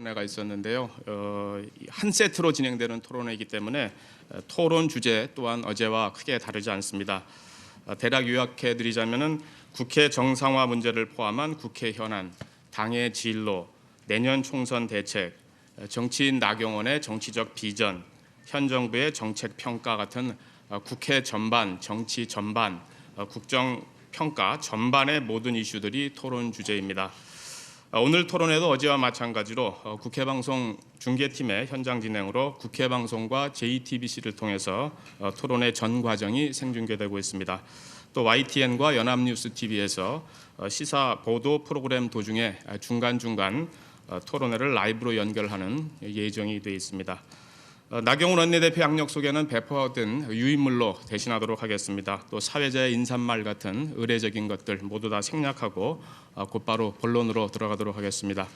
토론회가 있었는데요. 한 세트로 진행되는 토론회이기 때문에 토론 주제 또한 어제와 크게 다르지 않습니다. 대략 요약해드리자면은 국회 정상화 문제를 포함한 국회 현안, 당의 진로, 내년 총선 대책, 정치인 나경원의 정치적 비전, 현 정부의 정책 평가 같은 국회 전반, 정치 전반, 국정 평가 전반의 모든 이슈들이 토론 주제입니다. 오늘 토론회도 어제와 마찬가지로 국회방송 중계팀의 현장 진행으로 국회방송과 JTBC를 통해서 토론회 전 과정이 생중계되고 있습니다. 또 YTN과 연합뉴스TV에서 시사 보도 프로그램 도중에 중간중간 토론회를 라이브로 연결하는 예정이 되어 있습니다. 나경원 원내대표 학력 소개는 배포된 유인물로 대신하도록 하겠습니다. 또 사회자의 인사말 같은 의례적인 것들 모두 다 생략하고 곧바로 본론으로 들어가도록 하겠습니다.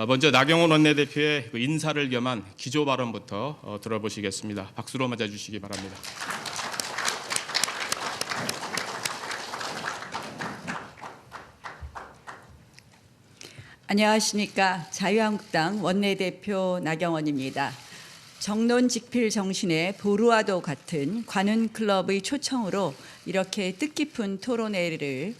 먼저 나경원 원내대표의 인사를 겸한 기조 발언부터 들어보시겠습니다. 박수로 맞아주시기 바랍니다. 안녕하십니까. 자유한국당 원내대표 나경원입니다. 정론직필 정신의 보루와도 같은 관훈클럽의 초청으로 이렇게 뜻깊은 토론회를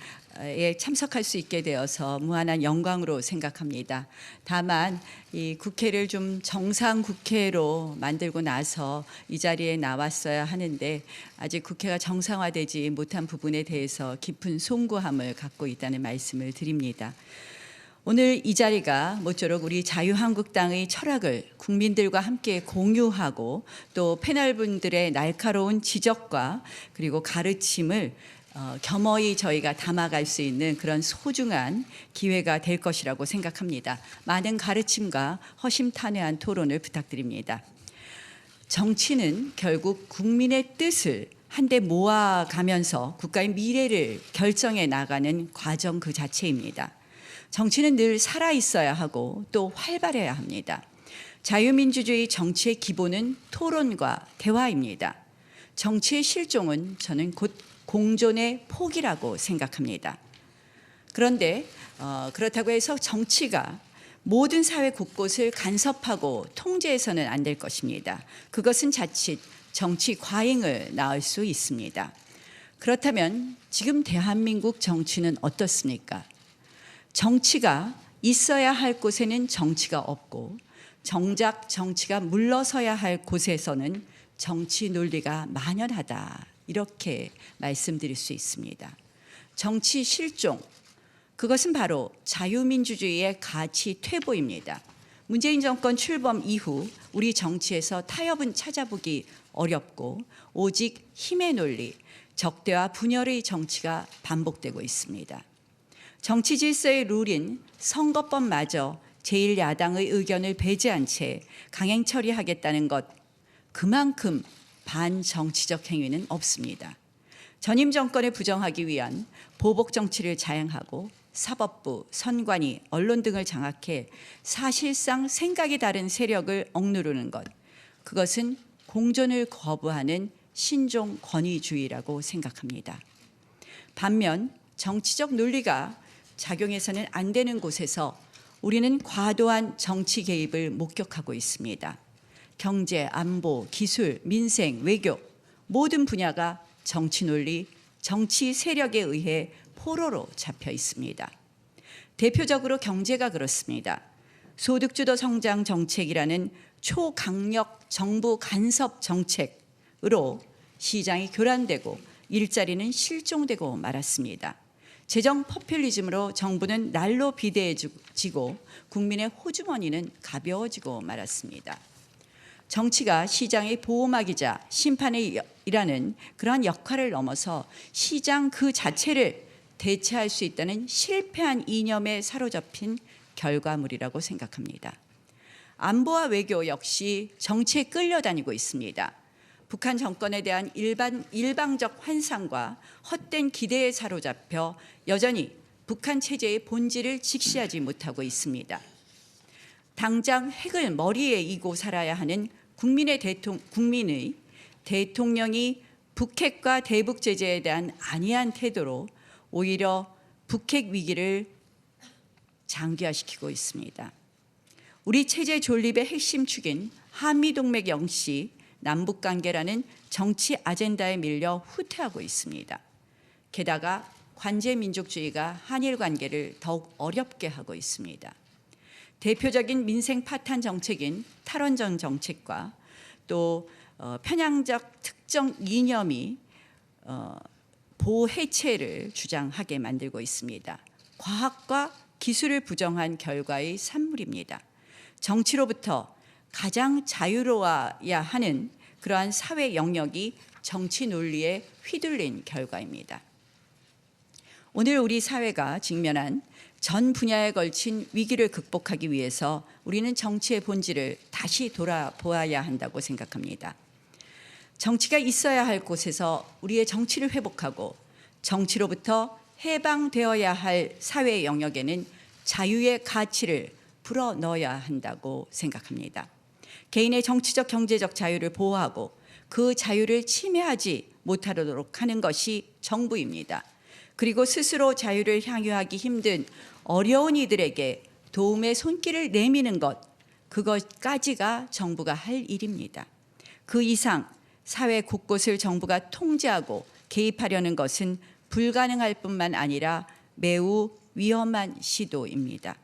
참석할 수 있게 되어서 무한한 영광으로 생각합니다. 다만 이 국회를 좀 정상 국회로 만들고 나서 이 자리에 나왔어야 하는데 아직 국회가 정상화되지 못한 부분에 대해서 깊은 송구함을 갖고 있다는 말씀을 드립니다. 오늘 이 자리가 모쪼록 우리 자유한국당의 철학을 국민들과 함께 공유하고 또 패널분들의 날카로운 지적과 그리고 가르침을 겸허히 저희가 담아갈 수 있는 그런 소중한 기회가 될 것이라고 생각합니다. 많은 가르침과 허심탄회한 토론을 부탁드립니다. 정치는 결국 국민의 뜻을 한데 모아가면서 국가의 미래를 결정해 나가는 과정 그 자체입니다. 정치는 늘 살아있어야 하고 또 활발해야 합니다. 자유민주주의 정치의 기본은 토론과 대화입니다. 정치의 실종은 저는 곧 공존의 포기라고 생각합니다. 그런데 그렇다고 해서 정치가 모든 사회 곳곳을 간섭하고 통제해서는 안 될 것입니다. 그것은 자칫 정치 과잉을 낳을 수 있습니다. 그렇다면 지금 대한민국 정치는 어떻습니까? 정치가 있어야 할 곳에는 정치가 없고 정작 정치가 물러서야 할 곳에서는 정치 논리가 만연하다. 이렇게 말씀드릴 수 있습니다. 정치 실종, 그것은 바로 자유민주주의의 가치 퇴보입니다. 문재인 정권 출범 이후 우리 정치에서 타협은 찾아보기 어렵고 오직 힘의 논리, 적대와 분열의 정치가 반복되고 있습니다. 정치 질서의 룰인 선거법마저 제1야당의 의견을 배제한 채 강행 처리하겠다는 것, 그만큼 반정치적 행위는 없습니다. 전임 정권을 부정하기 위한 보복 정치를 자행하고 사법부, 선관위, 언론 등을 장악해 사실상 생각이 다른 세력을 억누르는 것, 그것은 공존을 거부하는 신종 권위주의라고 생각합니다. 반면 정치적 논리가 작용해서는 안 되는 곳에서 우리는 과도한 정치 개입을 목격하고 있습니다. 경제, 안보, 기술, 민생, 외교 모든 분야가 정치 논리, 정치 세력에 의해 포로로 잡혀 있습니다. 대표적으로 경제가 그렇습니다. 소득주도 성장 정책이라는 초강력 정부 간섭 정책으로 시장이 교란되고 일자리는 실종되고 말았습니다. 재정 포퓰리즘으로 정부는 날로 비대해지고 국민의 호주머니는 가벼워지고 말았습니다. 정치가 시장의 보호막이자 심판의 일하는 그러한 역할을 넘어서 시장 그 자체를 대체할 수 있다는 실패한 이념에 사로잡힌 결과물이라고 생각합니다. 안보와 외교 역시 정치에 끌려다니고 있습니다. 북한 정권에 대한 일방적 환상과 헛된 기대에 사로잡혀 여전히 북한 체제의 본질을 직시하지 못하고 있습니다. 당장 핵을 머리에 이고 살아야 하는 국민의 대통령이 북핵과 대북 제재에 대한 안이한 태도로 오히려 북핵 위기를 장기화시키고 있습니다. 우리 체제 존립의 핵심 축인 한미동맹 역시 남북관계라는 정치 아젠다에 밀려 후퇴하고 있습니다. 게다가 관제민족주의가 한일 관계를 더욱 어렵게 하고 있습니다. 대표적인 민생 파탄 정책인 탈원전 정책과 또 편향적 특정 이념이 보호 해체를 주장하게 만들고 있습니다. 과학과 기술을 부정한 결과의 산물입니다. 정치로부터 가장 자유로워야 하는 그러한 사회 영역이 정치 논리에 휘둘린 결과입니다. 오늘 우리 사회가 직면한 전 분야에 걸친 위기를 극복하기 위해서 우리는 정치의 본질을 다시 돌아보아야 한다고 생각합니다. 정치가 있어야 할 곳에서 우리의 정치를 회복하고 정치로부터 해방되어야 할 사회 영역에는 자유의 가치를 불어넣어야 한다고 생각합니다. 개인의 정치적 경제적 자유를 보호하고 그 자유를 침해하지 못하도록 하는 것이 정부입니다. 그리고 스스로 자유를 향유하기 힘든 어려운 이들에게 도움의 손길을 내미는 것, 그것까지가 정부가 할 일입니다. 그 이상 사회 곳곳을 정부가 통제하고 개입하려는 것은 불가능할 뿐만 아니라 매우 위험한 시도입니다.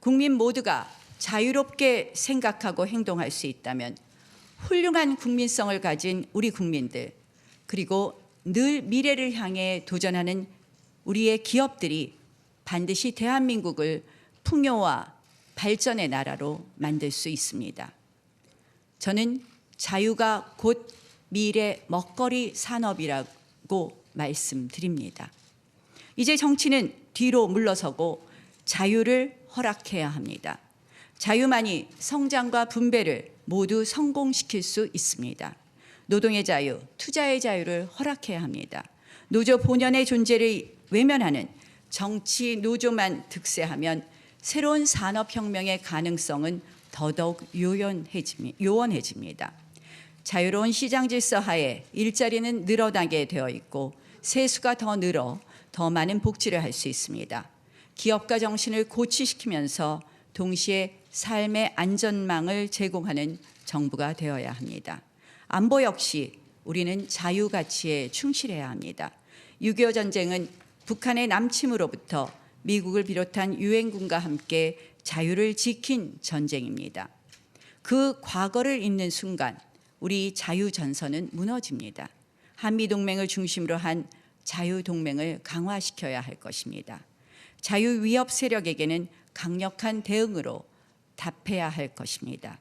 국민 모두가 자유롭게 생각하고 행동할 수 있다면 훌륭한 국민성을 가진 우리 국민들, 그리고 늘 미래를 향해 도전하는 우리의 기업들이 반드시 대한민국을 풍요와 발전의 나라로 만들 수 있습니다. 저는 자유가 곧 미래 먹거리 산업이라고 말씀드립니다. 이제 정치는 뒤로 물러서고 자유를 허락해야 합니다. 자유만이 성장과 분배를 모두 성공시킬 수 있습니다. 노동의 자유, 투자의 자유를 허락해야 합니다. 노조 본연의 존재를 외면하는 정치 노조만 득세하면 새로운 산업혁명의 가능성은 더더욱 요원해집니다. 자유로운 시장 질서 하에 일자리는 늘어나게 되어 있고 세수가 더 늘어 더 많은 복지를 할 수 있습니다. 기업가 정신을 고취시키면서 동시에 삶의 안전망을 제공하는 정부가 되어야 합니다. 안보 역시 우리는 자유 가치에 충실해야 합니다. 6.25 전쟁은 북한의 남침으로부터 미국을 비롯한 유엔군과 함께 자유를 지킨 전쟁입니다. 그 과거를 잊는 순간 우리 자유전선은 무너집니다. 한미동맹을 중심으로 한 자유동맹을 강화시켜야 할 것입니다. 자유위협 세력에게는 강력한 대응으로 답해야 할 것입니다.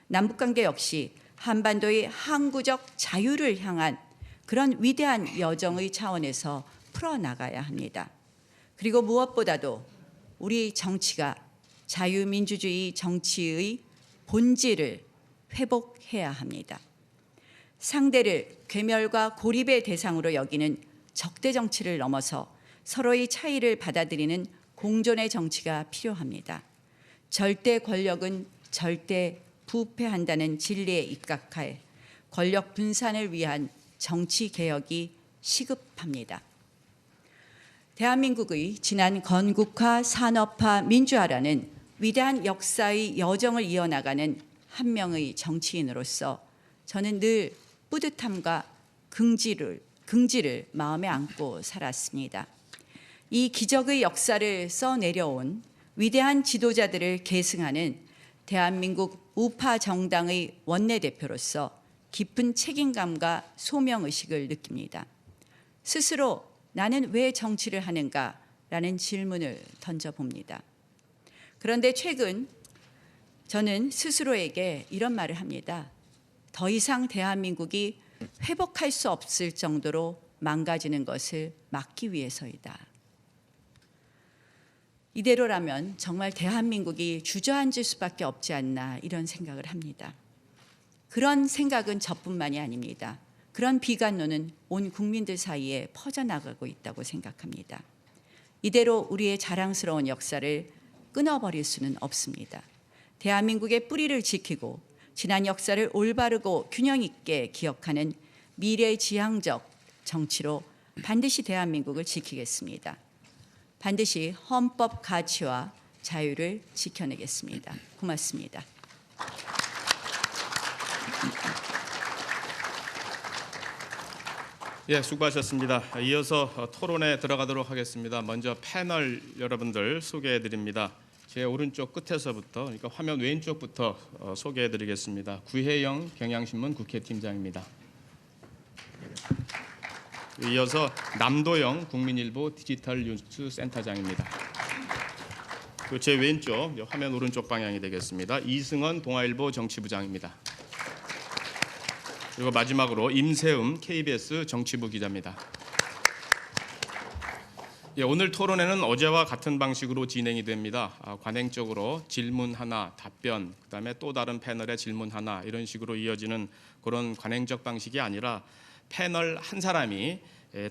남북관계 역시 한반도의 항구적 자유를 향한 그런 위대한 여정의 차원에서 풀어나가야 합니다. 그리고 무엇보다도 우리 정치가 자유민주주의 정치의 본질을 회복해야 합니다. 상대를 괴멸과 고립의 대상으로 여기는 적대 정치를 넘어서 서로의 차이를 받아들이는 공존의 정치가 필요합니다. 절대 권력은 절대 부패한다는 진리에 입각하에 권력 분산을 위한 정치 개혁이 시급합니다. 대한민국의 지난 건국화, 산업화, 민주화라는 위대한 역사의 여정을 이어나가는 한 명의 정치인으로서 저는 늘 뿌듯함과 긍지를 마음에 안고 살았습니다. 이 기적의 역사를 써내려온 위대한 지도자들을 계승하는 대한민국 우파 정당의 원내대표로서 깊은 책임감과 소명의식을 느낍니다. 스스로 나는 왜 정치를 하는가라는 질문을 던져봅니다. 그런데 최근 저는 스스로에게 이런 말을 합니다. 더 이상 대한민국이 회복할 수 없을 정도로 망가지는 것을 막기 위해서이다. 이대로라면 정말 대한민국이 주저앉을 수밖에 없지 않나 이런 생각을 합니다. 그런 생각은 저뿐만이 아닙니다. 그런 비관론은 온 국민들 사이에 퍼져나가고 있다고 생각합니다. 이대로 우리의 자랑스러운 역사를 끊어버릴 수는 없습니다. 대한민국의 뿌리를 지키고 지난 역사를 올바르고 균형 있게 기억하는 미래지향적 정치로 반드시 대한민국을 지키겠습니다. 반드시 헌법 가치와 자유를 지켜내겠습니다. 고맙습니다. 예, 수고하셨습니다. 이어서 토론에 들어가도록 하겠습니다. 먼저 패널 여러분들 소개해 드립니다. 제 오른쪽 끝에서부터, 그러니까 화면 왼쪽부터 소개해 드리겠습니다. 구혜영 경향신문 국회팀장입니다. 이어서 남도영 국민일보 디지털 뉴스 센터장입니다. 그리고 제 왼쪽 화면 오른쪽 방향이 되겠습니다. 이승헌 동아일보 정치부장입니다. 그리고 마지막으로 임세음 KBS 정치부 기자입니다. 예, 오늘 토론회는 어제와 같은 방식으로 진행이 됩니다. 관행적으로 질문 하나, 답변, 그다음에 또 다른 패널의 질문 하나 이런 식으로 이어지는 그런 관행적 방식이 아니라 패널 한 사람이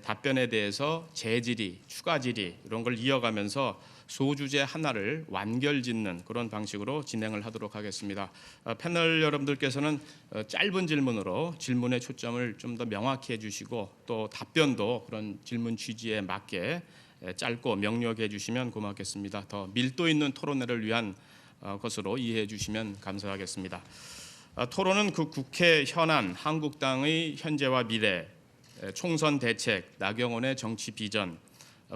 답변에 대해서 재질의, 추가 질의 이런 걸 이어가면서 소주제 하나를 완결짓는 그런 방식으로 진행을 하도록 하겠습니다. 패널 여러분들께서는 짧은 질문으로 질문의 초점을 좀 더 명확히 해주시고 또 답변도 그런 질문 취지에 맞게 짧고 명료하게 해주시면 고맙겠습니다. 더 밀도 있는 토론회를 위한 것으로 이해해 주시면 감사하겠습니다. 토론은 그 국회 현안, 한국당의 현재와 미래, 총선 대책, 나경원의 정치 비전,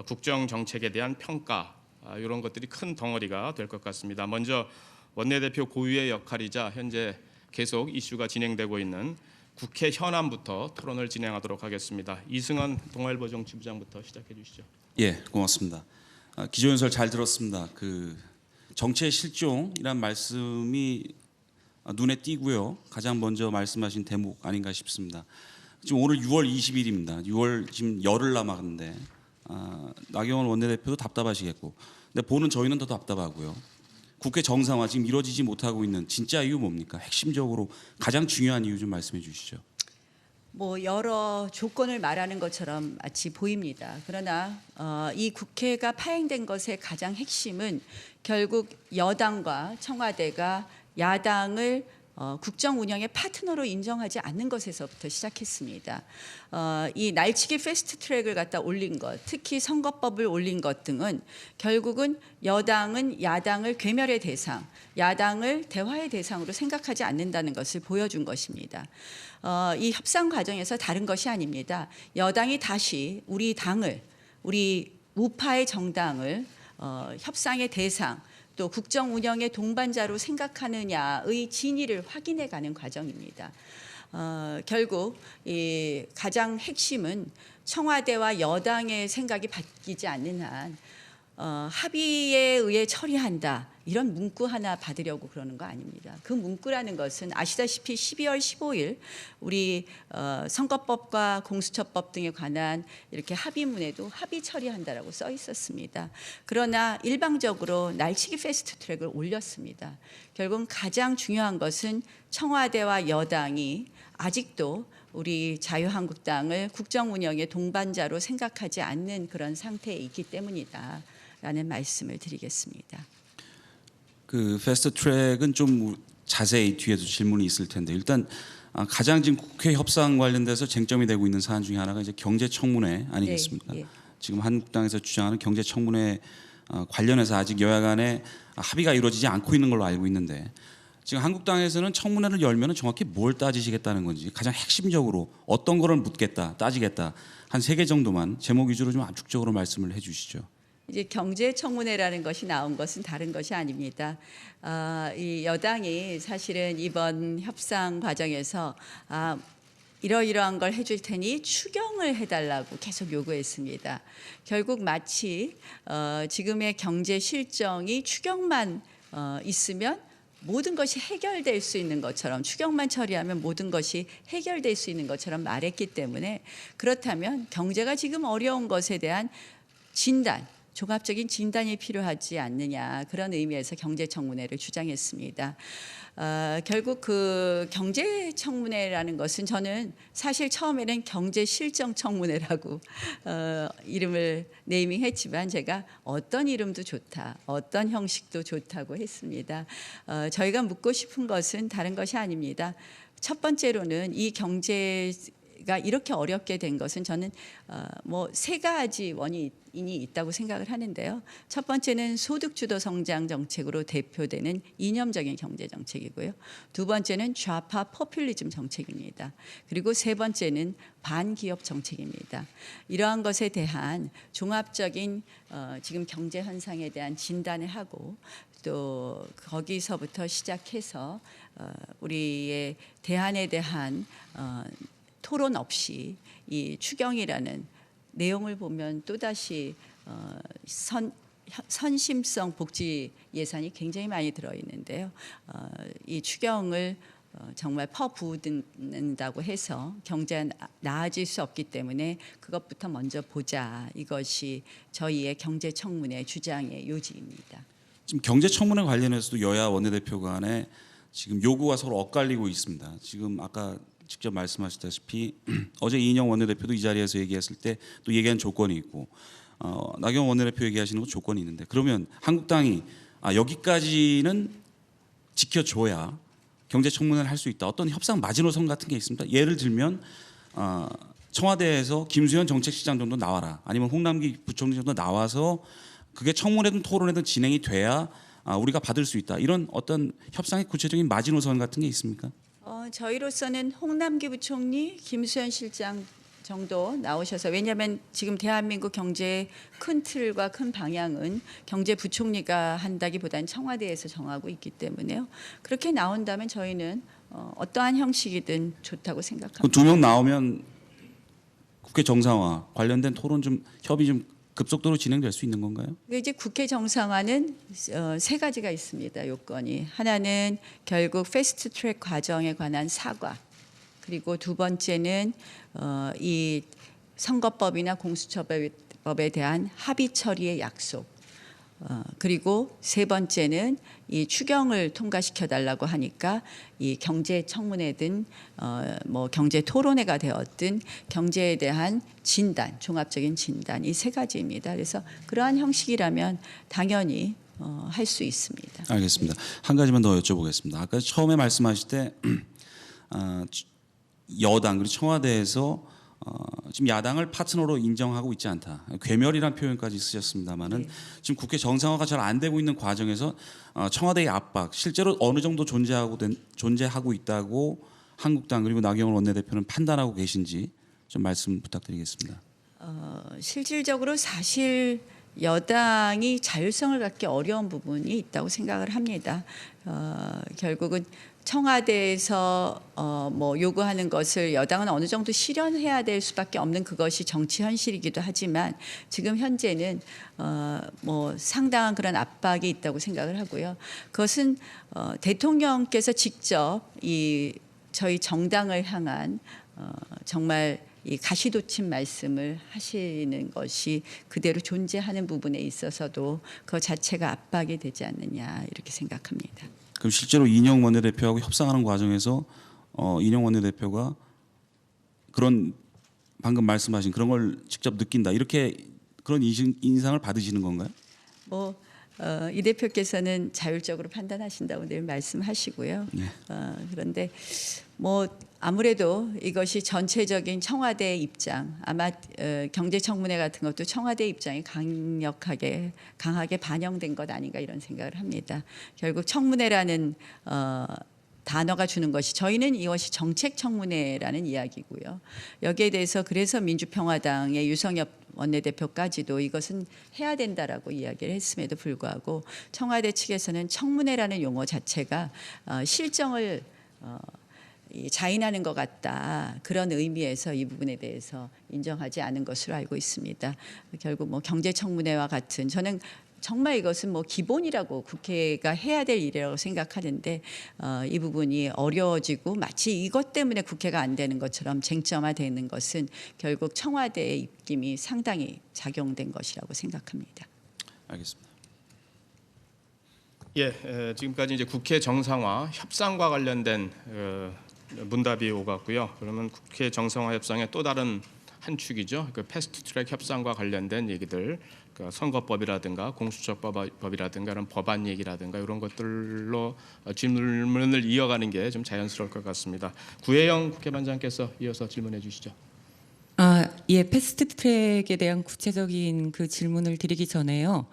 국정 정책에 대한 평가 이런 것들이 큰 덩어리가 될 것 같습니다. 먼저 원내대표 고유의 역할이자 현재 계속 이슈가 진행되고 있는 국회 현안부터 토론을 진행하도록 하겠습니다. 이승헌 동아일보 정치부장부터 시작해 주시죠. 예, 고맙습니다. 기조연설 잘 들었습니다. 그 정치의 실종이란 말씀이 눈에 띄고요. 가장 먼저 말씀하신 대목 아닌가 싶습니다. 지금 오늘 6월 20일입니다. 6월 지금 열흘 남았는데 나경원 원내대표도 답답하시겠고, 근데 보는 저희는 더 답답하고요. 국회 정상화 지금 이루어지지 못하고 있는 진짜 이유 뭡니까? 핵심적으로 가장 중요한 이유 좀 말씀해 주시죠. 뭐 여러 조건을 말하는 것처럼 마치 보입니다. 그러나 이 국회가 파행된 것의 가장 핵심은 결국 여당과 청와대가 야당을 국정 운영의 파트너로 인정하지 않는 것에서부터 시작했습니다. 이 날치기 패스트트랙을 갖다 올린 것, 특히 선거법을 올린 것 등은 결국은 여당은 야당을 괴멸의 대상, 야당을 대화의 대상으로 생각하지 않는다는 것을 보여준 것입니다. 이 협상 과정에서 다른 것이 아닙니다. 여당이 다시 우리 당을, 우리 우파의 정당을 협상의 대상, 또 국정 운영의 동반자로 생각하느냐의 진위를 확인해가는 과정입니다. 결국 이 가장 핵심은 청와대와 여당의 생각이 바뀌지 않는 한 합의에 의해 처리한다, 이런 문구 하나 받으려고 그러는 거 아닙니다. 그 문구라는 것은 아시다시피 12월 15일 우리 선거법과 공수처법 등에 관한 이렇게 합의문에도 합의 처리한다라고 써 있었습니다. 그러나 일방적으로 날치기 패스트트랙을 올렸습니다. 결국은 가장 중요한 것은 청와대와 여당이 아직도 우리 자유한국당을 국정 운영의 동반자로 생각하지 않는 그런 상태에 있기 때문이다라는 말씀을 드리겠습니다. 그 패스트 트랙은 좀 자세히 뒤에도 질문이 있을 텐데, 일단 가장 지금 국회 협상 관련돼서 쟁점이 되고 있는 사안 중에 하나가 이제 경제청문회 아니겠습니까? 네, 예. 지금 한국당에서 주장하는 경제청문회 관련해서 아직 여야 간에 합의가 이루어지지 않고 있는 걸로 알고 있는데, 지금 한국당에서는 청문회를 열면 정확히 뭘 따지시겠다는 건지, 가장 핵심적으로 어떤 거를 묻겠다, 따지겠다, 한 3개 정도만 제목 위주로 좀 압축적으로 말씀을 해 주시죠. 이제 경제청문회라는 것이 나온 것은 다른 것이 아닙니다. 이 여당이 사실은 이번 협상 과정에서 이러이러한 걸 해줄 테니 추경을 해달라고 계속 요구했습니다. 결국 마치 지금의 경제 실정이 추경만 있으면 모든 것이 해결될 수 있는 것처럼, 추경만 처리하면 모든 것이 해결될 수 있는 것처럼 말했기 때문에, 그렇다면 경제가 지금 어려운 것에 대한 진단, 종합적인 진단이 필요하지 않느냐, 그런 의미에서 경제청문회를 주장했습니다. 결국 그 경제청문회라는 것은 저는 사실 처음에는 경제실정청문회라고 이름을 네이밍했지만, 제가 어떤 이름도 좋다, 어떤 형식도 좋다고 했습니다. 저희가 묻고 싶은 것은 다른 것이 아닙니다. 첫 번째로는 이 경제 경제가 이렇게 어렵게 된 것은 저는 뭐 세 가지 원인이 있다고 생각을 하는데요. 첫 번째는 소득주도 성장 정책으로 대표되는 이념적인 경제 정책이고요. 두 번째는 좌파 포퓰리즘 정책입니다. 그리고 세 번째는 반기업 정책입니다. 이러한 것에 대한 종합적인 지금 경제 현상에 대한 진단을 하고 또 거기서부터 시작해서 우리의 대안에 대한 토론 없이 이 추경이라는 내용을 보면 또다시 선심성 복지 예산이 굉장히 많이 들어있는데요. 이 추경을 정말 퍼부은다고 해서 경제가 나아질 수 없기 때문에 그것부터 먼저 보자. 이것이 저희의 경제청문회 주장의 요지입니다. 지금 경제청문회 관련해서도 여야 원내대표 간에 지금 요구가 서로 엇갈리고 있습니다. 지금 아까 직접 말씀하셨다시피 어제 이인영 원내대표도 이 자리에서 얘기했을 때 또 얘기한 조건이 있고 나경원 원내대표 얘기하시는 거 조건이 있는데 그러면 한국당이 여기까지는 지켜줘야 경제청문회를 할 수 있다. 어떤 협상 마지노선 같은 게 있습니다. 예를 들면 청와대에서 김수현 정책실장 정도 나와라. 아니면 홍남기 부총리 정도 나와서 그게 청문회든 토론회든 진행이 돼야 우리가 받을 수 있다. 이런 어떤 협상의 구체적인 마지노선 같은 게 있습니까? 저희로서는 홍남기 부총리, 김수현 실장 정도 나오셔서 왜냐하면 지금 대한민국 경제의 큰 틀과 큰 방향은 경제부총리가 한다기보다는 청와대에서 정하고 있기 때문에요. 그렇게 나온다면 저희는 어떠한 형식이든 좋다고 생각합니다. 두 명 나오면 국회 정상화 관련된 토론 좀 협의 좀 급속도로 진행될 수 있는 건가요? 이제 국회 정상화는 세 가지가 있습니다. 요건이 하나는 결국 패스트트랙 과정에 관한 사과, 그리고 두 번째는 이 선거법이나 공수처법에 대한 합의 처리의 약속, 그리고 세 번째는 이 추경을 통과시켜 달라고 하니까 이 경제청문회든 뭐 경제 토론회가 되었든 경제에 대한 진단, 종합적인 진단 이 세 가지입니다. 그래서 그러한 형식이라면 당연히 할 수 있습니다. 알겠습니다. 한 가지만 더 여쭤보겠습니다. 아까 처음에 말씀하실 때 여당 그리고 청와대에서 지금 야당을 파트너로 인정하고 있지 않다. 괴멸이라는 표현까지 쓰셨습니다마는 네. 지금 국회 정상화가 잘 안 되고 있는 과정에서 청와대의 압박 실제로 어느 정도 존재하고 있다고 한국당 그리고 나경원 원내대표는 판단하고 계신지 좀 말씀 부탁드리겠습니다. 실질적으로 사실 여당이 자율성을 갖기 어려운 부분이 있다고 생각을 합니다. 결국은 청와대에서 뭐 요구하는 것을 여당은 어느 정도 실현해야 될 수밖에 없는 그것이 정치 현실이기도 하지만 지금 현재는 뭐 상당한 그런 압박이 있다고 생각을 하고요. 그것은 대통령께서 직접 이 저희 정당을 향한 정말 이 가시돋친 말씀을 하시는 것이 그대로 존재하는 부분에 있어서도 그 자체가 압박이 되지 않느냐 이렇게 생각합니다. 그럼 실제로 이인영 원내대표하고 협상하는 과정에서 이인영 원내대표가 그런 방금 말씀하신 그런 걸 직접 느낀다 이렇게 그런 인상을 받으시는 건가요? 뭐 이 대표께서는 자율적으로 판단하신다고 늘 말씀하시고요. 네. 그런데 뭐 아무래도 이것이 전체적인 청와대의 입장, 아마 경제청문회 같은 것도 청와대 입장이 강하게 반영된 것 아닌가 이런 생각을 합니다. 결국 청문회라는 단어가 주는 것이 저희는 이것이 정책청문회라는 이야기고요. 여기에 대해서 그래서 민주평화당의 유성엽 원내대표까지도 이것은 해야 된다라고 이야기를 했음에도 불구하고 청와대 측에서는 청문회라는 용어 자체가 실정을 자인하는 것 같다. 그런 의미에서 이 부분에 대해서 인정하지 않은 것으로 알고 있습니다. 결국 뭐 경제청문회와 같은 저는 정말 이것은 뭐 기본이라고 국회가 해야 될 일이라고 생각하는데 이 부분이 어려워지고 마치 이것 때문에 국회가 안 되는 것처럼 쟁점화되는 것은 결국 청와대의 입김이 상당히 작용된 것이라고 생각합니다. 알겠습니다. 예, 지금까지 이제 국회 정상화 협상과 관련된 문답이 오갔고요. 그러면 국회 정상화 협상의 또 다른 한 축이죠. 그 패스트트랙 협상과 관련된 얘기들, 그 선거법이라든가 공수처법이라든가 이런 법안 얘기라든가 이런 것들로 질문을 이어가는 게 좀 자연스러울 것 같습니다. 구혜영 국회반장께서 이어서 질문해 주시죠. 예, 패스트트랙에 대한 구체적인 그 질문을 드리기 전에요.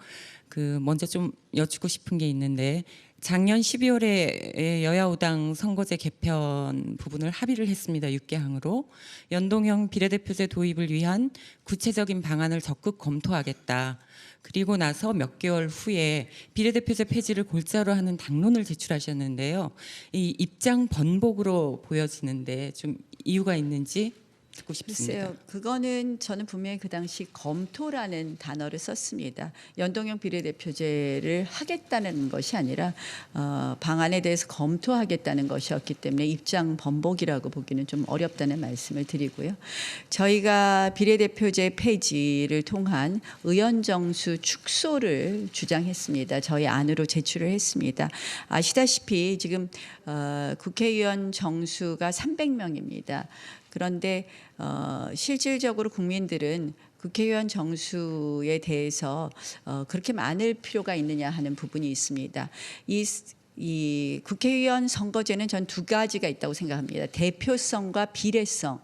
그 먼저 좀 여쭙고 싶은 게 있는데 작년 12월에 여야 5당 선거제 개편 부분을 합의를 했습니다. 6개항으로 연동형 비례대표제 도입을 위한 구체적인 방안을 적극 검토하겠다. 그리고 나서 몇 개월 후에 비례대표제 폐지를 골자로 하는 당론을 제출하셨는데요. 이 입장 번복으로 보여지는데 좀 이유가 있는지 듣고 싶습니다. 글쎄요, 그거는 저는 분명히 그 당시 검토라는 단어를 썼습니다. 연동형 비례대표제를 하겠다는 것이 아니라 방안에 대해서 검토하겠다는 것이었기 때문에 입장 번복이라고 보기는 좀 어렵다는 말씀을 드리고요. 저희가 비례대표제 폐지를 통한 의원 정수 축소를 주장했습니다. 저희 안으로 제출을 했습니다. 아시다시피 지금 국회의원 정수가 300명입니다. 그런데 실질적으로 국민들은 국회의원 정수에 대해서 그렇게 많을 필요가 있느냐 하는 부분이 있습니다. 이 국회의원 선거제는 전 두 가지가 있다고 생각합니다. 대표성과 비례성.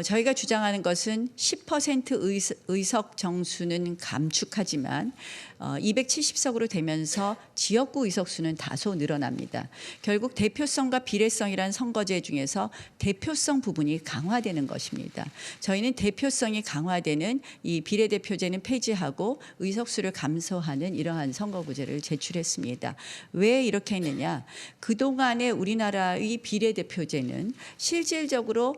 저희가 주장하는 것은 10% 의석 정수는 감축하지만 270석으로 되면서 지역구 의석수는 다소 늘어납니다. 결국 대표성과 비례성이라는 선거제 중에서 대표성 부분이 강화되는 것입니다. 저희는 대표성이 강화되는 이 비례대표제는 폐지하고 의석수를 감소하는 이러한 선거구제를 제출했습니다. 왜 이렇게 했느냐? 그동안의 우리나라의 비례대표제는 실질적으로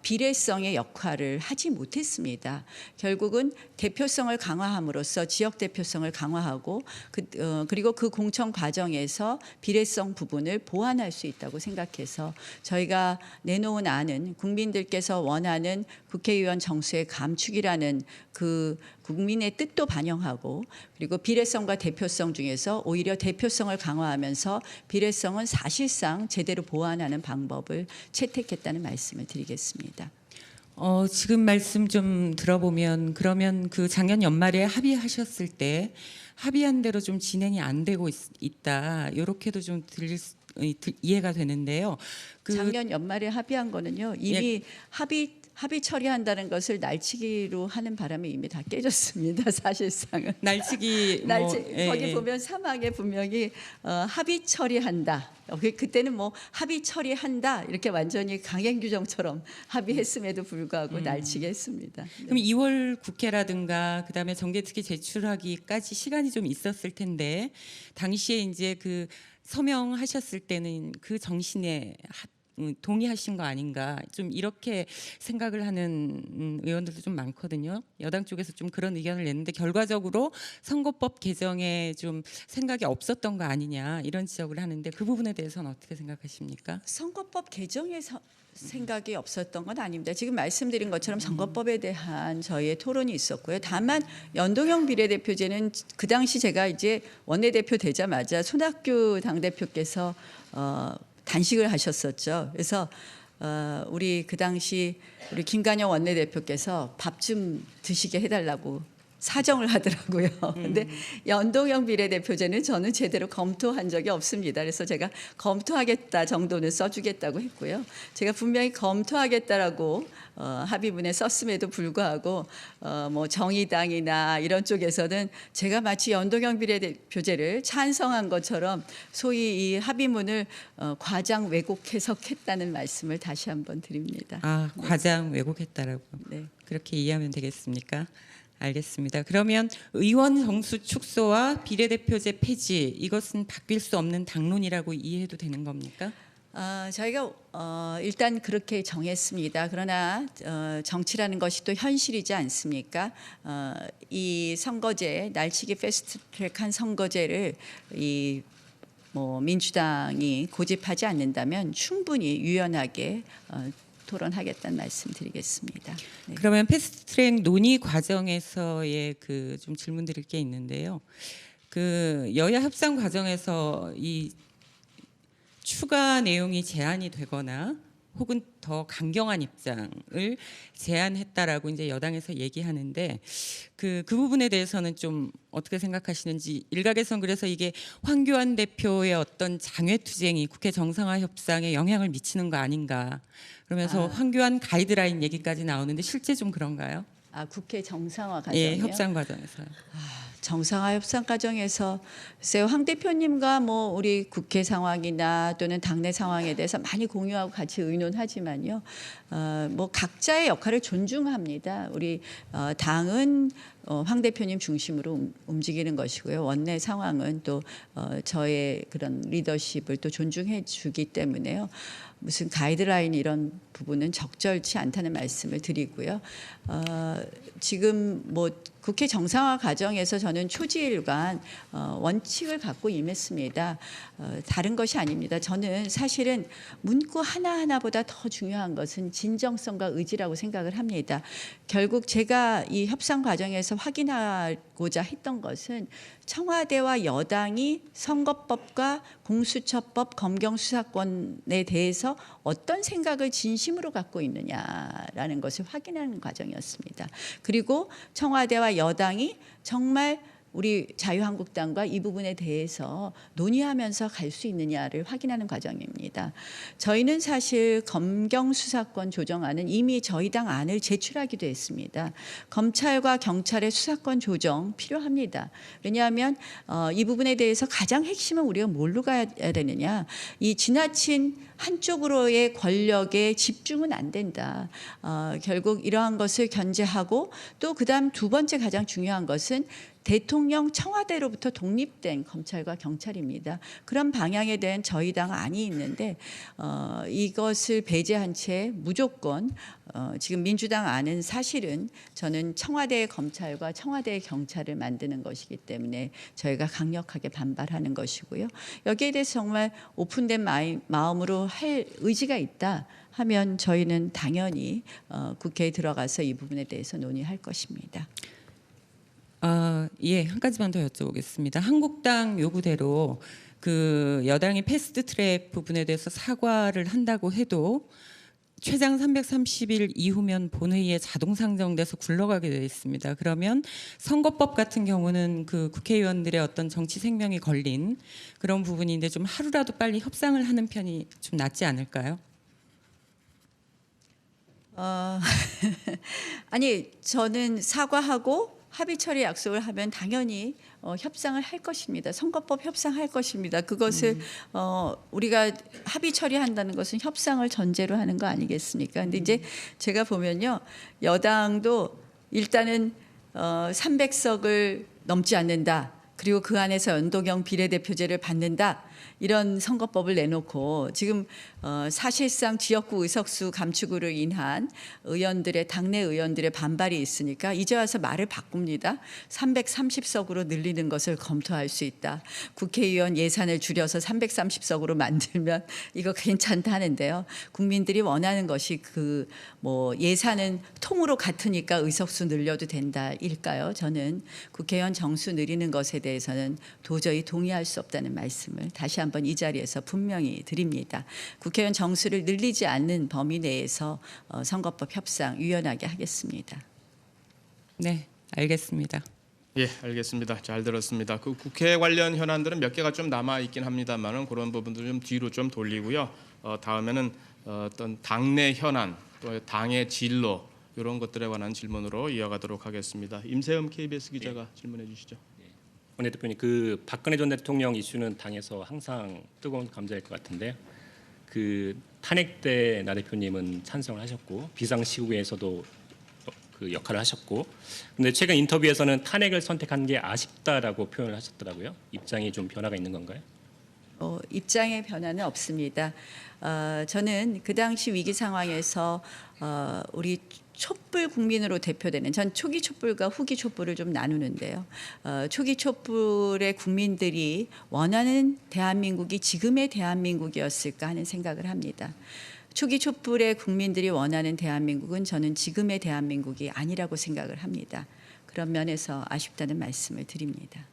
비례성의 역할을 하지 못했습니다. 결국은 대표성을 강화함으로써 지역 대표성을 강화하고 그리고 그 공천 과정에서 비례성 부분을 보완할 수 있다고 생각해서 저희가 내놓은 안은 국민들께서 원하는 국회의원 정수의 감축이라는 그 국민의 뜻도 반영하고 그리고 비례성과 대표성 중에서 오히려 대표성을 강화하면서 비례성은 사실상 제대로 보완하는 방법을 채택했다는 말씀을 드리겠습니다. 지금 말씀 좀 들어보면 그러면 그 작년 연말에 합의하셨을 때 합의한 대로 좀 진행이 안 되고 있다. 이렇게도 좀 이해가 되는데요. 작년 연말에 합의한 거는요. 이미 합의 처리한다는 것을 날치기로 하는 바람에 이미 다 깨졌습니다. 사실상은. 날치기 거기 보면 사막에 분명히 합의 처리한다. 그때는 뭐 합의 처리한다 이렇게 완전히 강행 규정처럼 합의했음에도 불구하고 날치기 했습니다. 네. 그럼 2월 국회라든가 그다음에 정개특위 제출하기까지 시간이 좀 있었을 텐데 당시에 이제 그 서명하셨을 때는 그 정신에 동의하신 거 아닌가 좀 이렇게 생각을 하는 의원들도 좀 많거든요. 여당 쪽에서 좀 그런 의견을 냈는데 결과적으로 선거법 개정에 좀 생각이 없었던 거 아니냐 이런 지적을 하는데 그 부분에 대해서는 어떻게 생각하십니까? 선거법 개정에 생각이 없었던 건 아닙니다. 지금 말씀드린 것처럼 선거법에 대한 저희의 토론이 있었고요. 다만 연동형 비례대표제는 그 당시 제가 이제 원내대표 되자마자 손학규 당대표께서 단식을 하셨었죠. 그래서 우리 그 당시 우리 김관영 원내대표께서 밥 좀 드시게 해달라고 사정을 하더라고요. 근데 연동형 비례대표제는 저는 제대로 검토한 적이 없습니다. 그래서 제가 검토하겠다 정도는 써주겠다고 했고요. 제가 분명히 검토하겠다라고 합의문에 썼음에도 불구하고 뭐 정의당이나 이런 쪽에서는 제가 마치 연동형 비례대표제를 찬성한 것처럼 소위 이 합의문을 과장 왜곡 해석했다는 말씀을 다시 한번 드립니다. 과장 왜곡했다라고 네. 그렇게 이해하면 되겠습니까? 알겠습니다. 그러면 의원 정수 축소와 비례대표제 폐지 이것은 바뀔 수 없는 당론이라고 이해해도 되는 겁니까? 저희가 일단 그렇게 정했습니다. 그러나 정치라는 것이 또 현실이지 않습니까? 이 선거제 날치기 패스트트랙한 선거제를 민주당이 고집하지 않는다면 충분히 유연하게 토론하겠다는 말씀드리겠습니다. 네. 그러면 패스트트랙 논의 과정에서의 그 좀 질문드릴 게 있는데요. 그 여야 협상 과정에서 이 추가 내용이 제한이 되거나 혹은 더 강경한 입장을 제안했다라고 이제 여당에서 얘기하는데 그 부분에 대해서는 좀 어떻게 생각하시는지. 일각에선 그래서 이게 황교안 대표의 어떤 장외투쟁이 국회 정상화 협상에 영향을 미치는 거 아닌가, 그러면서 황교안 가이드라인 얘기까지 나오는데 실제 좀 그런가요? 국회 정상화 예, 과정이요? 협상 과정에서요. 정상화 협상 과정에서 글쎄요, 황 대표님과 뭐 우리 국회 상황이나 또는 당내 상황에 대해서 많이 공유하고 같이 의논하지만요, 뭐 각자의 역할을 존중합니다. 우리 당은 황 대표님 중심으로 움직이는 것이고요. 원내 상황은 또 저의 그런 리더십을 또 존중해 주기 때문에요. 무슨 가이드라인 이런 부분은 적절치 않다는 말씀을 드리고요. 지금 뭐 국회 정상화 과정에서 저는 초지일관 원칙을 갖고 임했습니다. 다른 것이 아닙니다. 저는 사실은 문구 하나하나보다 더 중요한 것은 진정성과 의지라고 생각을 합니다. 결국 제가 이 협상 과정에서 확인하고자 했던 것은 청와대와 여당이 선거법과 공수처법, 검경수사권에 대해서 어떤 생각을 진심으로 갖고 있느냐라는 것을 확인하는 과정이었습니다. 그리고 청와대와 여당이 정말 우리 자유한국당과 이 부분에 대해서 논의하면서 갈 수 있느냐를 확인하는 과정입니다. 저희는 사실 검경수사권 조정안은 이미 저희 당 안을 제출하기도 했습니다. 검찰과 경찰의 수사권 조정 필요합니다. 왜냐하면 이 부분에 대해서 가장 핵심은 우리가 뭘로 가야 되느냐. 이 지나친 한쪽으로의 권력에 집중은 안 된다. 결국 이러한 것을 견제하고 또 그다음 두 번째 가장 중요한 것은 대통령 청와대로부터 독립된 검찰과 경찰입니다. 그런 방향에 대한 저희 당 안이 있는데 이것을 배제한 채 무조건 지금 민주당 안은 사실은 저는 청와대의 검찰과 청와대의 경찰을 만드는 것이기 때문에 저희가 강력하게 반발하는 것이고요. 여기에 대해서 정말 오픈된 마음으로 할 의지가 있다 하면 저희는 당연히 국회에 들어가서 이 부분에 대해서 논의할 것입니다. 예, 한 가지만 더 여쭤보겠습니다. 한국당 요구대로 그 여당이 패스트트랙 부분에 대해서 사과를 한다고 해도 최장 330일 이후면 본회의에 자동 상정돼서 굴러가게 되어 있습니다. 그러면 선거법 같은 경우는 그 국회의원들의 어떤 정치 생명이 걸린 그런 부분인데 좀 하루라도 빨리 협상을 하는 편이 좀 낫지 않을까요? 아니, 저는 사과하고 합의 처리 약속을 하면 당연히 협상을 할 것입니다. 선거법 협상할 것입니다. 그것을 우리가 합의 처리한다는 것은 협상을 전제로 하는 거 아니겠습니까? 근데 이제 제가 보면요, 여당도 일단은 300석을 넘지 않는다. 그리고 그 안에서 연동형 비례대표제를 받는다. 이런 선거법을 내놓고 지금 사실상 지역구 의석수 감축으로 인한 의원들의 당내 의원들의 반발이 있으니까 이제 와서 말을 바꿉니다. 330석으로 늘리는 것을 검토할 수 있다. 국회의원 예산을 줄여서 330석으로 만들면 이거 괜찮다 하는데요. 국민들이 원하는 것이 그 뭐 예산은 통으로 같으니까 의석수 늘려도 된다일까요? 저는 국회의원 정수 늘리는 것에 대해서는 도저히 동의할 수 없다는 말씀을 다시 한번 이 자리에서 분명히 드립니다. 국회의원 정수를 늘리지 않는 범위 내에서 선거법 협상 유연하게 하겠습니다. 네, 알겠습니다. 예, 알겠습니다. 잘 들었습니다. 그 국회 관련 현안들은 몇 개가 좀 남아 있긴 합니다만은 그런 부분들 좀 뒤로 좀 돌리고요. 다음에는 어떤 당내 현안, 또 당의 진로 이런 것들에 관한 질문으로 이어가도록 하겠습니다. 임세흠 KBS 기자가 질문해 주시죠. 원 대표님, 그 박근혜 전 대통령 이슈는 당에서 항상 뜨거운 감자일 것 같은데요. 그 탄핵 때 나 대표님은 찬성을 하셨고 비상시국에서도 그 역할을 하셨고, 근데 최근 인터뷰에서는 탄핵을 선택한 게 아쉽다라고 표현을 하셨더라고요. 입장이 좀 변화가 있는 건가요? 입장의 변화는 없습니다. 저는 그 당시 위기 상황에서 우리 촛불 국민으로 대표되는, 전 초기 촛불과 후기 촛불을 좀 나누는데요. 초기 촛불의 국민들이 원하는 대한민국이 지금의 대한민국이었을까 하는 생각을 합니다. 초기 촛불의 국민들이 원하는 대한민국은 저는 지금의 대한민국이 아니라고 생각을 합니다. 그런 면에서 아쉽다는 말씀을 드립니다.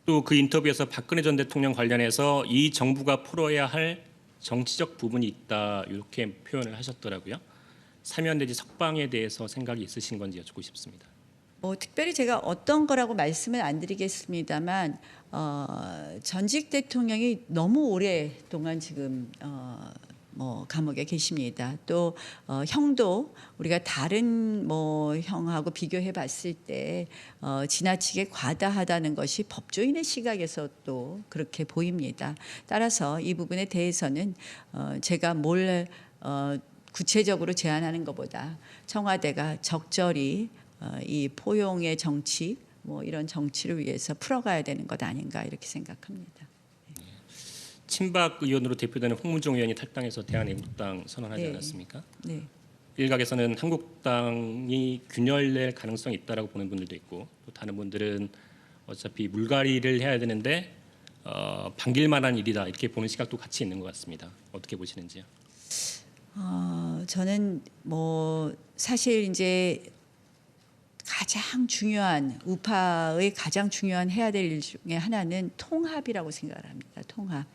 또 그 인터뷰에서 박근혜 전 대통령 관련해서 이 정부가 풀어야 할 정치적 부분이 있다 이렇게 표현을 하셨더라고요. 사면 내지 석방에 대해서 생각이 있으신 건지 여쭙고 싶습니다. 특별히 제가 어떤 거라고 말씀을 안 드리겠습니다만 전직 대통령이 너무 오랫동안 지금 감옥에 계십니다. 또 형도 우리가 다른 형하고 비교해 봤을 때 지나치게 과다하다는 것이 법조인의 시각에서 또 그렇게 보입니다. 따라서 이 부분에 대해서는 제가 뭘 구체적으로 제안하는 것보다 청와대가 적절히 이 포용의 정치 이런 정치를 위해서 풀어가야 되는 것 아닌가 이렇게 생각합니다. 친박 의원으로 대표되는 홍문종 의원이 탈당해서 대한애국당 선언하지 네. 않았습니까? 네. 일각에서는 한국당이 균열될 가능성이 있다라고 보는 분들도 있고 또 다른 분들은 어차피 물갈이를 해야 되는데 반길만한 일이다 이렇게 보는 시각도 같이 있는 것 같습니다. 어떻게 보시는지요? 저는 사실 이제 가장 중요한 우파의 가장 중요한 해야 될 일 중에 하나는 통합이라고 생각을 합니다. 통합.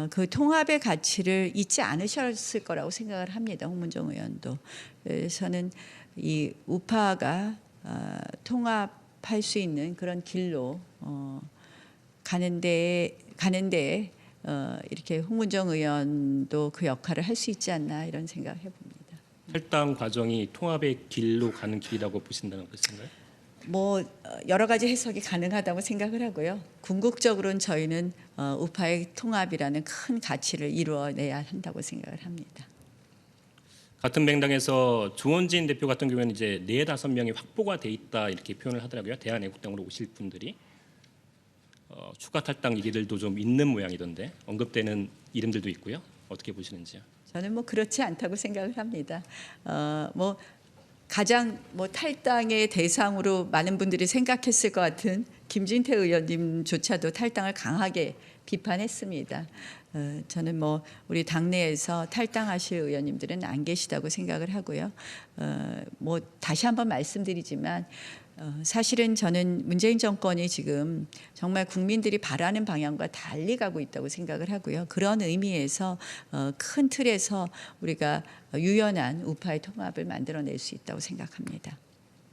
그 통합의 가치를 잊지 않으셨을 거라고 생각을 합니다. 홍문종 의원도. 저는 이 우파가 통합할 수 있는 그런 길로 가는데 이렇게 홍문종 의원도 그 역할을 할 수 있지 않나 이런 생각을 해봅니다. 탈당 과정이 통합의 길로 가는 길이라고 보신다는 것인가요? 여러 가지 해석이 가능하다고 생각을 하고요. 궁극적으로는 저희는 우파의 통합이라는 큰 가치를 이루어내야 한다고 생각을 합니다. 같은 맥락에서 조원진 대표 같은 경우에는 이제 4-5명이 확보가 돼 있다 이렇게 표현을 하더라고요. 대한애국당으로 오실 분들이 추가 탈당 얘기들도 좀 있는 모양이던데 언급되는 이름들도 있고요. 어떻게 보시는지요? 저는 그렇지 않다고 생각을 합니다. 가장 탈당의 대상으로 많은 분들이 생각했을 것 같은 김진태 의원님조차도 탈당을 강하게 비판했습니다. 저는 우리 당내에서 탈당하실 의원님들은 안 계시다고 생각을 하고요. 다시 한번 말씀드리지만 사실은 저는 문재인 정권이 지금 정말 국민들이 바라는 방향과 달리 가고 있다고 생각을 하고요. 그런 의미에서 큰 틀에서 우리가 유연한 우파의 통합을 만들어낼 수 있다고 생각합니다.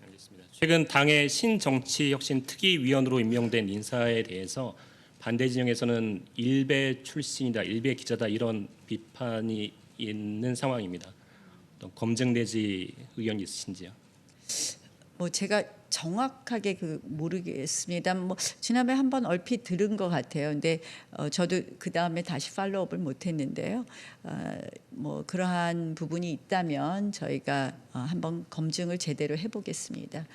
알겠습니다. 최근 당의 신정치혁신특위위원으로 임명된 인사에 대해서 반대 진영에서는 일베 출신이다, 일베 기자다 이런 비판이 있는 상황입니다. 어떤 검증 내지 의견이 있으신지요? 제가 정확하게 모르겠습니다. 지난번에 한번 얼핏 들은 것 같아요. 근데 저도 그 다음에 다시 팔로우업을 못했는데요. 그러한 부분이 있다면 저희가 한번 검증을 제대로 해보겠습니다.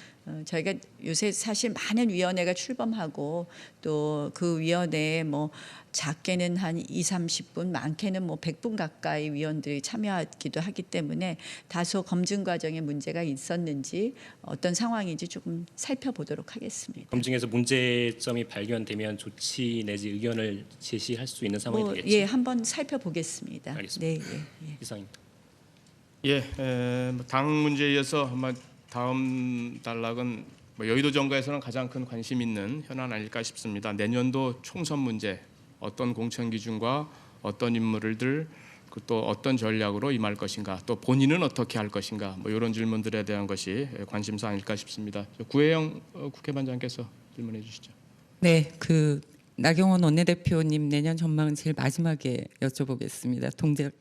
저희가 요새 사실 많은 위원회가 출범하고 또 그 위원회에 작게는 한 20-30분, 많게는 100분 가까이 위원들이 참여하기도 하기 때문에 다소 검증 과정에 문제가 있었는지 어떤 상황인지 조금 살펴보도록 하겠습니다. 검증에서 문제점이 발견되면 조치 내지 의견을 제시할 수 있는 상황이 되겠죠. 예, 한번 살펴보겠습니다. 알겠습니다. 네, 예. 이상입니다. 당 문제에 이어서 아마 다음 단락은 여의도 정가에서는 가장 큰 관심 있는 현안 아닐까 싶습니다. 내년도 총선 문제, 어떤 공천 기준과 어떤 인물들 또 어떤 전략으로 임할 것인가, 또 본인은 어떻게 할 것인가, 이런 질문들에 대한 것이 관심사 아닐까 싶습니다. 구혜영 국회반장께서 질문해 주시죠. 네, 나경원 원내대표님 내년 전망은 제일 마지막에 여쭤보겠습니다. 동작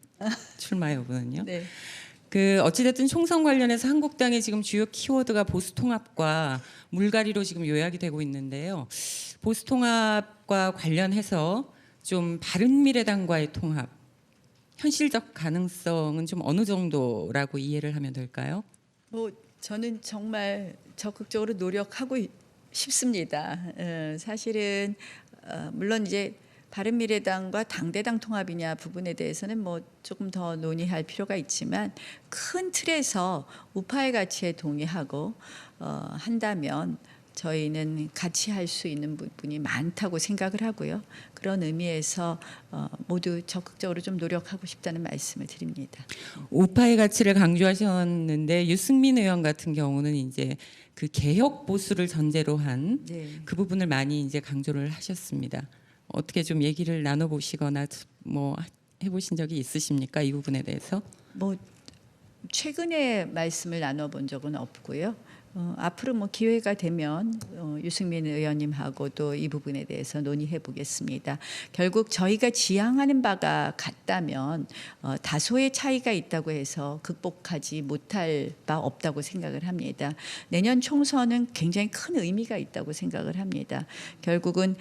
출마 여부는요? 네. 어찌됐든 총선 관련해서 한국당의 지금 주요 키워드가 보수 통합과 물갈이로 지금 요약이 되고 있는데요. 보수 통합과 관련해서 좀 바른미래당과의 통합, 현실적 가능성은 좀 어느 정도라고 이해를 하면 될까요? 저는 정말 적극적으로 노력하고 싶습니다. 사실은 물론 이제 바른미래당과 당대당 통합이냐 부분에 대해서는 조금 더 논의할 필요가 있지만 큰 틀에서 우파의 가치에 동의하고 한다면 저희는 같이 할 수 있는 부분이 많다고 생각을 하고요. 그런 의미에서 모두 적극적으로 좀 노력하고 싶다는 말씀을 드립니다. 우파의 가치를 강조하셨는데 유승민 의원 같은 경우는 이제 개혁 보수를 전제로 한 그 네. 부분을 많이 이제 강조를 하셨습니다. 어떻게 좀 얘기를 나눠보시거나 해보신 적이 있으십니까? 이 부분에 대해서? 뭐 최근에 말씀을 나눠본 적은 없고요. 앞으로 뭐 기회가 되면 유승민 의원님하고도 이 부분에 대해서 논의해 보겠습니다. 결국 저희가 지향하는 바가 같다면 다소의 차이가 있다고 해서 극복하지 못할 바 없다고 생각을 합니다. 내년 총선은 굉장히 큰 의미가 있다고 생각을 합니다. 결국은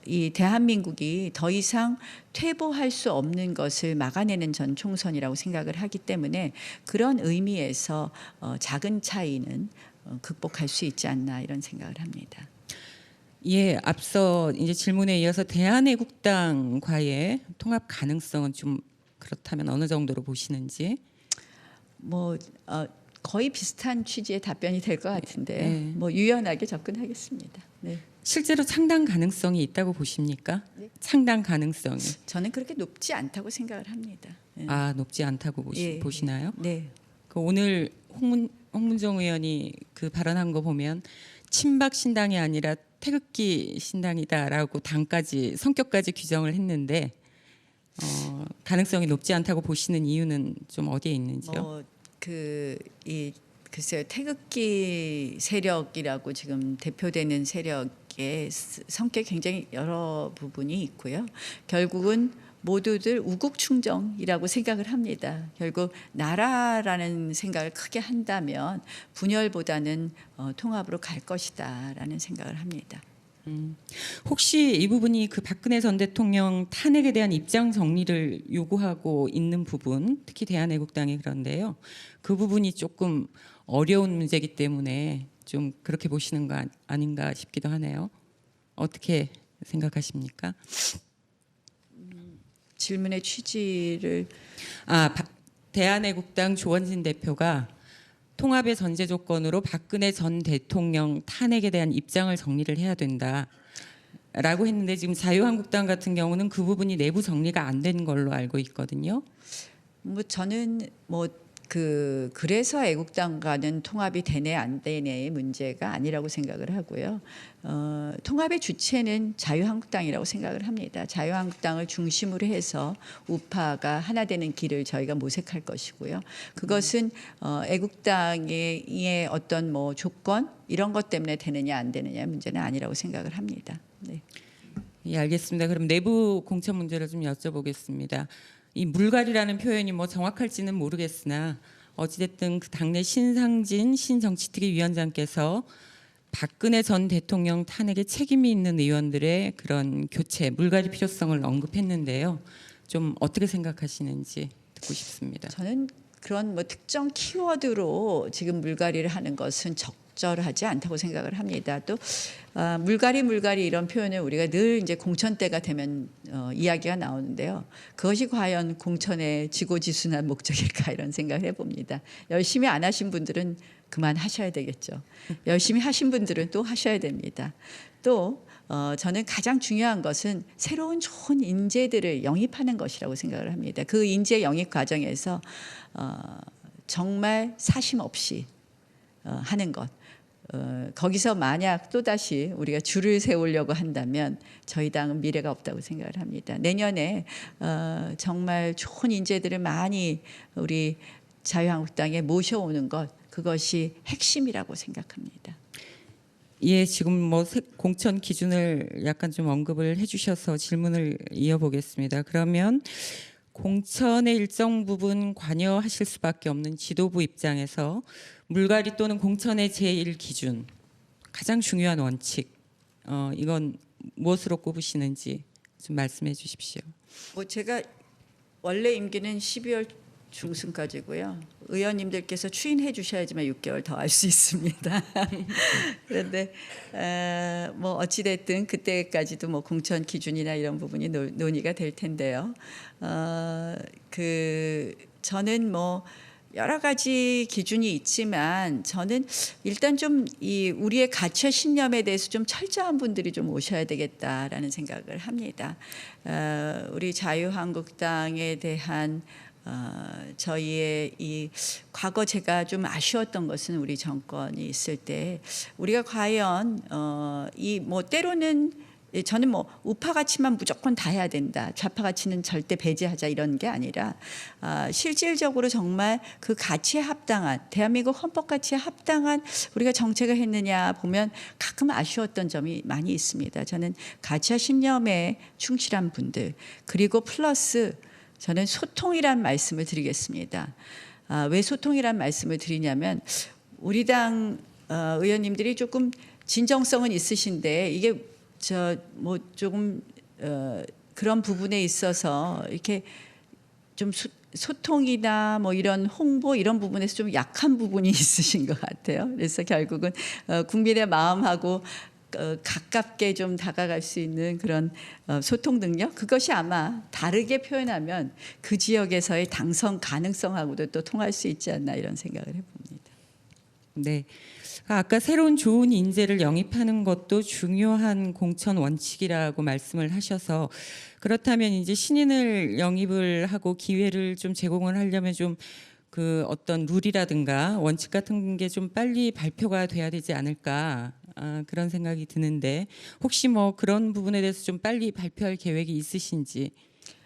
이 대한민국이 더 이상 퇴보할 수 없는 것을 막아내는 전 총선이라고 생각을 하기 때문에 그런 의미에서 작은 차이는 극복할 수 있지 않나 이런 생각을 합니다. 예, 앞서 이제 질문에 이어서 대한애국당과의 통합 가능성은 좀 그렇다면 어느 정도로 보시는지? 뭐 거의 비슷한 취지의 답변이 될 것 같은데요. 네. 뭐 유연하게 접근하겠습니다. 네. 실제로 창당 가능성이 있다고 보십니까? 네. 창당 가능성이 저는 그렇게 높지 않다고 생각을 합니다. 네. 높지 않다고 예, 보시나요? 네. 그 오늘 홍문종 의원이 그 발언한 거 보면 친박 신당이 아니라 태극기 신당이다라고 당까지 성격까지 규정을 했는데 가능성이 높지 않다고 보시는 이유는 좀 어디에 있는지요? 글쎄요, 태극기 세력이라고 지금 대표되는 세력의 성격이 굉장히 여러 부분이 있고요. 결국은 모두들 우국충정이라고 생각을 합니다. 결국 나라라는 생각을 크게 한다면 분열보다는 통합으로 갈 것이다라는 생각을 합니다. 혹시 이 부분이 그 박근혜 전 대통령 탄핵에 대한 입장 정리를 요구하고 있는 부분, 특히 대한애국당이 그런데요. 그 부분이 조금 어려운 문제이기 때문에 좀 그렇게 보시는 거 아닌가 싶기도 하네요. 어떻게 생각하십니까? 질문의 취지를 대한애국당 조원진 대표가 통합의 전제 조건으로 박근혜 전 대통령 탄핵에 대한 입장을 정리를 해야 된다라고 했는데 지금 자유한국당 같은 경우는 그 부분이 내부 정리가 안 된 걸로 알고 있거든요. 뭐 저는 그래서 애국당과는 통합이 되네 안 되네의 문제가 아니라고 생각을 하고요. 통합의 주체는 자유한국당이라고 생각을 합니다. 자유한국당을 중심으로 해서 우파가 하나 되는 길을 저희가 모색할 것이고요. 그것은 애국당의 어떤 뭐 조건 이런 것 때문에 되느냐 안 되느냐 문제는 아니라고 생각을 합니다. 네. 예, 알겠습니다. 그럼 내부 공천 문제를 좀 여쭤보겠습니다. 이 물갈이라는 표현이 뭐 정확할지는 모르겠으나 어찌됐든 그 당내 신상진 신정치특위 위원장께서 박근혜 전 대통령 탄핵에 책임이 있는 의원들의 그런 교체, 물갈이 필요성을 언급했는데요. 좀 어떻게 생각하시는지 듣고 싶습니다. 저는 그런 뭐 특정 키워드로 지금 물갈이를 하는 것은 적절하지 않다고 생각을 합니다. 또 물갈이 이런 표현을 우리가 늘 이제 공천 때가 되면 이야기가 나오는데요. 그것이 과연 공천의 지고지순한 목적일까 이런 생각을 해봅니다. 열심히 안 하신 분들은 그만하셔야 되겠죠. 열심히 하신 분들은 또 하셔야 됩니다. 또 저는 가장 중요한 것은 새로운 좋은 인재들을 영입하는 것이라고 생각을 합니다. 그 인재 영입 과정에서 정말 사심 없이 하는 것. 거기서 만약 또다시 우리가 줄을 세우려고 한다면 저희 당은 미래가 없다고 생각을 합니다. 내년에 정말 좋은 인재들을 많이 우리 자유한국당에 모셔오는 것, 그것이 핵심이라고 생각합니다. 예, 지금 뭐 공천 기준을 약간 좀 언급을 해주셔서 질문을 이어보겠습니다. 그러면 공천의 일정 부분 관여하실 수밖에 없는 지도부 입장에서 물갈이 또는 공천의 제1기준 가장 중요한 원칙 이건 무엇으로 꼽으시는지 좀 말씀해 주십시오. 뭐 제가 원래 임기는 12월 중순까지고요. 의원님들께서 추인해 주셔야지만 6개월 더 할 수 있습니다. 그런데 뭐 어찌 됐든 그때까지도 뭐 공천 기준이나 이런 부분이 논의가 될 텐데요. 저는 뭐 여러 가지 기준이 있지만 저는 일단 좀 이 우리의 가치 신념에 대해서 좀 철저한 분들이 좀 오셔야 되겠다라는 생각을 합니다. 우리 자유한국당에 대한 저희의 이 과거 제가 좀 아쉬웠던 것은 우리 정권이 있을 때 우리가 과연 이 뭐 때로는 저는 뭐 우파 가치만 무조건 다 해야 된다, 좌파 가치는 절대 배제하자 이런 게 아니라 실질적으로 정말 그 가치에 합당한 대한민국 헌법 가치에 합당한 우리가 정책을 했느냐 보면 가끔 아쉬웠던 점이 많이 있습니다. 저는 가치와 신념에 충실한 분들 그리고 플러스 저는 소통이란 말씀을 드리겠습니다. 왜 소통이란 말씀을 드리냐면 우리 당 의원님들이 조금 진정성은 있으신데 이게 뭐 조금 그런 부분에 있어서 이렇게 좀 소통이나 뭐 이런 홍보 이런 부분에서 좀 약한 부분이 있으신 것 같아요. 그래서 결국은 국민의 마음하고 가깝게 좀 다가갈 수 있는 그런 소통 능력 그것이 아마 다르게 표현하면 그 지역에서의 당선 가능성하고도 또 통할 수 있지 않나 이런 생각을 해봅니다. 네. 아까 새로운 좋은 인재를 영입하는 것도 중요한 공천 원칙이라고 말씀을 하셔서 그렇다면 이제 신인을 영입을 하고 기회를 좀 제공을 하려면 좀 그 어떤 룰이라든가 원칙 같은 게 좀 빨리 발표가 돼야 되지 않을까 그런 생각이 드는데 혹시 뭐 그런 부분에 대해서 좀 빨리 발표할 계획이 있으신지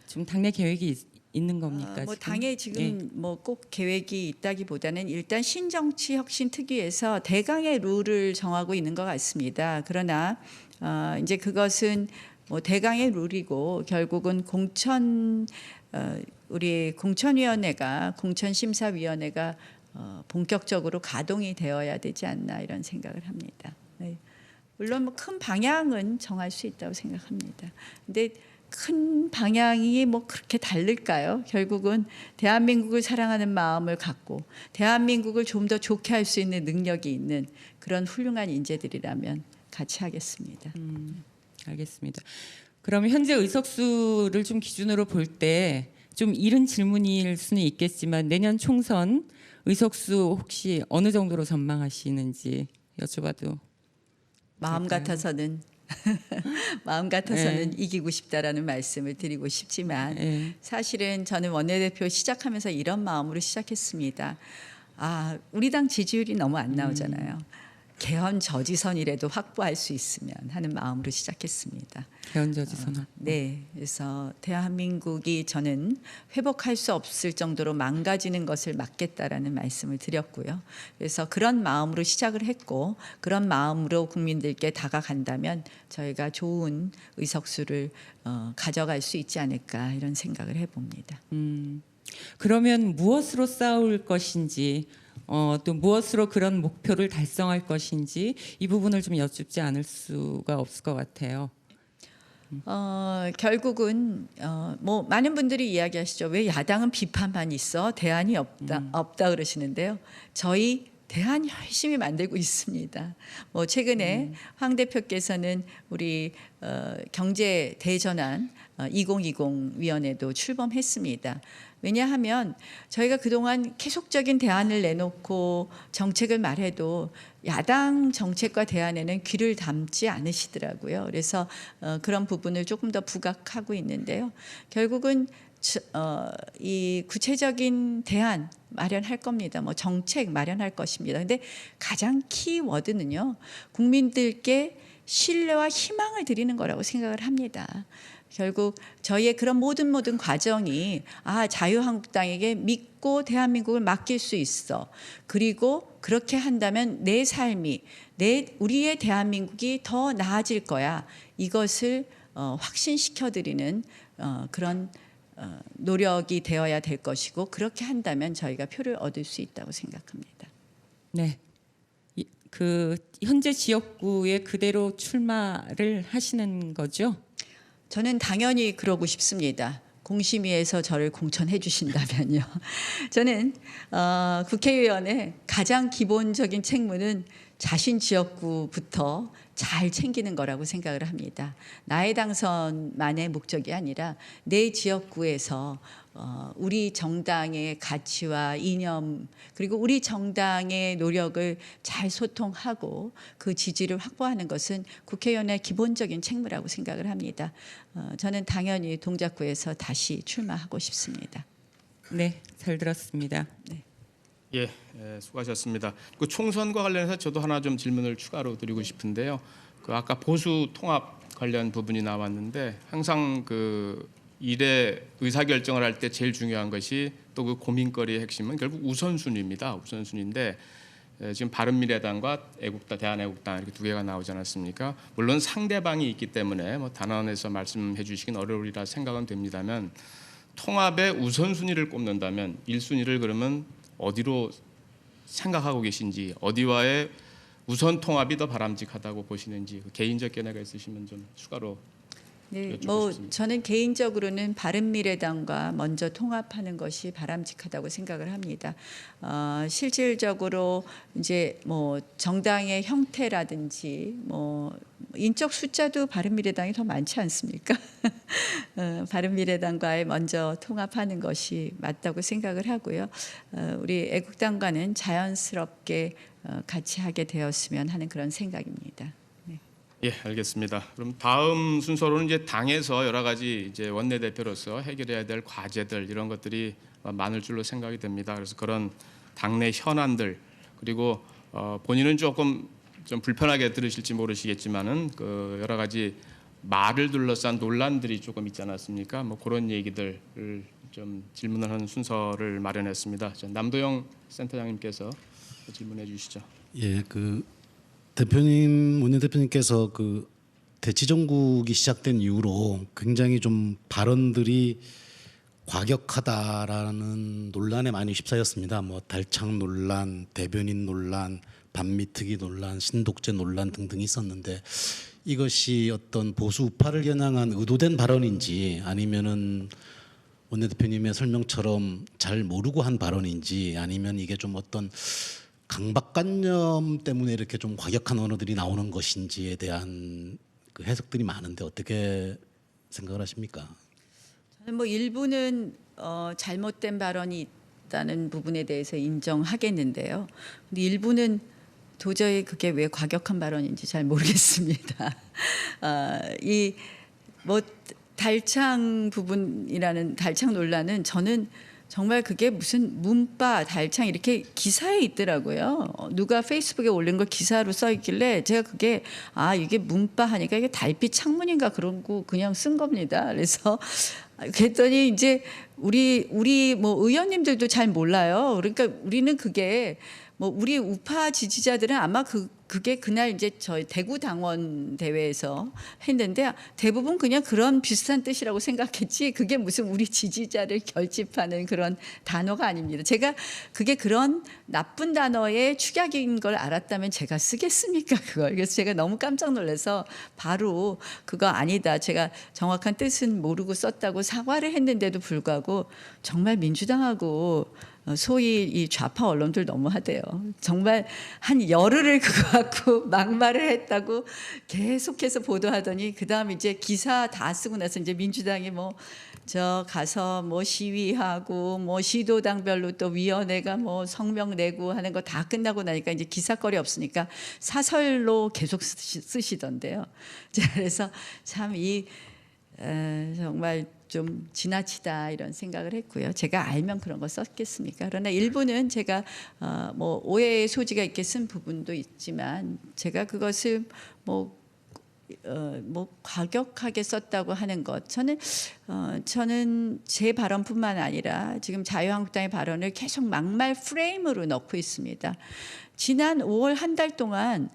좀 당내 계획이 있는 겁니까? 뭐 지금? 당에 지금 예. 뭐 꼭 계획이 있다기보다는 일단 신정치혁신특위에서 대강의 룰을 정하고 있는 것 같습니다. 그러나 이제 그것은 뭐 대강의 룰이고 결국은 우리 공천위원회가 공천심사위원회가 본격적으로 가동이 되어야 되지 않나 이런 생각을 합니다. 네. 물론 뭐 큰 방향은 정할 수 있다고 생각합니다. 근데 큰 방향이 뭐 그렇게 다를까요? 결국은 대한민국을 사랑하는 마음을 갖고 대한민국을 좀 더 좋게 할 수 있는 능력이 있는 그런 훌륭한 인재들이라면 같이 하겠습니다. 알겠습니다. 그럼 현재 의석수를 좀 기준으로 볼 때 좀 이른 질문일 수는 있겠지만 내년 총선 의석수 혹시 어느 정도로 전망하시는지 여쭤봐도 마음 될까요? 같아서는 마음 같아서는 네. 이기고 싶다라는 말씀을 드리고 싶지만 네. 사실은 저는 원내대표 시작하면서 이런 마음으로 시작했습니다. 우리 당 지지율이 너무 안 나오잖아요. 개헌 저지선이라도 확보할 수 있으면 하는 마음으로 시작했습니다. 개헌저지선 네, 그래서 대한민국이 저는 회복할 수 없을 정도로 망가지는 것을 막겠다라는 말씀을 드렸고요. 그래서 그런 마음으로 시작을 했고 그런 마음으로 국민들께 다가간다면 저희가 좋은 의석수를 가져갈 수 있지 않을까 이런 생각을 해봅니다. 그러면 무엇으로 싸울 것인지 또 무엇으로 그런 목표를 달성할 것인지 이 부분을 좀 여쭙지 않을 수가 없을 것 같아요. 결국은 뭐 많은 분들이 이야기하시죠. 왜 야당은 비판만 있어? 대안이 없다 그러시는데요. 저희 대안 열심히 만들고 있습니다. 뭐 최근에 황 대표께서는 우리 경제 대전환 2020 위원회도 출범했습니다. 왜냐하면 저희가 그동안 계속적인 대안을 내놓고 정책을 말해도 야당 정책과 대안에는 귀를 담지 않으시더라고요. 그래서 그런 부분을 조금 더 부각하고 있는데요. 결국은 이 구체적인 대안 마련할 겁니다. 뭐 정책 마련할 것입니다. 근데 가장 키워드는요. 국민들께 신뢰와 희망을 드리는 거라고 생각을 합니다. 결국 저희의 그런 모든 과정이 자유한국당에게 믿고 대한민국을 맡길 수 있어. 그리고 그렇게 한다면 내 삶이 우리의 대한민국이 더 나아질 거야. 이것을 확신시켜드리는 그런 노력이 되어야 될 것이고 그렇게 한다면 저희가 표를 얻을 수 있다고 생각합니다. 네. 그 현재 지역구에 그대로 출마를 하시는 거죠? 저는 당연히 그러고 싶습니다. 공심위에서 저를 공천해 주신다면요. 저는 국회의원의 가장 기본적인 책무는 자신 지역구부터 잘 챙기는 거라고 생각을 합니다. 나의 당선만의 목적이 아니라 내 지역구에서 우리 정당의 가치와 이념 그리고 우리 정당의 노력을 잘 소통하고 그 지지를 확보하는 것은 국회의원의 기본적인 책무라고 생각을 합니다. 저는 당연히 동작구에서 다시 출마하고 싶습니다. 네, 잘 들었습니다. 예, 수고하셨습니다. 그 총선과 관련해서 저도 하나 좀 질문을 추가로 드리고 싶은데요. 그 아까 보수 통합 관련 부분이 나왔는데 항상 그 일의 의사결정을 할 때 제일 중요한 것이 또 그 고민거리의 핵심은 결국 우선순위입니다. 우선순위인데 지금 바른미래당과 애국당, 대한애국당 이렇게 두 개가 나오지 않았습니까? 물론 상대방이 있기 때문에 뭐 단언해서 말씀해 주시긴 어려우리라 생각은 됩니다만 통합의 우선순위를 꼽는다면 1순위를 그러면 어디로 생각하고 계신지 어디와의 우선 통합이 더 바람직하다고 보시는지 개인적 견해가 있으시면 좀 추가로 네, 여쭙고 뭐 싶습니다. 저는 개인적으로는 바른미래당과 먼저 통합하는 것이 바람직하다고 생각을 합니다. 실질적으로 이제 뭐 정당의 형태라든지 뭐 인적 숫자도 바른미래당이 더 많지 않습니까? 바른미래당과의 먼저 통합하는 것이 맞다고 생각을 하고요. 우리 애국당과는 자연스럽게 같이 하게 되었으면 하는 그런 생각입니다. 예, 알겠습니다. 그럼 다음 순서로는 이제 당에서 여러 가지 이제 원내대표로서 해결해야 될 과제들 이런 것들이 많을 줄로 생각이 됩니다. 그래서 그런 당내 현안들 그리고 본인은 조금 좀 불편하게 들으실지 모르시겠지만은 그 여러 가지 말을 둘러싼 논란들이 조금 있지 않았습니까? 뭐 그런 얘기들을 좀 질문을 하는 순서를 마련했습니다. 남도영 센터장님께서 질문해 주시죠. 예, 그 대표님, 원내대표님께서 그 대치정국이 시작된 이후로 굉장히 좀 발언들이 과격하다라는 논란에 많이 휩싸였습니다. 뭐 달창 논란, 대변인 논란, 반미특위 논란, 신독재 논란 등등이 있었는데 이것이 어떤 보수 우파를 겨냥한 의도된 발언인지 아니면은 원내대표님의 설명처럼 잘 모르고 한 발언인지 아니면 이게 좀 어떤 강박관념 때문에 이렇게 좀 과격한 언어들이 나오는 것인지에 대한 그 해석들이 많은데 어떻게 생각을 하십니까? 저는 뭐 일부는 잘못된 발언이 있다는 부분에 대해서 인정하겠는데요. 근데 일부는 도저히 그게 왜 과격한 발언인지 잘 모르겠습니다. 이 뭐 달창 부분이라는 달창 논란은 저는 정말 그게 무슨 문바 달창 이렇게 기사에 있더라고요. 누가 페이스북에 올린 걸 기사로 써 있길래 제가 그게 이게 문바 하니까 이게 달빛 창문인가 그런 거 그냥 쓴 겁니다. 그래서 그랬더니 이제 우리 뭐 의원님들도 잘 몰라요. 그러니까 우리는 그게 뭐 우리 우파 지지자들은 아마 그게 그날 이제 저희 대구 당원 대회에서 했는데 대부분 그냥 그런 비슷한 뜻이라고 생각했지 그게 무슨 우리 지지자를 결집하는 그런 단어가 아닙니다. 제가 그게 그런 나쁜 단어의 축약인 걸 알았다면 제가 쓰겠습니까 그걸. 그래서 제가 너무 깜짝 놀라서 바로 그거 아니다. 제가 정확한 뜻은 모르고 썼다고 사과를 했는데도 불구하고 정말 민주당하고 소위 이 좌파 언론들 너무하대요. 정말 한 열흘을 그거 갖고 막말을 했다고 계속해서 보도하더니 그다음 이제 기사 다 쓰고 나서 이제 민주당이 뭐 저 가서 뭐 시위하고 뭐 시도당별로 또 위원회가 뭐 성명 내고 하는 거 다 끝나고 나니까 이제 기사거리 없으니까 사설로 계속 쓰시던데요. 그래서 참 정말 좀 지나치다 이런 생각을 했고요. 제가 알면 그런 거 썼겠습니까? 그러나 일부는 제가 뭐 오해의 소지가 있게 쓴 부분도 있지만 제가 그것을 뭐 과격하게 썼다고 하는 것 저는 제 발언뿐만 아니라 지금 자유한국당의 발언을 계속 막말 프레임으로 넣고 있습니다. 지난 5월 한 달 동안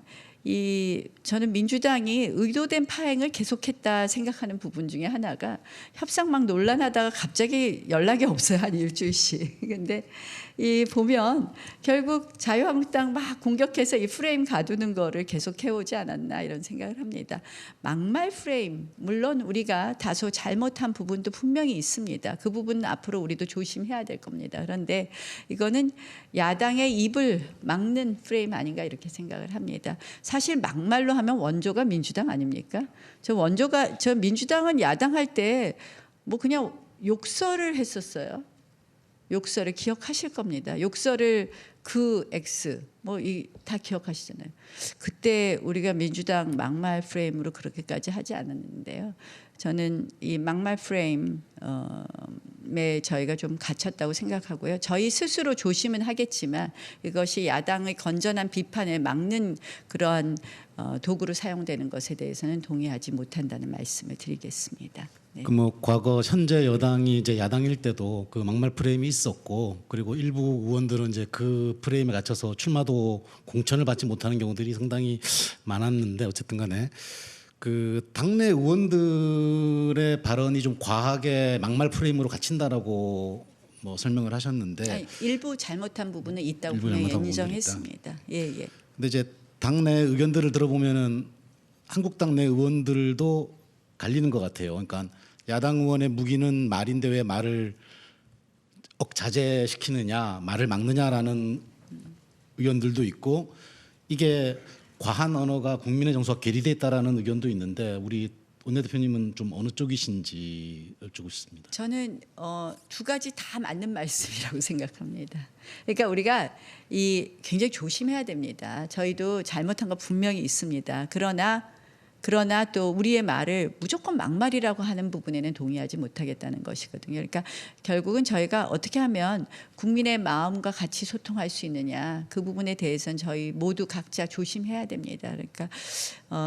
저는 민주당이 의도된 파행을 계속했다 생각하는 부분 중에 하나가 협상 막 논란하다가 갑자기 연락이 없어요. 한 일주일씩. 근데 보면 결국 자유한국당 막 공격해서 이 프레임 가두는 거를 계속 해오지 않았나 이런 생각을 합니다. 막말 프레임 물론 우리가 다소 잘못한 부분도 분명히 있습니다. 그 부분은 앞으로 우리도 조심해야 될 겁니다. 그런데 이거는 야당의 입을 막는 프레임 아닌가 이렇게 생각을 합니다. 사실 막말로 하면 원조가 민주당 아닙니까? 저 민주당은 야당할 때 뭐 그냥 욕설을 했었어요. 욕설을 기억하실 겁니다. 욕설을 그 X 다 기억하시잖아요. 그때 우리가 민주당 막말 프레임으로 그렇게까지 하지 않았는데요. 저는 이 막말 프레임이 조심에 저희가 좀 갇혔다고 생각하고요. 저희 스스로 조심은 하겠지만 이것이 야당의 건전한 비판을 막는 그러한 도구로 사용되는 것에 대해서는 동의하지 못한다는 말씀을 드리겠습니다. 네. 그 뭐 과거 현재 여당이 이제 야당일 때도 그 막말 프레임이 있었고, 그리고 일부 의원들은 이제 그 프레임에 갇혀서 출마도 공천을 받지 못하는 경우들이 상당히 많았는데, 어쨌든 간에 그 당내 의원들의 발언이 좀 과하게 막말 프레임으로 갇힌다라고 뭐 설명을 하셨는데, 아니, 일부 잘못한 부분은 있다고 일부 분명히 잘못한 인정했습니다. 예, 예. 근데 이제 당내 의견들을 들어보면은 한국당 내 의원들도 갈리는 것 같아요. 그러니까 야당 의원의 무기는 말인데 왜 말을 억자제시키느냐, 말을 막느냐라는 의견들도 있고, 이게 과한 언어가 국민의 정서와 괴리돼 있다라는 의견도 있는데, 우리 원내대표님은 좀 어느 쪽이신지 여쭙고 싶습니다. 저는 두 가지 다 맞는 말씀이라고 생각합니다. 그러니까 우리가 굉장히 조심해야 됩니다. 저희도 잘못한 거 분명히 있습니다. 그러나 또 우리의 말을 무조건 막말이라고 하는 부분에는 동의하지 못하겠다는 것이거든요. 그러니까 결국은 저희가 어떻게 하면 국민의 마음과 같이 소통할 수 있느냐, 그 부분에 대해서는 저희 모두 각자 조심해야 됩니다. 그러니까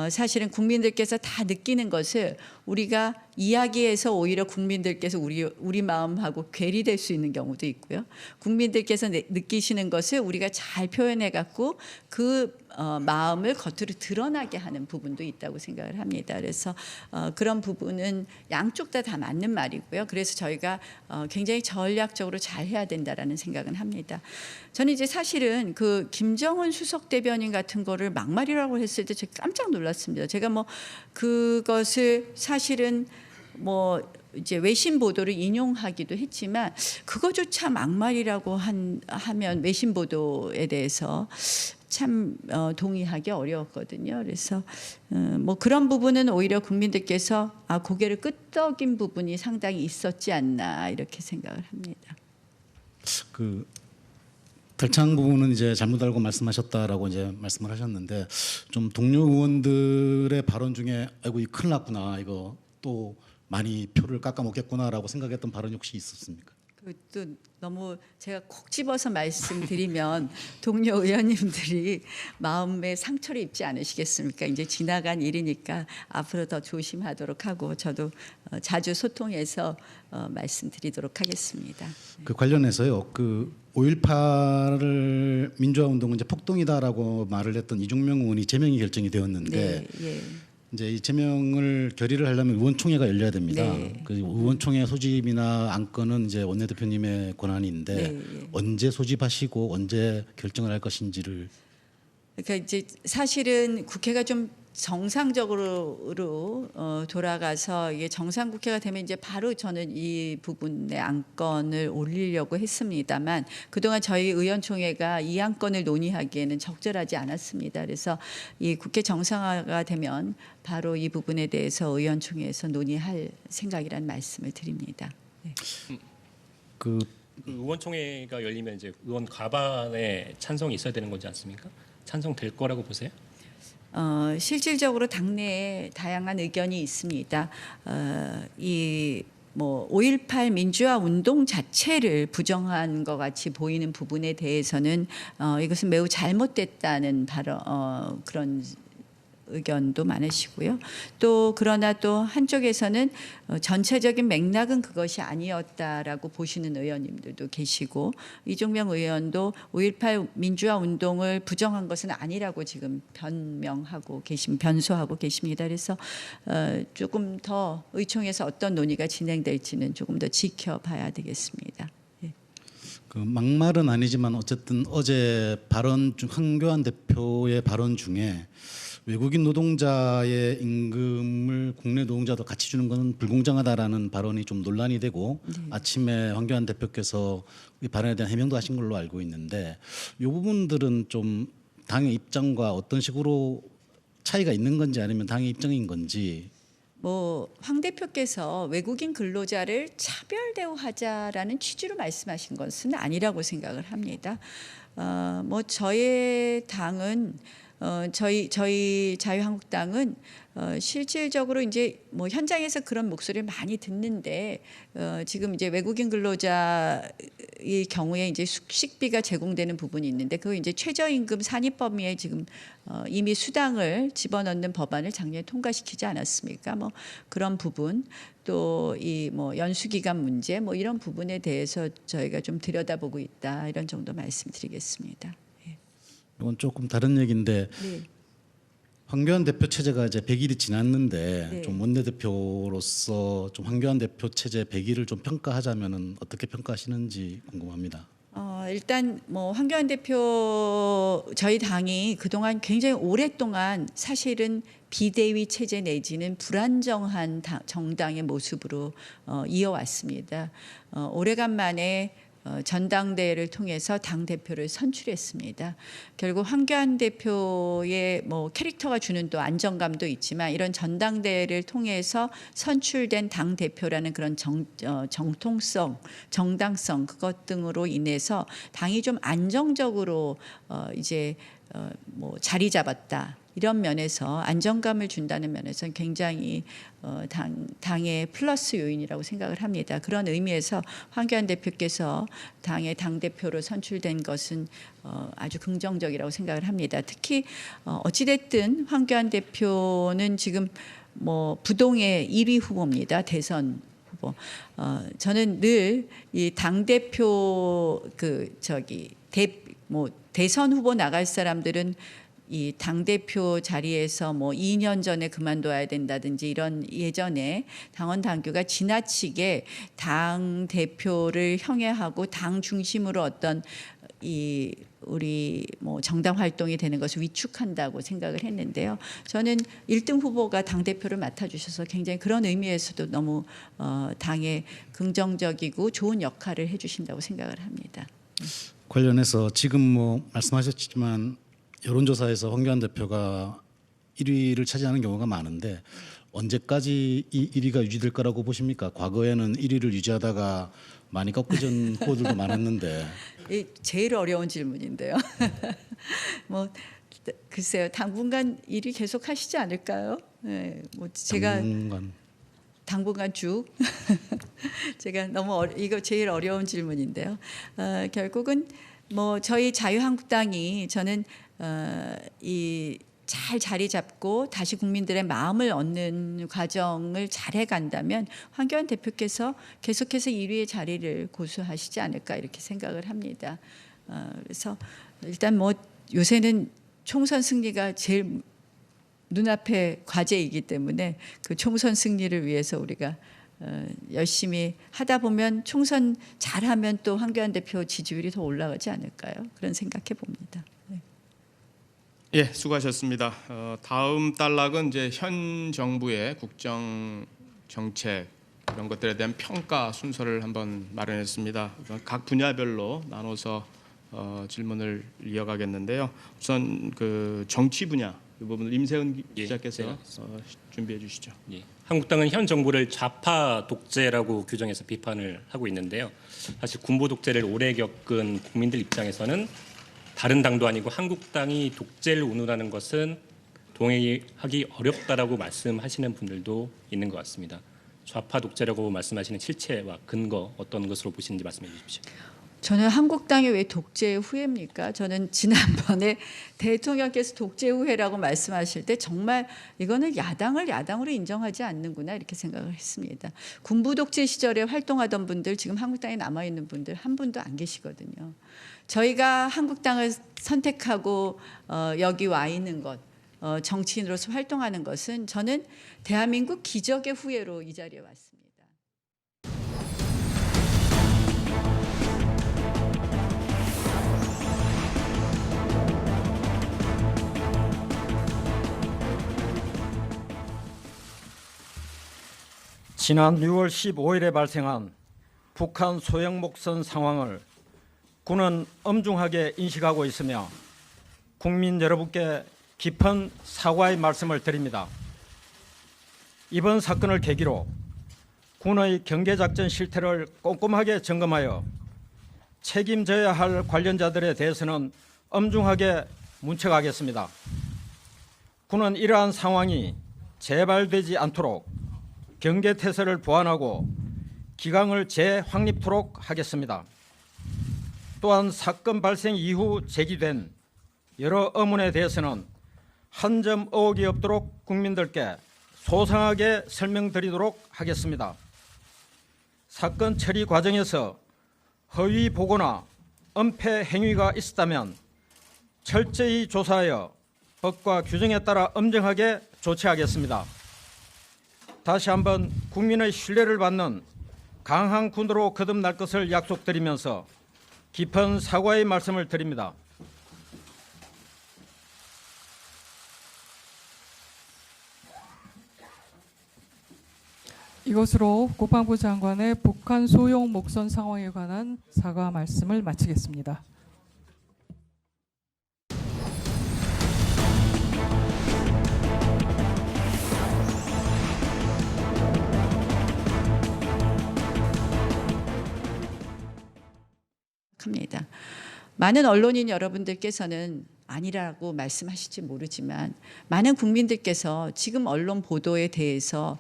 사실은 국민들께서 다 느끼는 것을 우리가 이야기해서 오히려 국민들께서 우리 마음하고 괴리될 수 있는 경우도 있고요. 국민들께서 느끼시는 것을 우리가 잘 표현해 갖고 그 마음을 겉으로 드러나게 하는 부분도 있다고 생각을 합니다. 그래서 그런 부분은 양쪽 다 맞는 말이고요. 그래서 저희가 굉장히 전략적으로 잘 해야 된다라는 생각은 합니다. 저는 이제 사실은 그 김정은 수석 대변인 같은 거를 막말이라고 했을 때 제가 깜짝 놀랐습니다. 제가 뭐 그것을 사실은 뭐 이제 외신 보도를 인용하기도 했지만 그거조차 막말이라고 하면 외신 보도에 대해서 참 동의하기 어려웠거든요. 그래서 뭐 그런 부분은 오히려 국민들께서 고개를 끄덕인 부분이 상당히 있었지 않나 이렇게 생각을 합니다. 그 달창 부분은 이제 잘못 알고 말씀하셨다라고 이제 말씀을 하셨는데, 좀 동료 의원들의 발언 중에 아이고 이 큰일 났구나, 이거 또 많이 표를 깎아먹겠구나라고 생각했던 발언이 혹시 있었습니까? 또 너무 제가 콕 집어서 말씀드리면 동료 의원님들이 마음에 상처를 입지 않으시겠습니까? 이제 지나간 일이니까 앞으로 더 조심하도록 하고 저도 자주 소통해서 말씀드리도록 하겠습니다. 그 관련해서요, 그 5.18을 민주화운동은 이제 폭동이다라고 말을 했던 이종명 의원이 제명이 결정이 되었는데, 네, 예. 이제 이 제명을 결의를 하려면 의원총회가 열려야 됩니다. 네. 그 의원총회 소집이나 안건은 이제 원내대표님의 권한인데, 네, 예. 언제 소집하시고 언제 결정을 할 것인지를. 그러니까 이제 사실은 국회가 좀 정상적으로 돌아가서 이게 정상 국회가 되면 이제 바로 저는 이 부분의 안건을 올리려고 했습니다만, 그동안 저희 의원총회가 이 안건을 논의하기에는 적절하지 않았습니다. 그래서 이 국회 정상화가 되면 바로 이 부분에 대해서 의원총회에서 논의할 생각이라는 말씀을 드립니다. 네. 그 의원총회가 열리면 이제 의원 과반의 찬성이 있어야 되는 거지 않습니까? 찬성될 거라고 보세요? 실질적으로 당내에 다양한 의견이 있습니다. 이 뭐 5.18 민주화 운동 자체를 부정한 것 같이 보이는 부분에 대해서는 이것은 매우 잘못됐다는 그런 의견도 많으시고요. 또 그러나 또 한쪽에서는 전체적인 맥락은 그것이 아니었다라고 보시는 의원님들도 계시고, 이종명 의원도 5.18 민주화 운동을 부정한 것은 아니라고 지금 변소하고 계십니다. 그래서 조금 더 의총에서 어떤 논의가 진행될지는 조금 더 지켜봐야 되겠습니다. 그 막말은 아니지만 어쨌든 어제 발언 중 황교안 대표의 발언 중에 외국인 노동자의 임금을 국내 노동자도 같이 주는 것은 불공정하다라는 발언이 좀 논란이 되고, 아침에 황교안 대표께서 이 발언에 대한 해명도 하신 걸로 알고 있는데, 이 부분들은 좀 당의 입장과 어떤 식으로 차이가 있는 건지, 아니면 당의 입장인 건지. 뭐 황 대표께서 외국인 근로자를 차별 대우하자라는 취지로 말씀하신 것은 아니라고 생각을 합니다. 뭐 저의 당은 저희 자유한국당은 실질적으로 이제 뭐 현장에서 그런 목소리를 많이 듣는데 지금 이제 외국인 근로자의 경우에 이제 숙식비가 제공되는 부분이 있는데 그 이제 최저임금 산입 범위에 지금 이미 수당을 집어넣는 법안을 작년에 통과시키지 않았습니까? 뭐 그런 부분 또 이 뭐 연수기간 문제 뭐 이런 부분에 대해서 저희가 좀 들여다보고 있다 이런 정도 말씀드리겠습니다. 이건 조금 다른 얘기인데 네. 황교안 대표 체제가 이제 100일이 지났는데 네. 좀 원내대표로서 좀 황교안 대표 체제 100일을 좀 평가하자면은 어떻게 평가하시는지 궁금합니다. 일단 뭐 황교안 대표 저희 당이 그동안 굉장히 오랫동안 사실은 비대위 체제 내지는 불안정한 정당의 모습으로 이어왔습니다. 오래간만에 전당대회를 통해서 당 대표를 선출했습니다. 결국 황교안 대표의 뭐 캐릭터가 주는 또 안정감도 있지만 이런 전당대회를 통해서 선출된 당 대표라는 그런 정통성, 정당성 그것 등으로 인해서 당이 좀 안정적으로 이제 뭐 자리 잡았다. 이런 면에서 안정감을 준다는 면에서 굉장히 당의 플러스 요인이라고 생각을 합니다. 그런 의미에서 황교안 대표께서 당의 당대표로 선출된 것은 아주 긍정적이라고 생각을 합니다. 특히 어찌됐든 황교안 대표는 지금 뭐 부동의 1위 후보입니다. 대선 후보. 저는 늘 이 당대표 대선 후보 나갈 사람들은 이 당대표 자리에서 뭐 2년 전에 그만둬야 된다든지 이런 예전에 당원 당규가 지나치게 당 대표를 형해하고 당 중심으로 어떤 이 우리 뭐 정당 활동이 되는 것을 위축한다고 생각을 했는데요. 저는 1등 후보가 당 대표를 맡아주셔서 굉장히 그런 의미에서도 너무 당에 긍정적이고 좋은 역할을 해주신다고 생각을 합니다. 관련해서 지금 뭐 말씀하셨지만 여론조사에서 황교안 대표가 1위를 차지하는 경우가 많은데 언제까지 이 1위가 유지될 거라고 보십니까? 과거에는 1위를 유지하다가 많이 꺾어진 후보들도 많았는데. 제일 어려운 질문인데요. 뭐 글쎄요, 당분간 1위 계속 하시지 않을까요? 네, 뭐 제가 당분간 쭉 제가 너무 이거 제일 어려운 질문인데요. 결국은 뭐 저희 자유한국당이 저는 이 잘 자리 잡고 다시 국민들의 마음을 얻는 과정을 잘 해간다면 황교안 대표께서 계속해서 1위의 자리를 고수하시지 않을까 이렇게 생각을 합니다. 그래서 일단 뭐 요새는 총선 승리가 제일 눈앞의 과제이기 때문에 그 총선 승리를 위해서 우리가 열심히 하다 보면 총선 잘하면 또 황교안 대표 지지율이 더 올라가지 않을까요? 그런 생각해 봅니다. 네. 예, 수고하셨습니다. 다음 단락은 이제 현 정부의 국정 정책 이런 것들에 대한 평가 순서를 한번 마련했습니다. 각 분야별로 나눠서 질문을 이어가겠는데요. 우선 그 정치 분야 이 부분을 임세은 기자께서 준비해 주시죠. 예. 한국당은 현 정부를 좌파 독재라고 규정해서 비판을 하고 있는데요. 사실 군부 독재를 오래 겪은 국민들 입장에서는 다른 당도 아니고 한국당이 독재를 운운하는 것은 동의하기 어렵다라고 말씀하시는 분들도 있는 것 같습니다. 좌파 독재라고 말씀하시는 실체와 근거 어떤 것으로 보시는지 말씀해 주십시오. 저는 한국당이 왜 독재 후예입니까? 저는 지난번에 대통령께서 독재 후예라고 말씀하실 때 정말 이거는 야당을 야당으로 인정하지 않는구나 이렇게 생각을 했습니다. 군부 독재 시절에 활동하던 분들 지금 한국당에 남아있는 분들 한 분도 안 계시거든요. 저희가 한국당을 선택하고 여기 와 있는 것 정치인으로서 활동하는 것은 저는 대한민국 기적의 후예로 이 자리에 왔습니다. 지난 6월 15일에 발생한 북한 소형 목선 상황을 군은 엄중하게 인식하고 있으며 국민 여러분께 깊은 사과의 말씀을 드립니다. 이번 사건을 계기로 군의 경계작전 실태를 꼼꼼하게 점검하여 책임져야 할 관련자들에 대해서는 엄중하게 문책하겠습니다. 군은 이러한 상황이 재발되지 않도록 경계태세를 보완하고 기강을 재확립토록 하겠습니다. 또한 사건 발생 이후 제기된 여러 의문에 대해서는 한 점 의혹이 없도록 국민들께 소상하게 설명드리도록 하겠습니다. 사건 처리 과정에서 허위 보고나 은폐 행위가 있었다면 철저히 조사하여 법과 규정에 따라 엄정하게 조치하겠습니다. 다시 한번 국민의 신뢰를 받는 강한 군으로 거듭날 것을 약속드리면서 깊은 사과의 말씀을 드립니다. 이것으로 국방부 장관의 북한 소형 목선 상황에 관한 사과 말씀을 마치겠습니다. 합니다. 많은 언론인 여러분들께서는 아니라고 말씀하실지 모르지만 많은 국민들께서 지금 언론 보도에 대해서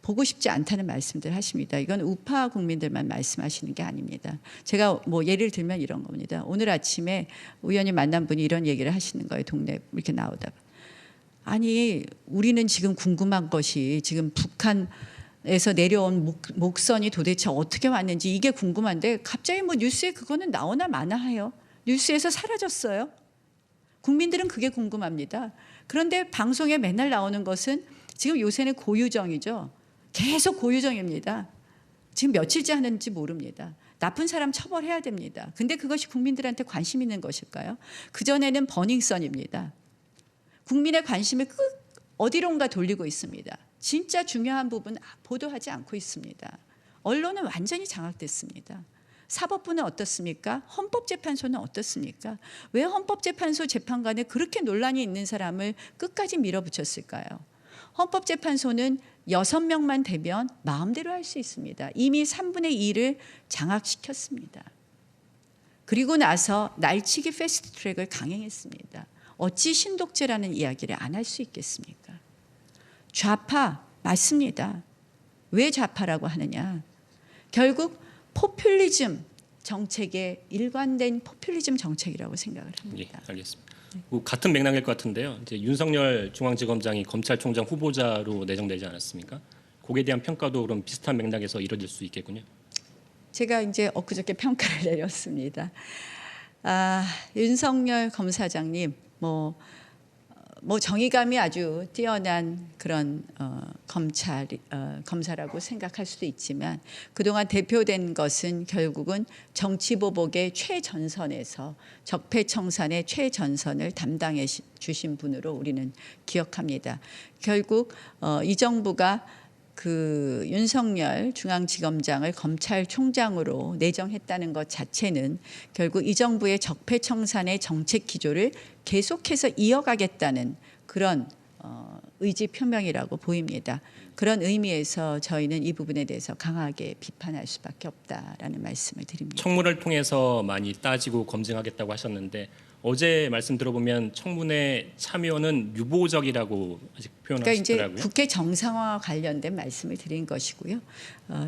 보고 싶지 않다는 말씀들 하십니다. 이건 우파 국민들만 말씀하시는 게 아닙니다. 제가 뭐 예를 들면 이런 겁니다. 오늘 아침에 우연히 만난 분이 이런 얘기를 하시는 거예요. 동네 이렇게 나오다가. 아니 우리는 지금 궁금한 것이 지금 북한에서 내려온 목선이 도대체 어떻게 왔는지 이게 궁금한데 갑자기 뭐 뉴스에 그거는 나오나 마나 해요. 뉴스에서 사라졌어요. 국민들은 그게 궁금합니다. 그런데 방송에 맨날 나오는 것은 지금 요새는 고유정이죠. 계속 고유정입니다. 지금 며칠째 하는지 모릅니다. 나쁜 사람 처벌해야 됩니다. 근데 그것이 국민들한테 관심 있는 것일까요? 그전에는 버닝썬입니다. 국민의 관심을 어디론가 돌리고 있습니다. 진짜 중요한 부분 보도하지 않고 있습니다. 언론은 완전히 장악됐습니다. 사법부는 어떻습니까? 헌법재판소는 어떻습니까? 왜 헌법재판소 재판관에 그렇게 논란이 있는 사람을 끝까지 밀어붙였을까요? 헌법재판소는 6명만 되면 마음대로 할 수 있습니다. 이미 3분의 2를 장악시켰습니다. 그리고 나서 날치기 패스트트랙을 강행했습니다. 어찌 신독제라는 이야기를 안 할 수 있겠습니까? 좌파 맞습니다. 왜 좌파라고 하느냐? 결국 포퓰리즘 정책의 일관된 포퓰리즘 정책이라고 생각을 합니다. 예, 알겠습니다. 같은 맥락일 것 같은데요. 이제 윤석열 중앙지검장이 검찰총장 후보자로 내정되지 않았습니까? 거기에 대한 평가도 그럼 비슷한 맥락에서 이루어질 수 있겠군요. 제가 이제 엊그저께 평가를 내렸습니다. 윤석열 검사장님 뭐 정의감이 아주 뛰어난 그런 검사라고 생각할 수도 있지만 그동안 대표된 것은 결국은 정치보복의 최전선에서 적폐청산의 최전선을 담당해 주신 분으로 우리는 기억합니다. 결국 이 정부가 그 윤석열 중앙지검장을 검찰총장으로 내정했다는 것 자체는 결국 이 정부의 적폐청산의 정책 기조를 계속해서 이어가겠다는 그런 의지 표명이라고 보입니다. 그런 의미에서 저희는 이 부분에 대해서 강하게 비판할 수밖에 없다라는 말씀을 드립니다. 청문을 통해서 많이 따지고 검증하겠다고 하셨는데 어제 말씀 들어보면 청문회 참여는 유보적이라고 아직 표현하시더라고요. 그러니까 이제 국회 정상화와 관련된 말씀을 드린 것이고요.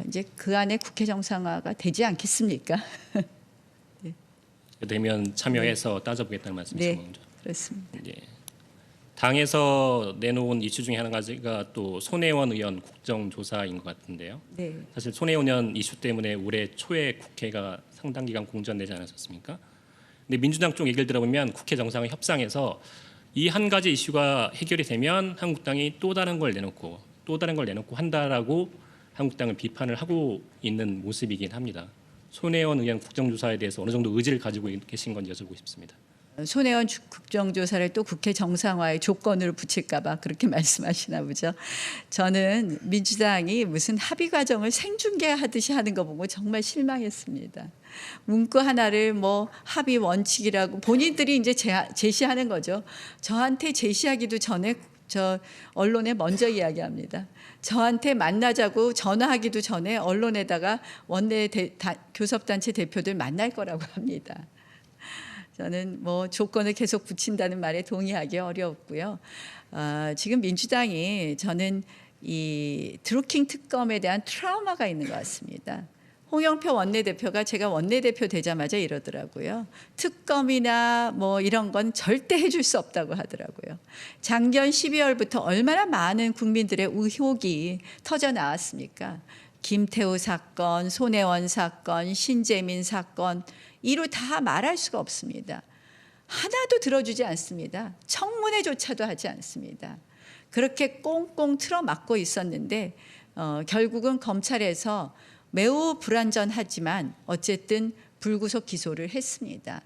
이제 그 안에 국회 정상화가 되지 않겠습니까? 되면 참여해서 따져보겠다는 말씀이신 네, 거죠? 그렇습니다. 예. 당에서 내놓은 이슈 중에 한 가지가 또 손혜원 의원 국정조사인 것 같은데요. 네. 사실 손혜원 의원 이슈 때문에 올해 초에 국회가 상당 기간 공전되지 않았었습니까? 근데 민주당 쪽 얘기를 들어보면 국회 정상화 협상에서 이 한 가지 이슈가 해결이 되면 한국당이 또 다른 걸 내놓고 한다라고 한국당을 비판을 하고 있는 모습이긴 합니다. 손혜원 의원 국정조사에 대해서 어느 정도 의지를 가지고 계신 건지 여쭤보고 싶습니다. 손혜원 국정조사를 또 국회 정상화의 조건으로 붙일까 봐 그렇게 말씀하시나 보죠. 저는 민주당이 무슨 합의 과정을 생중계하듯이 하는 거 보고 정말 실망했습니다. 문구 하나를 뭐 합의 원칙이라고 본인들이 이제 제시하는 거죠. 저한테 제시하기도 전에 저 언론에 먼저 이야기합니다. 저한테 만나자고 전화하기도 전에 언론에다가 원내 교섭단체 대표들 만날 거라고 합니다. 저는 뭐 조건을 계속 붙인다는 말에 동의하기 어렵고요. 지금 민주당이 저는 이 드루킹 특검에 대한 트라우마가 있는 것 같습니다. 홍영표 원내대표가 제가 원내대표 되자마자 이러더라고요. 특검이나 뭐 이런 건 절대 해줄 수 없다고 하더라고요. 작년 12월부터 얼마나 많은 국민들의 의혹이 터져 나왔습니까? 김태우 사건, 손혜원 사건, 신재민 사건 이루 다 말할 수가 없습니다. 하나도 들어주지 않습니다. 청문회조차도 하지 않습니다. 그렇게 꽁꽁 틀어막고 있었는데 결국은 검찰에서 매우 불완전하지만 어쨌든 불구속 기소를 했습니다.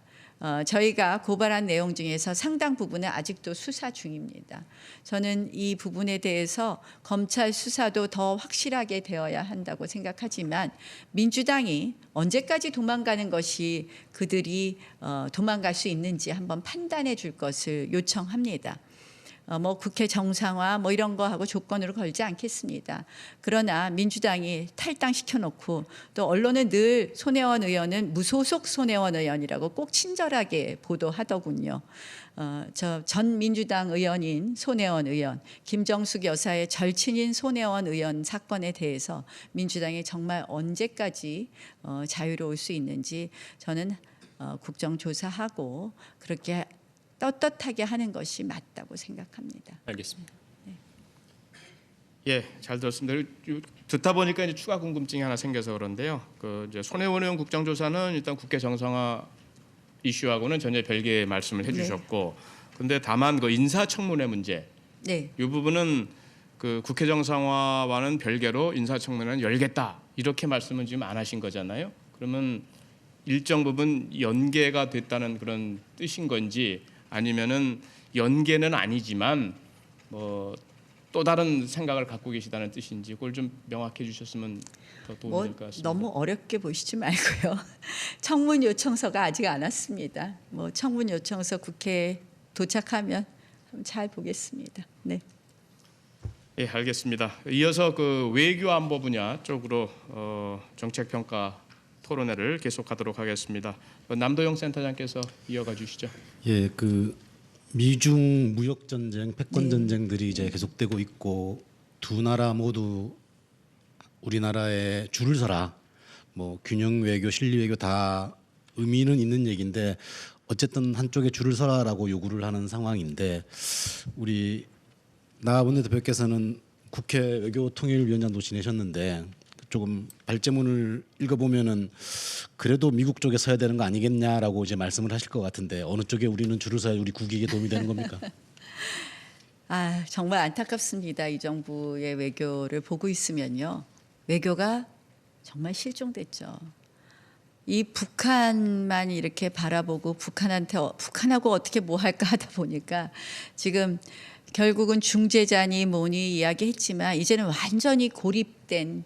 저희가 고발한 내용 중에서 상당 부분은 아직도 수사 중입니다. 저는 이 부분에 대해서 검찰 수사도 더 확실하게 되어야 한다고 생각하지만 민주당이 언제까지 도망가는 것이 그들이 도망갈 수 있는지 한번 판단해 줄 것을 요청합니다. 뭐 국회 정상화 뭐 이런 거 하고 조건으로 걸지 않겠습니다. 그러나 민주당이 탈당시켜놓고 또 언론은 늘 손혜원 의원은 무소속 손혜원 의원이라고 꼭 친절하게 보도하더군요. 저 전 민주당 의원인 손혜원 의원, 김정숙 여사의 절친인 손혜원 의원 사건에 대해서 민주당이 정말 언제까지 자유로울 수 있는지 저는 국정조사하고 그렇게 떳떳하게 하는 것이 맞다고 생각합니다. 알겠습니다. 예, 잘 들었습니다. 듣다 보니까 이제 추가 궁금증이 하나 생겨서 그런데요. 그 이제 손혜원 의원 국정조사는 일단 국회 정상화 이슈하고는 전혀 별개의 말씀을 해주셨고, 근데 다만 그 인사청문회 문제, 네, 이 부분은 그 국회 정상화와는 별개로 인사청문회는 열겠다 이렇게 말씀은 지금 안 하신 거잖아요. 그러면 일정 부분 연계가 됐다는 그런 뜻인 건지, 아니면은 연계는 아니지만 뭐 또 다른 생각을 갖고 계시다는 뜻인지 그걸 좀 명확해 주셨으면 더 도움이 될 것 같습니다. 너무 어렵게 보시지 말고요. 청문 요청서가 아직 안 왔습니다. 뭐 청문 요청서 국회에 도착하면 잘 보겠습니다. 네. 예, 알겠습니다. 이어서 그 외교안보 분야 쪽으로 정책평가 토론회를 계속하도록 하겠습니다. 남도영 센터장께서 이어가 주시죠. 예, 그 미중 무역 전쟁, 패권 전쟁들이 이제 계속되고 있고 두 나라 모두 우리나라에 줄을 서라. 뭐 균형 외교, 실리 외교 다 의미는 있는 얘기인데 어쨌든 한쪽에 줄을 서라라고 요구를 하는 상황인데 우리 나 원내대표께서는 국회 외교통일위원장도 지내셨는데 조금 발제문을 읽어보면은 그래도 미국 쪽에 서야 되는 거 아니겠냐라고 이제 말씀을 하실 것 같은데 어느 쪽에 우리는 줄을 서야 우리 국익에 도움이 되는 겁니까? 정말 안타깝습니다. 이 정부의 외교를 보고 있으면요. 외교가 정말 실종됐죠. 이 북한만 이렇게 바라보고 북한하고 어떻게 뭐 할까 하다 보니까 지금 결국은 중재자니 뭐니 이야기했지만 이제는 완전히 고립된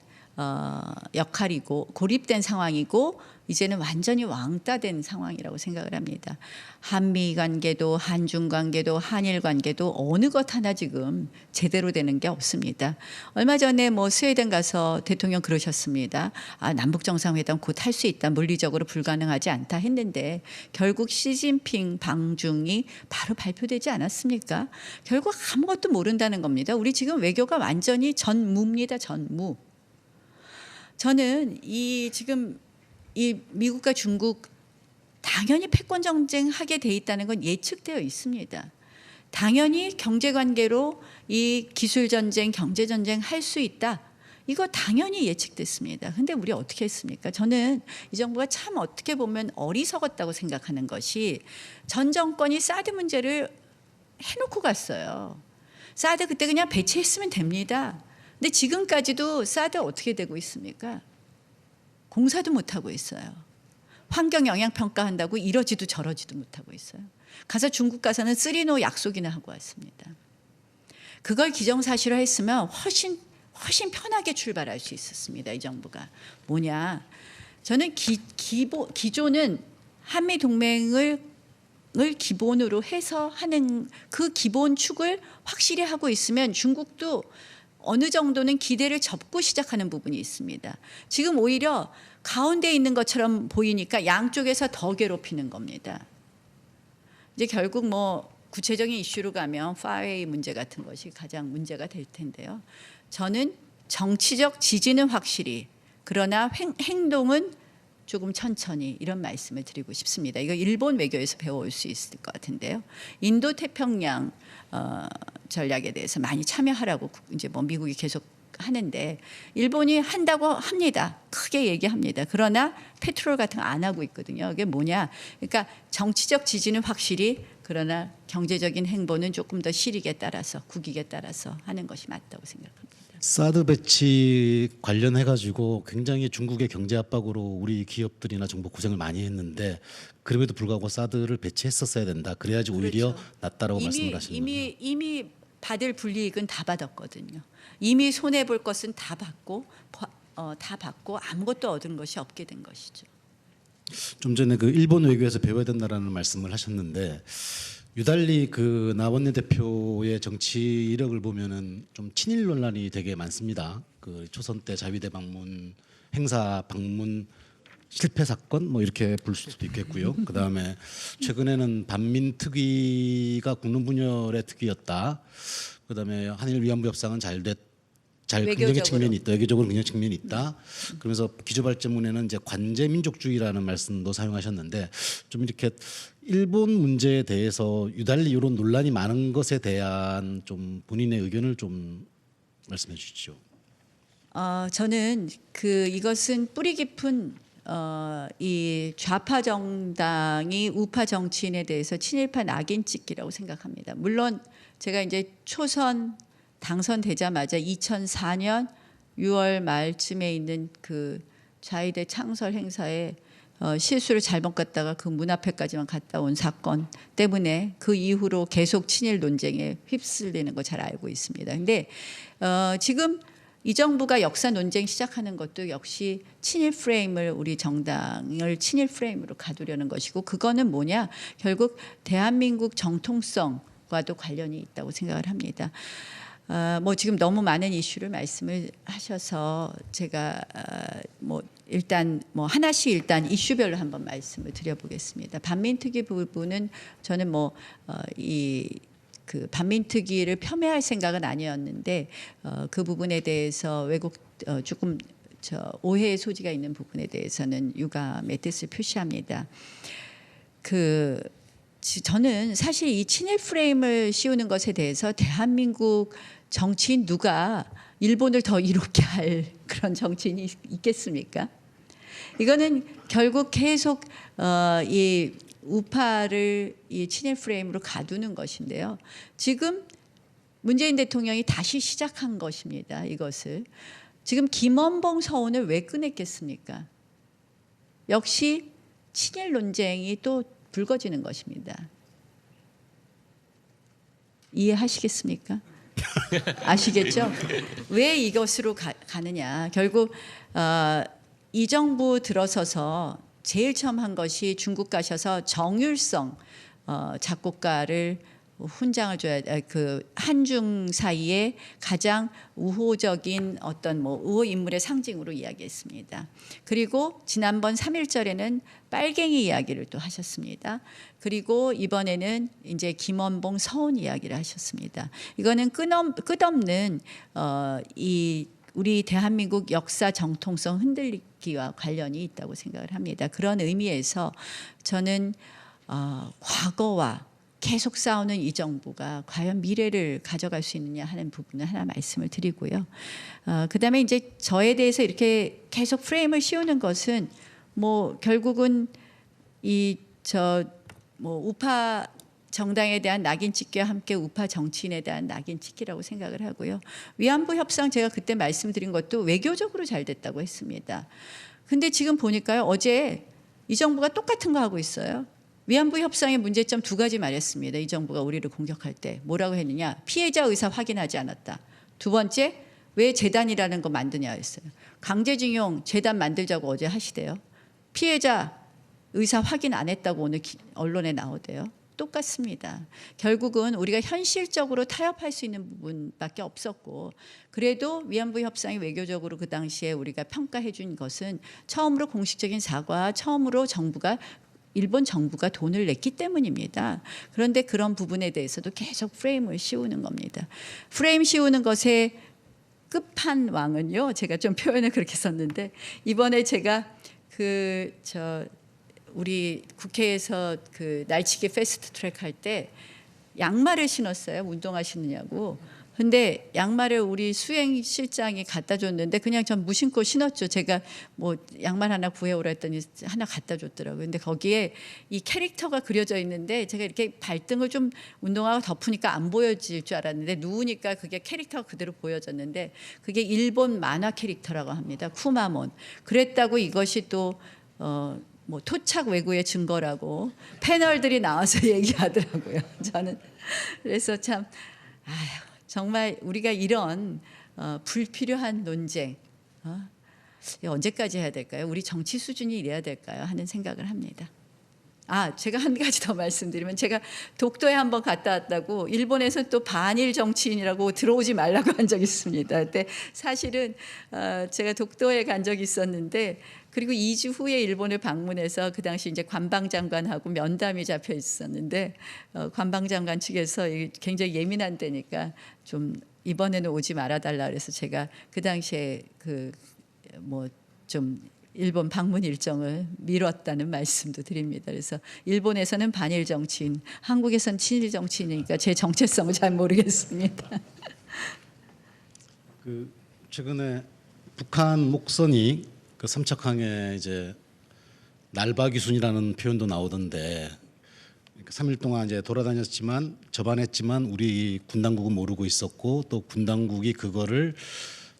역할이고 고립된 상황이고 이제는 완전히 왕따된 상황이라고 생각을 합니다. 한미 관계도 한중 관계도 한일 관계도 어느 것 하나 지금 제대로 되는 게 없습니다. 얼마 전에 뭐 스웨덴 가서 대통령 그러셨습니다. 남북 정상회담 곧 할 수 있다. 물리적으로 불가능하지 않다 했는데 결국 시진핑 방중이 바로 발표되지 않았습니까? 결국 아무것도 모른다는 겁니다. 우리 지금 외교가 완전히 전무입니다. 전무. 저는 지금 이 미국과 중국 당연히 패권 전쟁 하게 돼 있다는 건 예측되어 있습니다. 당연히 경제 관계로 이 기술 전쟁, 경제 전쟁 할 수 있다. 이거 당연히 예측됐습니다. 근데 우리 어떻게 했습니까? 저는 이 정부가 참 어떻게 보면 어리석었다고 생각하는 것이 전 정권이 사드 문제를 해놓고 갔어요. 사드 그때 그냥 배치했으면 됩니다. 근데 지금까지도 사드 어떻게 되고 있습니까? 공사도 못하고 있어요. 환경 영향 평가한다고 이러지도 저러지도 못하고 있어요. 가서 중국 가서는 3노 약속이나 하고 왔습니다. 그걸 기정사실화했으면 훨씬 편하게 출발할 수 있었습니다. 이 정부가. 뭐냐. 저는 기조는 한미 동맹을 기본으로 해서 하는 그 기본 축을 확실히 하고 있으면 중국도 어느 정도는 기대를 접고 시작하는 부분이 있습니다. 지금 오히려 가운데 있는 것처럼 보이니까 양쪽에서 더 괴롭히는 겁니다. 이제 결국 뭐 구체적인 이슈로 가면 파웨이 문제 같은 것이 가장 문제가 될 텐데요. 저는 정치적 지지는 확실히, 그러나 행동은 조금 천천히, 이런 말씀을 드리고 싶습니다. 이거 일본 외교에서 배워올 수 있을 것 같은데요. 인도 태평양 전략에 대해서 많이 참여하라고 이제 뭐 미국이 계속 하는데, 일본이 한다고 합니다. 크게 얘기합니다. 그러나 페트롤 같은 거 안 하고 있거든요. 이게 뭐냐? 그러니까 정치적 지지는 확실히, 그러나 경제적인 행보는 조금 더 실익에 따라서, 국익에 따라서 하는 것이 맞다고 생각합니다. 사드 배치 관련해 가지고 굉장히 중국의 경제 압박으로 우리 기업들이나 정부 고생을 많이 했는데, 그럼에도 불구하고 사드를 배치했었어야 된다. 그래야지 오히려 그렇죠. 낫다라고 말씀을 하시는 거예요. 이미 받을 불이익은 다 받았거든요. 이미 손해 볼 것은 다 받고 아무것도 얻은 것이 없게 된 것이죠. 좀 전에 그 일본 외교에서 배워야 된다라는 말씀을 하셨는데, 유달리 그 나원내 대표의 정치 이력을 보면은 좀 친일 논란이 되게 많습니다. 그 초선 때 자위대 방문, 행사 방문 실패 사건 뭐 이렇게 볼 수도 있겠고요. 그 다음에 최근에는 반민 특위가 국론 분열의 특위였다. 그 다음에 한일 위안부 협상은 잘 긍정의 측면이 있다. 외교적으로 긍정의 측면이 있다. 그러면서 기조발전문에는 이제 관제 민족주의라는 말씀도 사용하셨는데, 좀 이렇게 일본 문제에 대해서 유달리 이런 논란이 많은 것에 대한 좀 본인의 의견을 좀 말씀해 주시죠. 저는 이것은 뿌리 깊은 이 좌파 정당이 우파 정치인에 대해서 친일파 낙인 찍기라고 생각합니다. 물론 제가 이제 초선 당선되자마자 2004년 6월 말쯤에 있는 그 자위대 창설 행사에 실수를 잘못 갔다가 그 문 앞에까지만 갔다 온 사건 때문에 그 이후로 계속 친일 논쟁에 휩쓸리는 거 잘 알고 있습니다. 근데 지금 이 정부가 역사 논쟁 시작하는 것도 역시 친일 프레임을, 우리 정당을 친일 프레임으로 가두려는 것이고, 그거는 뭐냐? 결국 대한민국 정통성과도 관련이 있다고 생각을 합니다. 뭐 지금 너무 많은 이슈를 말씀을 하셔서 제가 뭐 일단 뭐 하나씩 일단 이슈별로 한번 말씀을 드려보겠습니다. 반민특위 부분은 저는 뭐 그 반민특위를 폄훼할 생각은 아니었는데, 그 부분에 대해서 왜곡 조금 오해의 소지가 있는 부분에 대해서는 유감의 뜻을 표시합니다. 저는 사실 이 친일 프레임을 씌우는 것에 대해서 대한민국 정치인 누가 일본을 더 이롭게 할 그런 정치인이 있겠습니까? 이거는 결국 계속 이 우파를 이 친일 프레임으로 가두는 것인데요. 지금 문재인 대통령이 다시 시작한 것입니다. 이것을 지금 김원봉 서원을 왜 꺼냈겠습니까? 역시 친일 논쟁이 또 불거지는 것입니다. 이해하시겠습니까? 아시겠죠? 왜 이것으로 가느냐? 결국 이 정부 들어서서 제일 처음 한 것이 중국 가셔서 정율성 작곡가를 훈장을 줘야, 그 한중 사이에 가장 우호적인 어떤 뭐 우호 인물의 상징으로 이야기했습니다. 그리고 지난번 3.1절에는 빨갱이 이야기를 또 하셨습니다. 그리고 이번에는 이제 김원봉 서훈 이야기를 하셨습니다. 이거는 끝없는 이 우리 대한민국 역사 정통성 흔들리기와 관련이 있다고 생각을 합니다. 그런 의미에서 저는 과거와 계속 싸우는 이 정부가 과연 미래를 가져갈 수 있느냐 하는 부분을 하나 말씀을 드리고요. 그다음에 이제 저에 대해서 이렇게 계속 프레임을 씌우는 것은 뭐 결국은 뭐 우파 정당에 대한 낙인 찍기와 함께 우파 정치인에 대한 낙인 찍기라고 생각을 하고요. 위안부 협상 제가 그때 말씀드린 것도 외교적으로 잘 됐다고 했습니다. 근데 지금 보니까요, 어제 이 정부가 똑같은 거 하고 있어요. 위안부 협상의 문제점 2가지 말했습니다. 이 정부가 우리를 공격할 때 뭐라고 했느냐? 피해자 의사 확인하지 않았다. 2번째, 왜 재단이라는 거 만드냐 했어요. 강제징용 재단 만들자고 어제 하시대요. 피해자 의사 확인 안 했다고 오늘 언론에 나오대요. 똑같습니다. 결국은 우리가 현실적으로 타협할 수 있는 부분밖에 없었고, 그래도 위안부 협상이 외교적으로 그 당시에 우리가 평가해 준 것은 처음으로 공식적인 사과, 처음으로 정부가 일본 정부가 돈을 냈기 때문입니다. 그런데 그런 부분에 대해서도 계속 프레임을 씌우는 겁니다. 프레임 씌우는 것의 끝판왕은요, 제가 좀 표현을 그렇게 썼는데, 이번에 제가 우리 국회에서 그 날치기 패스트 트랙 할 때 양말을 신었어요. 운동하시느냐고. 근데 양말을 우리 수행실장이 갖다 줬는데 그냥 전 무신고 신었죠. 제가 뭐 양말 하나 구해오라 했더니 하나 갖다 줬더라고요. 근데 거기에 이 캐릭터가 그려져 있는데 제가 이렇게 발등을 좀 운동하고 덮으니까 안 보여질 줄 알았는데 누우니까 그게 캐릭터가 그대로 보여졌는데 그게 일본 만화 캐릭터라고 합니다. 쿠마몬. 그랬다고 이것이 또 뭐 토착 외구의 증거라고 패널들이 나와서 얘기하더라고요. 저는 그래서 참 정말 우리가 이런 불필요한 논쟁 언제까지 해야 될까요? 우리 정치 수준이 이래야 될까요? 하는 생각을 합니다. 제가 한 가지 더 말씀드리면 제가 독도에 한번 갔다 왔다고 일본에서 또 반일 정치인이라고 들어오지 말라고 한 적이 있습니다. 그때 사실은 제가 독도에 간 적이 있었는데 그리고 2주 후에 일본을 방문해서 그 당시 이제 관방장관하고 면담이 잡혀 있었는데 관방장관 측에서 굉장히 예민한 데니까 좀 이번에는 오지 말아달라 그래서 제가 그 당시에 좀 일본 방문 일정을 미뤘다는 말씀도 드립니다. 그래서 일본에서는 반일 정치인, 한국에서는 친일 정치인이니까 제 정체성을 잘 모르겠습니다. 최근에 북한 목선이 그 삼척항에 이제 날바귀순이라는 표현도 나오던데 3일 동안 이제 돌아다녔지만 접안했지만 우리 군 당국은 모르고 있었고 또 군 당국이 그거를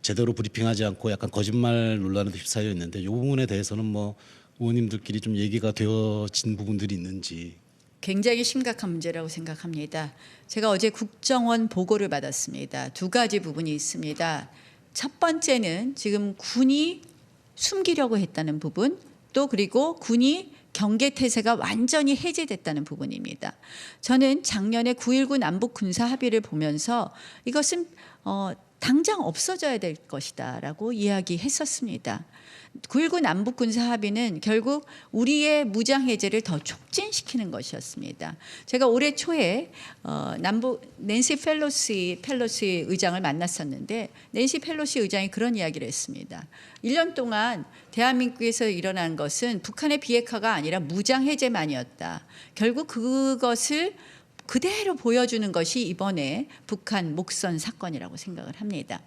제대로 브리핑하지 않고 약간 거짓말 논란에도 휩싸여 있는데 이 부분에 대해서는 뭐 의원님들끼리 좀 얘기가 되어진 부분들이 있는지. 굉장히 심각한 문제라고 생각합니다. 제가 어제 국정원 보고를 받았습니다. 두 가지 부분이 있습니다. 첫 번째는 지금 군이 숨기려고 했다는 부분, 또 그리고 군이 경계태세가 완전히 해제됐다는 부분입니다. 저는 작년에 9.19 남북 군사 합의를 보면서 이것은 당장 없어져야 될 것이다 라고 이야기했었습니다. 9.19 남북 군사 합의는 결국 우리의 무장 해제를 더 촉진시키는 것이었습니다. 제가 올해 초에 낸시 펠로시 의장을 만났었는데 낸시 펠로시 의장이 그런 이야기를 했습니다. 1년 동안 대한민국에서 일어난 것은 북한의 비핵화가 아니라 무장 해제만이었다. 결국 그것을 그대로 보여주는 것이 이번에 북한 목선 사건이라고 생각을 합니다.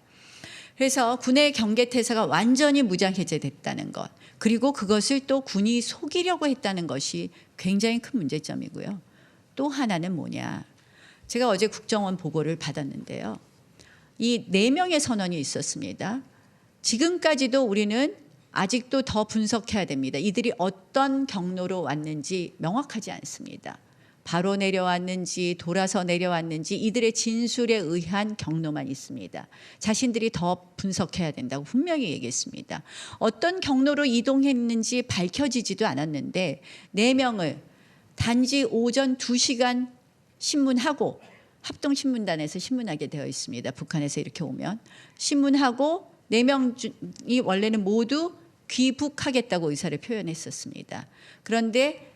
그래서 군의 경계태세가 완전히 무장 해제됐다는 것, 그리고 그것을 또 군이 속이려고 했다는 것이 굉장히 큰 문제점이고요. 또 하나는 뭐냐? 제가 어제 국정원 보고를 받았는데요. 이 4명의 선언이 있었습니다. 지금까지도 우리는 아직도 더 분석해야 됩니다. 이들이 어떤 경로로 왔는지 명확하지 않습니다. 바로 내려왔는지 돌아서 내려왔는지 이들의 진술에 의한 경로만 있습니다. 자신들이 더 분석해야 된다고 분명히 얘기했습니다. 어떤 경로로 이동했는지 밝혀지지도 않았는데 4명을 단지 오전 2시간 신문하고 합동신문단에서 신문하게 되어 있습니다. 북한에서 이렇게 오면 신문하고 4명이 원래는 모두 귀북하겠다고 의사를 표현했었습니다. 그런데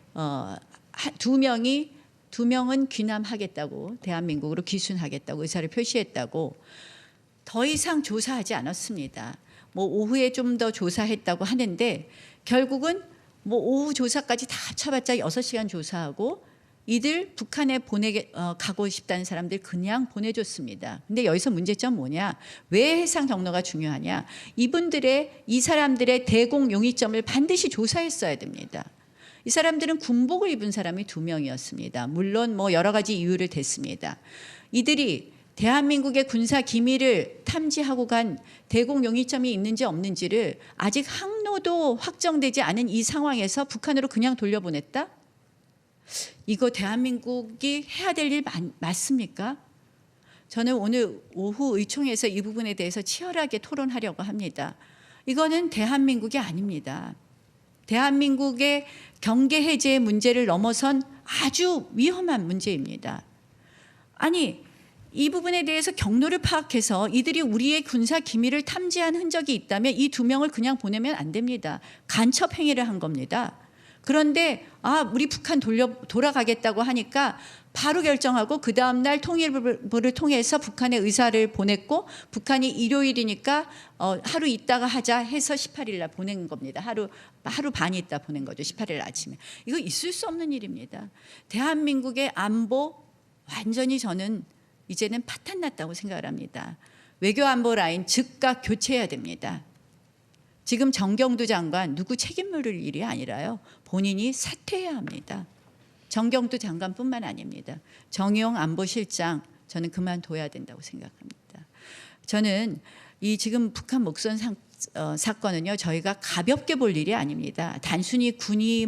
2명은 귀남하겠다고 대한민국으로 귀순하겠다고 의사를 표시했다고 더 이상 조사하지 않았습니다. 뭐 오후에 좀 더 조사했다고 하는데 결국은 뭐 오후 조사까지 다 합쳐봤자 6시간 조사하고 이들 북한에 가고 싶다는 사람들 그냥 보내줬습니다. 근데 여기서 문제점 뭐냐? 왜 해상 경로가 중요하냐? 이 사람들의 대공 용의점을 반드시 조사했어야 됩니다. 이 사람들은 군복을 입은 사람이 2명이었습니다. 물론 뭐 여러 가지 이유를 댔습니다. 이들이 대한민국의 군사 기밀을 탐지하고 간 대공 용의점이 있는지 없는지를 아직 항로도 확정되지 않은 이 상황에서 북한으로 그냥 돌려보냈다? 이거 대한민국이 해야 될 일 맞습니까? 저는 오늘 오후 의총에서 이 부분에 대해서 치열하게 토론하려고 합니다. 이거는 대한민국이 아닙니다. 대한민국의 경계 해제의 문제를 넘어선 아주 위험한 문제입니다. 아니, 이 부분에 대해서 경로를 파악해서 이들이 우리의 군사 기밀을 탐지한 흔적이 있다면 이 2명을 그냥 보내면 안 됩니다. 간첩 행위를 한 겁니다. 그런데 우리 북한 돌아가겠다고 하니까 바로 결정하고 그 다음 날 통일부를 통해서 북한에 의사를 보냈고, 북한이 일요일이니까 하루 있다가 하자 해서 18일 날 보낸 겁니다. 하루 반 있다 보낸 거죠. 18일 아침에. 이거 있을 수 없는 일입니다. 대한민국의 안보 완전히 저는 이제는 파탄 났다고 생각을 합니다. 외교 안보 라인 즉각 교체해야 됩니다. 지금 정경두 장관 누구 책임 물을 일이 아니라요, 본인이 사퇴해야 합니다. 정경두 장관뿐만 아닙니다. 정의용 안보실장 저는 그만둬야 된다고 생각합니다. 저는 이 지금 북한 목선 사건은요, 저희가 가볍게 볼 일이 아닙니다. 단순히 군이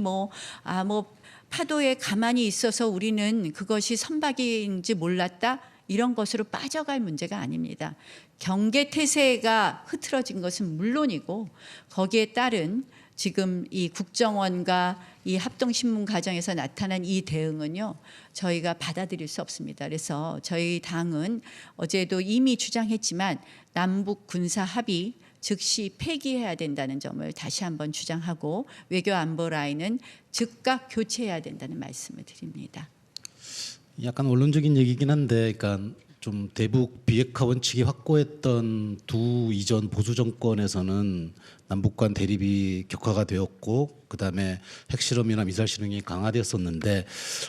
파도에 가만히 있어서 우리는 그것이 선박인지 몰랐다, 이런 것으로 빠져갈 문제가 아닙니다. 경계 태세가 흐트러진 것은 물론이고, 거기에 따른 지금 이 국정원과 이 합동신문 과정에서 나타난 이 대응은요, 저희가 받아들일 수 없습니다. 그래서 저희 당은 어제도 이미 주장했지만 남북 군사 합의 즉시 폐기해야 된다는 점을 다시 한번 주장하고, 외교 안보 라인은 즉각 교체해야 된다는 말씀을 드립니다. 약간 원론적인 얘기긴 한데, 그러니까 좀 대북 비핵화 원칙이 확고했던 두 이전 보수 정권에서는 남북 간 대립이 격화가 되었고, 그다음에 핵실험이나 미사일 실험이 강화되었었는데,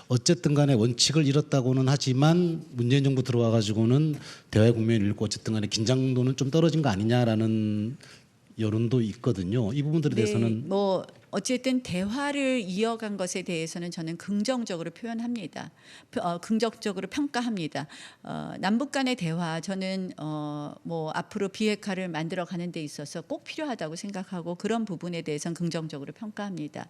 어쨌든 간에 원칙을 잃었다고는 하지만 문재인 정부 들어와 가지고는 대화의 국면을 잃고 어쨌든 간에 긴장도는 좀 떨어진 거 아니냐라는 여론도 있거든요. 이 부분들에 대해서는 어쨌든 대화를 이어간 것에 대해서는 저는 긍정적으로 표현합니다. 긍정적으로 평가합니다. 남북 간의 대화, 저는 앞으로 비핵화를 만들어가는 데 있어서 꼭 필요하다고 생각하고, 그런 부분에 대해서는 긍정적으로 평가합니다.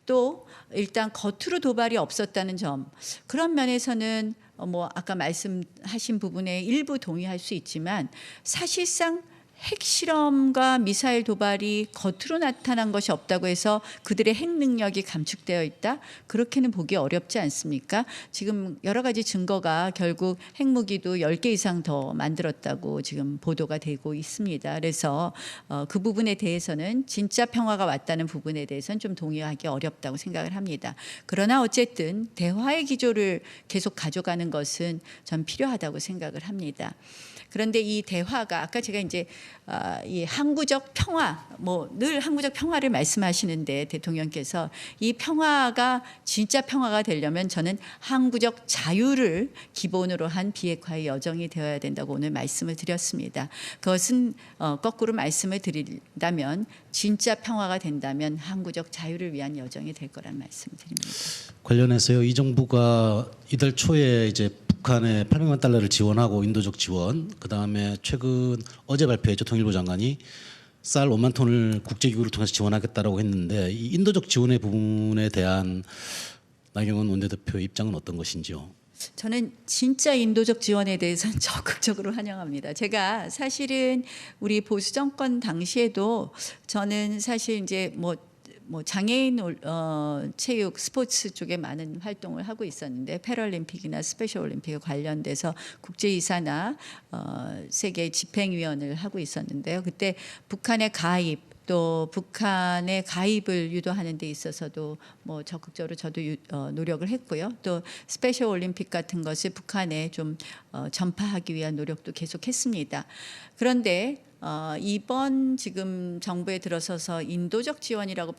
또 일단 겉으로 도발이 없었다는 점, 그런 면에서는 아까 말씀하신 부분에 일부 동의할 수 있지만, 사실상 핵실험과 미사일 도발이 겉으로 나타난 것이 없다고 해서 그들의 핵 능력이 감축되어 있다? 그렇게는 보기 어렵지 않습니까? 지금 여러 가지 증거가 결국 핵무기도 10개 이상 더 만들었다고 지금 보도가 되고 있습니다. 그래서 그 부분에 대해서는 진짜 평화가 왔다는 부분에 대해서는 좀 동의하기 어렵다고 생각을 합니다. 그러나 어쨌든 대화의 기조를 계속 가져가는 것은 전 필요하다고 생각을 합니다. 그런데 이 대화가 아까 제가 이제 이 항구적 평화, 늘 항구적 평화를 말씀하시는데, 대통령께서 이 평화가 진짜 평화가 되려면 저는 항구적 자유를 기본으로 한 비핵화의 여정이 되어야 된다고 오늘 말씀을 드렸습니다. 그것은 거꾸로 말씀을 드린다면, 진짜 평화가 된다면 항구적 자유를 위한 여정이 될 거란 말씀을 드립니다. 관련해서요, 이 정부가 이달 초에 이제 북한에 800만 달러를 지원하고 인도적 지원, 그다음에 최근 어제 발표했죠, 통일부 장관이 쌀 5만 톤을 국제기구를 통해서 지원하겠다라고 했는데, 이 인도적 지원의 부분에 대한 나경원 원내대표의 입장은 어떤 것인지요? 저는 진짜 인도적 지원에 대해서는 적극적으로 환영합니다. 제가 사실은 우리 보수 정권 당시에도 저는 사실 이제 장애인 체육 스포츠 쪽에 많은 활동을 하고 있었는데, 패럴림픽이나 스페셜 올림픽에 관련돼서 국제이사나 세계 집행위원을 하고 있었는데요. 그때 북한의 가입, 또 북한의 가입을 유도하는 데 있어서도 적극적으로 저도 노력을 했고요. 또 스페셜 올림픽 같은 것을 북한에 좀 전파하기 위한 노력도 계속했습니다. 그런데 이번 지금 정부에 들어서서 인도적 지원이라고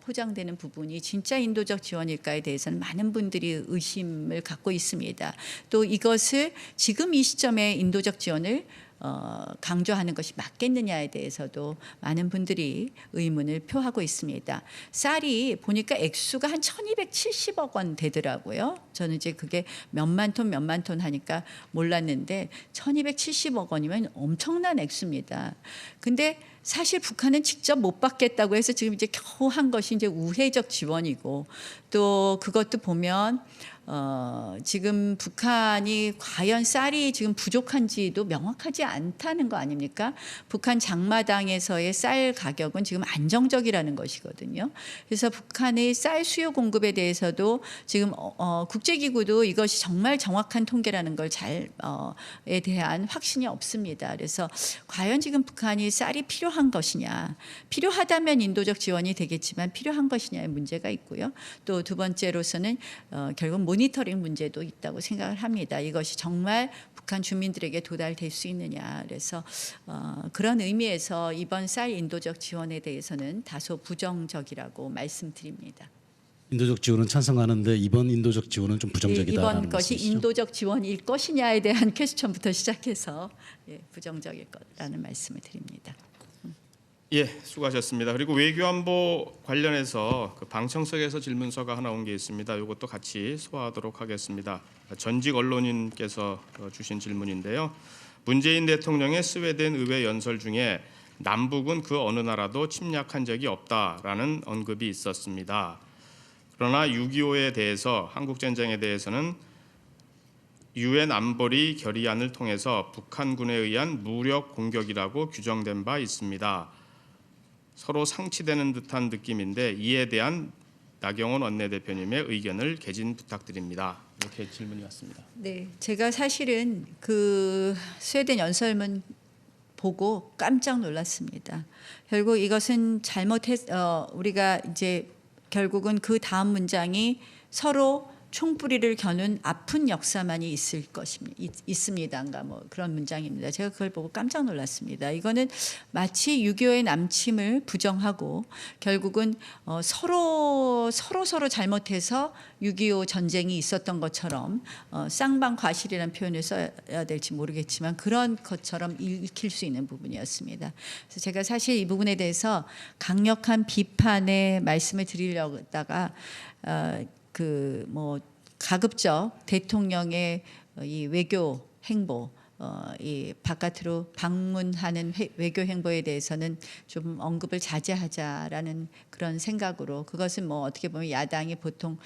포장되는 부분이 진짜 인도적 지원일까에 대해서는 많은 분들이 의심을 갖고 있습니다. 또 이것을 지금 이 시점에 인도적 지원을 강조하는 것이 맞겠느냐에 대해서도 많은 분들이 의문을 표하고 있습니다. 쌀이 보니까 액수가 한 1270억 원 되더라고요. 저는 이제 그게 몇만 톤 하니까 몰랐는데 1270억 원이면 엄청난 액수입니다. 근데 사실 북한은 직접 못 받겠다고 해서 지금 이제 겨우 한 것이 이제 우회적 지원이고, 또 그것도 보면 지금 북한이 과연 쌀이 지금 부족한지도 명확하지 않다는 거 아닙니까? 북한 장마당에서의 쌀 가격은 지금 안정적이라는 것이거든요. 그래서 북한의 쌀 수요 공급에 대해서도 지금 국제기구도 이것이 정말 정확한 통계라는 걸 에 대한 확신이 없습니다. 그래서 과연 지금 북한이 쌀이 필요한 필요한 것이냐. 필요하다면 인도적 지원이 되겠지만 필요한 것이냐의 문제가 있고요. 또 두 번째로서는 결국 모니터링 문제도 있다고 생각을 합니다. 이것이 정말 북한 주민들에게 도달될 수 있느냐. 그래서 그런 의미에서 이번 쌀 인도적 지원에 대해서는 다소 부정적이라고 말씀드립니다. 인도적 지원은 찬성하는데 이번 인도적 지원은 좀 부정적이다라는 이번 것이 말씀이시죠? 인도적 지원일 것이냐에 대한 퀘스천부터 시작해서 부정적일 거라는 말씀을 드립니다. 예, 수고하셨습니다. 그리고 외교안보 관련해서 그 방청석에서 질문서가 하나 온 게 있습니다. 이것도 같이 소화하도록 하겠습니다. 전직 언론인께서 주신 질문인데요. 문재인 대통령의 스웨덴 의회 연설 중에 남북은 그 어느 나라도 침략한 적이 없다라는 언급이 있었습니다. 그러나 6.25에 대해서 한국전쟁에 대해서는 유엔 안보리 결의안을 통해서 북한군에 의한 무력 공격이라고 규정된 바 있습니다. 서로 상치되는 듯한 느낌인데 이에 대한 나경원 원내대표님의 의견을 개진 부탁드립니다. 이렇게 질문이 왔습니다. 네, 제가 사실은 그 스웨덴 연설문 보고 깜짝 놀랐습니다. 결국 이것은 우리가 이제 결국은 그 다음 문장이 서로 총뿌리를 겨눈 아픈 역사만이 있습니다인가 뭐 그런 문장입니다. 제가 그걸 보고 깜짝 놀랐습니다. 이거는 마치 6.25의 남침을 부정하고 결국은 서로 잘못해서 6.25 전쟁이 있었던 것처럼 쌍방과실이라는 표현을 써야 될지 모르겠지만 그런 것처럼 읽힐 수 있는 부분이었습니다. 그래서 제가 사실 이 부분에 대해서 강력한 비판의 말씀을 드리려고 하다가 가급적 대통령의 이 외교 행보, 이 바깥으로 방문하는 외교 행보에 대해서는 좀 언급을 자제하자라는 그런 생각으로 그것은 뭐 어떻게 보면 야당이 보통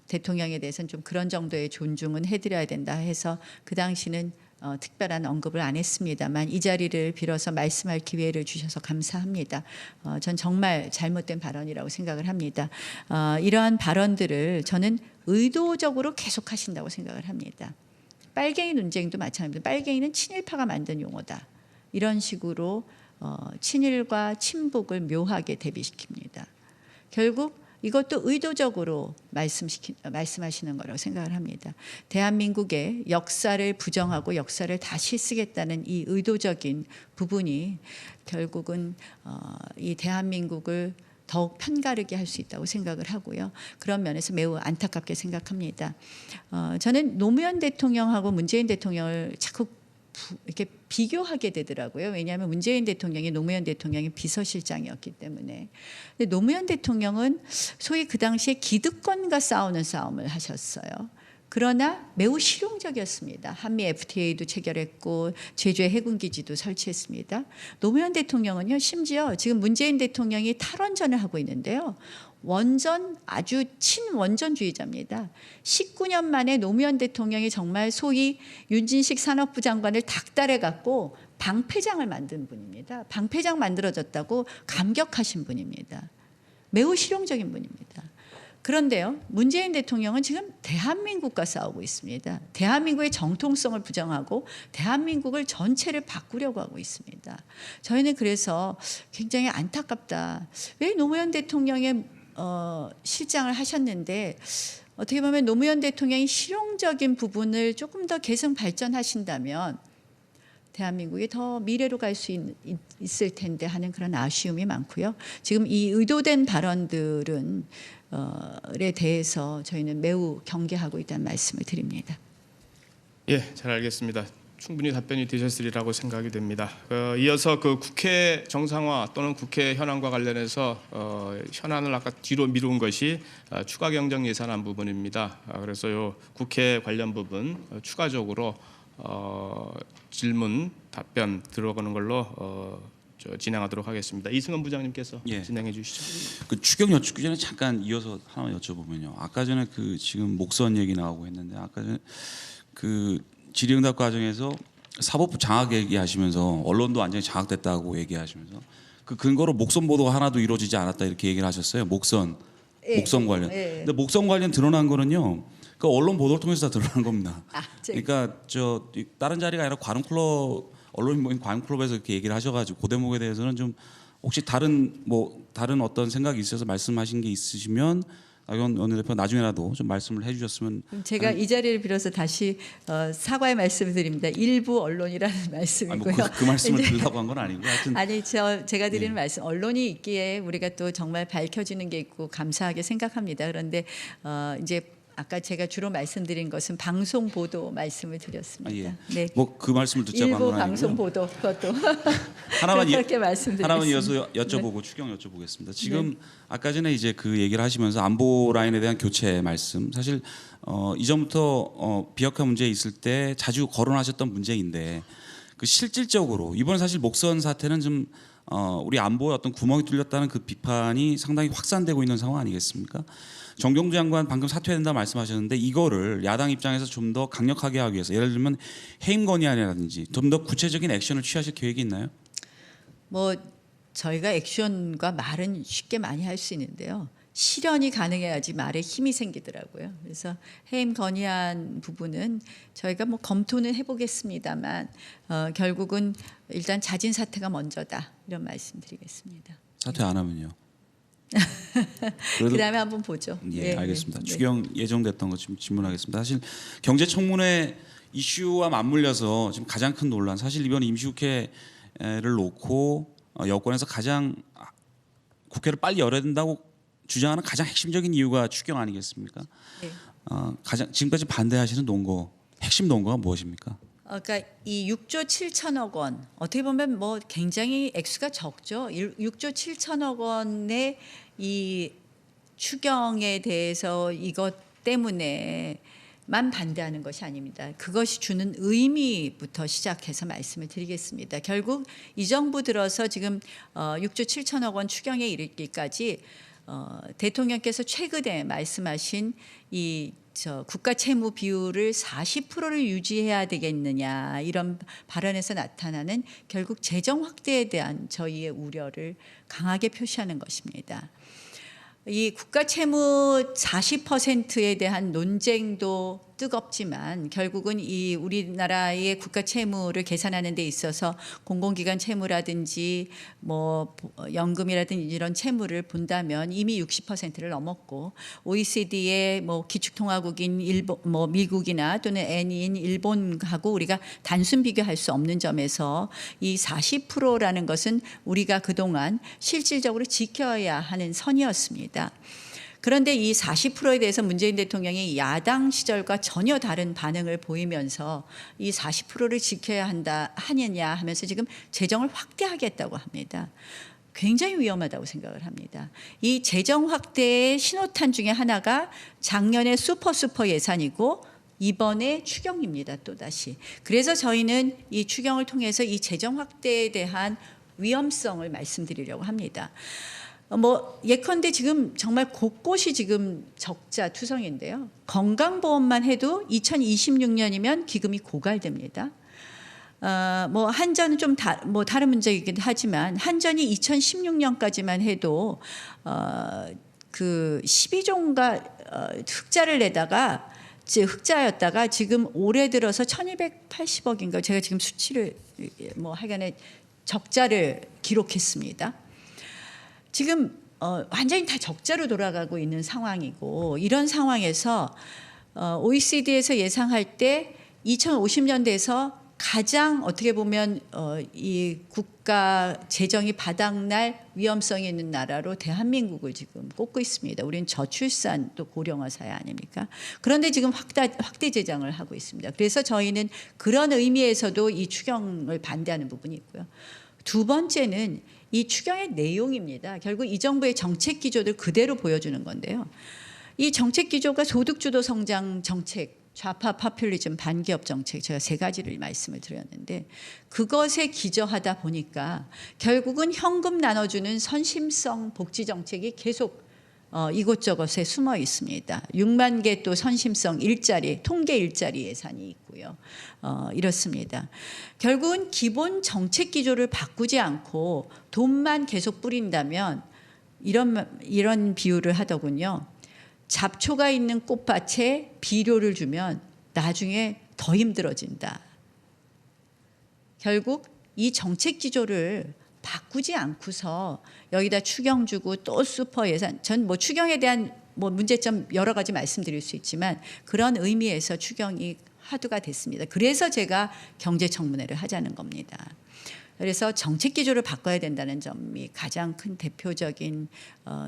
대통령에 대해서는 좀 그런 정도의 존중은 해드려야 된다 해서 그 당시는 특별한 언급을 안 했습니다만 이 자리를 빌어서 말씀할 기회를 주셔서 감사합니다. 전 정말 잘못된 발언이라고 생각을 합니다. 이러한 발언들을 저는 의도적으로 계속하신다고 생각을 합니다. 빨갱이 논쟁도 마찬가지입니다. 빨갱이는 친일파가 만든 용어다. 이런 식으로 친일과 친북을 묘하게 대비시킵니다. 결국 이것도 의도적으로 말씀하시는 거라고 생각을 합니다. 대한민국의 역사를 부정하고 역사를 다시 쓰겠다는 이 의도적인 부분이 결국은 이 대한민국을 더욱 편가르게 할 수 있다고 생각을 하고요. 그런 면에서 매우 안타깝게 생각합니다. 저는 노무현 대통령하고 문재인 대통령을 자꾸 이렇게 비교하게 되더라고요. 왜냐하면 문재인 대통령이 노무현 대통령의 비서실장이었기 때문에. 근데 노무현 대통령은 소위 그 당시에 기득권과 싸우는 싸움을 하셨어요. 그러나 매우 실용적이었습니다. 한미 FTA도 체결했고 제주에 해군기지도 설치했습니다. 노무현 대통령은요, 심지어 지금 문재인 대통령이 탈원전을 하고 있는데요. 아주 친원전주의자입니다. 19년 만에 노무현 대통령이 정말 소위 윤진식 산업부 장관을 닥달해 갖고 방패장을 만든 분입니다. 방패장 만들어졌다고 감격하신 분입니다. 매우 실용적인 분입니다. 그런데요, 문재인 대통령은 지금 대한민국과 싸우고 있습니다. 대한민국의 정통성을 부정하고 대한민국을 전체를 바꾸려고 하고 있습니다. 저희는 그래서 굉장히 안타깝다. 왜 노무현 대통령의 실장을 하셨는데 어떻게 보면 노무현 대통령이 실용적인 부분을 조금 더 계속 발전하신다면 대한민국이 더 미래로 갈 수 있을 텐데 하는 그런 아쉬움이 많고요. 지금 이 의도된 발언들은 에 대해서 저희는 매우 경계하고 있다는 말씀을 드립니다. 예, 잘 알겠습니다. 충분히 답변이 되셨으리라고 생각이 됩니다. 이어서 그 국회 정상화 또는 국회 현안과 관련해서 현안을 아까 뒤로 미룬 것이 추가 경정 예산안 부분입니다. 그래서 요 국회 관련 부분 추가적으로 질문 답변 들어가는 걸로 진행하도록 하겠습니다. 이승원 부장님께서 진행해 주시죠. 그 추경 여쭙기 전에 잠깐 이어서 하나 여쭤보면요. 아까 전에 그 지금 목선 얘기 나오고 했는데 아까 전에 그 질의응답 과정에서 사법부 장악 얘기하시면서 언론도 완전히 장악됐다고 얘기하시면서 그 근거로 목선 보도가 하나도 이루어지지 않았다 이렇게 얘기를 하셨어요. 목선 관련. 근데 목선 관련 드러난 거는요. 그 언론 보도를 통해서 다 드러난 겁니다. 그러니까 다른 자리가 아니라 관훈 클럽 언론인 모임 관클럽에서 이렇게 얘기를 하셔가지고 그 대목에 대해서는 좀 혹시 다른 어떤 생각이 있어서 말씀하신 게 있으시면 나경원 원내대표 나중에라도 좀 말씀을 해주셨으면. 그럼 제가 이 자리를 빌어서 다시 사과의 말씀을 드립니다. 일부 언론이라는 아니, 말씀이고요. 그 말씀을 이제 드리려고 한 건 아니고 하여튼 아니 제가 드리는 예. 말씀 언론이 있기에 우리가 또 정말 밝혀지는 게 있고 감사하게 생각합니다. 그런데 이제 아까 제가 주로 말씀드린 것은 방송 보도 말씀을 드렸습니다. 네. 뭐 그 말씀을 듣자고 한 일부 건 방송 아니고요. 보도 그것도 하나만 그렇게 말씀드리겠습니다. 하나만 이어서 여쭤보고 추경 여쭤보겠습니다. 지금 아까 전에 이제 그 얘기를 하시면서 안보 라인에 대한 교체 말씀 사실 이전부터 비핵화 문제 있을 때 자주 거론하셨던 문제인데 그 실질적으로 이번 사실 목선 사태는 좀 우리 안보에 어떤 구멍이 뚫렸다는 그 비판이 상당히 확산되고 있는 상황 아니겠습니까? 정경주 장관 방금 사퇴된다 말씀하셨는데 이거를 야당 입장에서 좀 더 강력하게 하기 위해서 예를 들면 해임 건의안이라든지 좀 더 구체적인 액션을 취하실 계획이 있나요? 뭐 저희가 액션과 말은 쉽게 많이 할 수 있는데요. 실현이 가능해야지 말에 힘이 생기더라고요. 그래서 해임 건의안 부분은 저희가 뭐 검토는 해보겠습니다만 결국은 일단 자진 사퇴가 먼저다 이런 말씀드리겠습니다. 사퇴 안 하면요. 그 다음에 한번 보죠. 예, 알겠습니다. 네. 추경 예정됐던 거 지금 질문하겠습니다. 사실 경제청문회 이슈와 맞물려서 지금 가장 큰 논란, 사실 이번 임시국회를 놓고 여권에서 가장 국회를 빨리 열어야 된다고 주장하는 가장 핵심적인 이유가 추경 아니겠습니까? 네. 가장 지금까지 반대하시는 논거, 핵심 논거가 무엇입니까? 그러니까 이 6조 7천억 원 어떻게 보면 뭐 굉장히 액수가 적죠. 6조 7천억 원의 이 추경에 대해서 이것 때문에만 반대하는 것이 아닙니다. 그것이 주는 의미부터 시작해서 말씀을 드리겠습니다. 결국 이 정부 들어서 지금 6조 7천억 원 추경에 이르기까지 대통령께서 최근에 말씀하신 이 국가 채무 비율을 40%를 유지해야 되겠느냐 이런 발언에서 나타나는 결국 재정 확대에 대한 저희의 우려를 강하게 표시하는 것입니다. 이 국가 채무 40%에 대한 논쟁도 뜨겁지만 결국은 이 우리나라의 국가 채무를 계산하는 데 있어서 공공기관 채무라든지 뭐 연금이라든지 이런 채무를 본다면 이미 60%를 넘었고 OECD의 뭐 기축통화국인 일본, 뭐 미국이나 또는 N인 일본하고 우리가 단순 비교할 수 없는 점에서 이 40%라는 것은 우리가 그동안 실질적으로 지켜야 하는 선이었습니다. 그런데 이 40%에 대해서 문재인 대통령이 야당 시절과 전혀 다른 반응을 보이면서 이 40%를 지켜야 하느냐 하면서 지금 재정을 확대하겠다고 합니다. 굉장히 위험하다고 생각을 합니다. 이 재정 확대의 신호탄 중에 하나가 작년의 슈퍼 예산이고 이번에 추경입니다. 또다시. 그래서 저희는 이 추경을 통해서 이 재정 확대에 대한 위험성을 말씀드리려고 합니다. 뭐 예컨대 지금 정말 곳곳이 지금 적자 투성인데요. 건강보험만 해도 2026년이면 기금이 고갈됩니다. 뭐 한전은 좀 다른 문제이긴 하지만 한전이 2016년까지만 해도 그 12종가 흑자를 내다가 흑자였다가 지금 올해 들어서 1,280억인가 제가 지금 수치를 뭐 하여간에 적자를 기록했습니다. 지금 완전히 다 적자로 돌아가고 있는 상황이고 이런 상황에서 OECD에서 예상할 때 2050년대에서 가장 어떻게 보면 이 국가 재정이 바닥날 위험성이 있는 나라로 대한민국을 지금 꼽고 있습니다. 우리는 저출산 또 고령화 사회 아닙니까? 그런데 지금 확대 재정을 하고 있습니다. 그래서 저희는 그런 의미에서도 이 추경을 반대하는 부분이 있고요. 두 번째는 이 추경의 내용입니다. 결국 이 정부의 정책 기조를 그대로 보여주는 건데요. 이 정책 기조가 소득주도 성장 정책, 좌파 파퓰리즘 반기업 정책 제가 세 가지를 말씀을 드렸는데 그것에 기저하다 보니까 결국은 현금 나눠주는 선심성 복지 정책이 계속 이곳저곳에 숨어 있습니다. 6만 개 또 선심성 일자리, 통계 일자리 예산이 있고요. 이렇습니다. 결국은 기본 정책 기조를 바꾸지 않고 돈만 계속 뿌린다면 이런 비유를 하더군요. 잡초가 있는 꽃밭에 비료를 주면 나중에 더 힘들어진다. 결국 이 정책 기조를 바꾸지 않고서 여기다 추경 주고 또 슈퍼 예산, 전 뭐 추경에 대한 뭐 문제점 여러 가지 말씀드릴 수 있지만 그런 의미에서 추경이 화두가 됐습니다. 그래서 제가 경제청문회를 하자는 겁니다. 그래서 정책 기조를 바꿔야 된다는 점이 가장 큰 대표적인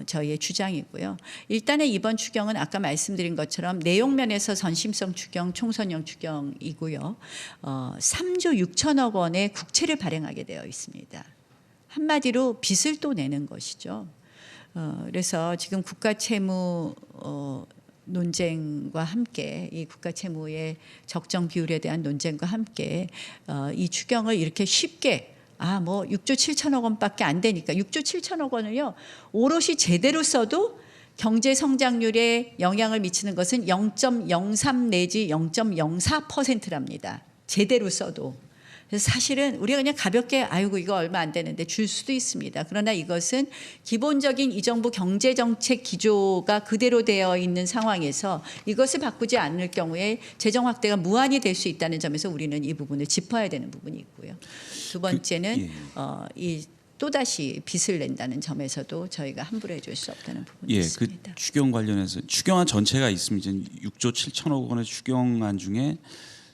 저희의 주장이고요. 일단은 이번 추경은 아까 말씀드린 것처럼 내용면에서 선심성 추경, 총선형 추경이고요. 3조 6천억 원의 국채를 발행하게 되어 있습니다. 한마디로 빚을 또 내는 것이죠. 그래서 지금 국가채무 논쟁과 함께 이 국가채무의 적정 비율에 대한 논쟁과 함께 이 추경을 이렇게 쉽게 뭐 6조 7천억 원밖에 안 되니까 6조 7천억 원을요 오롯이 제대로 써도 경제 성장률에 영향을 미치는 것은 0.03 내지 0.04%랍니다. 제대로 써도. 그래서 사실은 우리가 그냥 가볍게 아이고 이거 얼마 안 되는데 줄 수도 있습니다. 그러나 이것은 기본적인 이 정부 경제정책 기조가 그대로 되어 있는 상황에서 이것을 바꾸지 않을 경우에 재정 확대가 무한히 될 수 있다는 점에서 우리는 이 부분을 짚어야 되는 부분이 있고요. 두 번째는 이 또다시 빚을 낸다는 점에서도 저희가 함부로 해줄 수 없다는 부분이 있습니다. 그 추경 관련해서 추경안 전체가 있습니다. 6조 7천억 원의 추경안 중에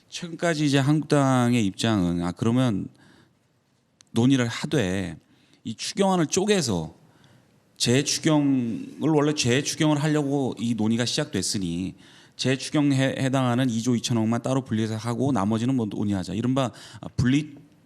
최근까지 이제 한국당의 입장은 그러면 논의를 하되 이 추경안을 쪼개서 재추경을 원래 재추경을 하려고 이 논의가 시작됐으니 재추경에 해당하는 2조 2천억만 따로 분리해서 하고 나머지는 뭐 논의하자. 이른바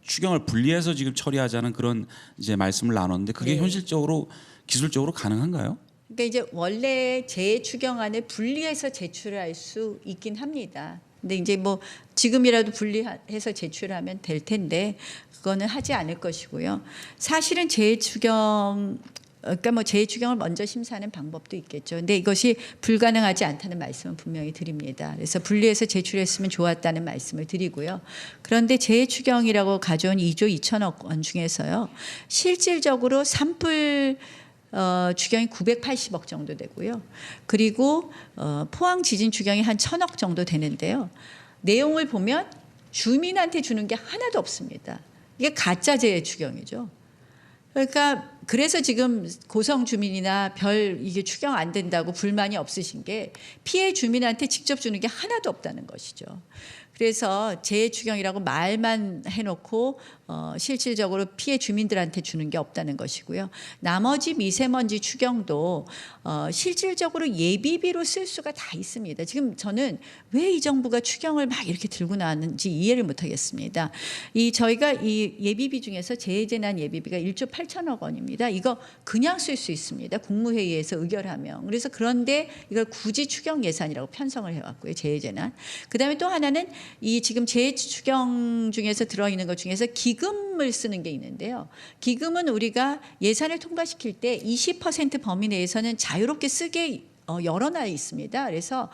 추경을 분리해서 지금 처리하자는 그런 이제 말씀을 나눴는데 그게 네. 현실적으로 기술적으로 가능한가요? 그러니까 이제 원래 재추경안을 분리해서 제출할 수 있긴 합니다. 근데 이제 뭐 지금이라도 분리해서 제출하면 될 텐데 그거는 하지 않을 것이고요. 사실은 그러니까 뭐 재추경을 먼저 심사하는 방법도 있겠죠. 근데 이것이 불가능하지 않다는 말씀은 분명히 드립니다. 그래서 분리해서 제출했으면 좋았다는 말씀을 드리고요. 그런데 재추경이라고 가져온 2조 2천억 원 중에서요. 실질적으로 산불 추경이 980억 정도 되고요. 그리고 포항 지진 추경이 한 1,000억 정도 되는데요. 내용을 보면 주민한테 주는 게 하나도 없습니다. 이게 가짜 재추경이죠. 그러니까 그래서 지금 고성 주민이나 이게 추경 안 된다고 불만이 없으신 게 피해 주민한테 직접 주는 게 하나도 없다는 것이죠. 그래서 재추경이라고 말만 해놓고 실질적으로 피해 주민들한테 주는 게 없다는 것이고요. 나머지 미세먼지 추경도 실질적으로 예비비로 쓸 수가 다 있습니다. 지금 저는 왜 이 정부가 추경을 막 이렇게 들고 나왔는지 이해를 못하겠습니다. 저희가 이 예비비 중에서 재해재난 예비비가 1조 8천억 원입니다. 이거 그냥 쓸 수 있습니다. 국무회의에서 의결하면. 그래서 그런데 이걸 굳이 추경 예산이라고 편성을 해왔고요. 재해재난. 그다음에 또 하나는 이 지금 재추경 중에서 들어있는 것 중에서 기금을 쓰는 게 있는데요. 기금은 우리가 예산을 통과시킬 때 20% 범위 내에서는 자유롭게 쓰게 열어놔 있습니다. 그래서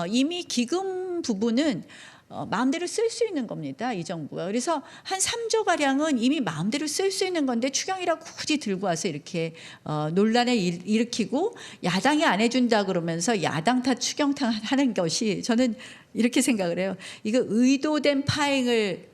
이미 기금 부분은 마음대로 쓸 수 있는 겁니다. 이 정부가. 그래서 한 3조 가량은 이미 마음대로 쓸 수 있는 건데 추경이라고 굳이 들고 와서 이렇게 논란을 일으키고 야당이 안 해준다 그러면서 야당 탓 추경 탓 하는 것이 저는 이렇게 생각을 해요. 이거 의도된 파행을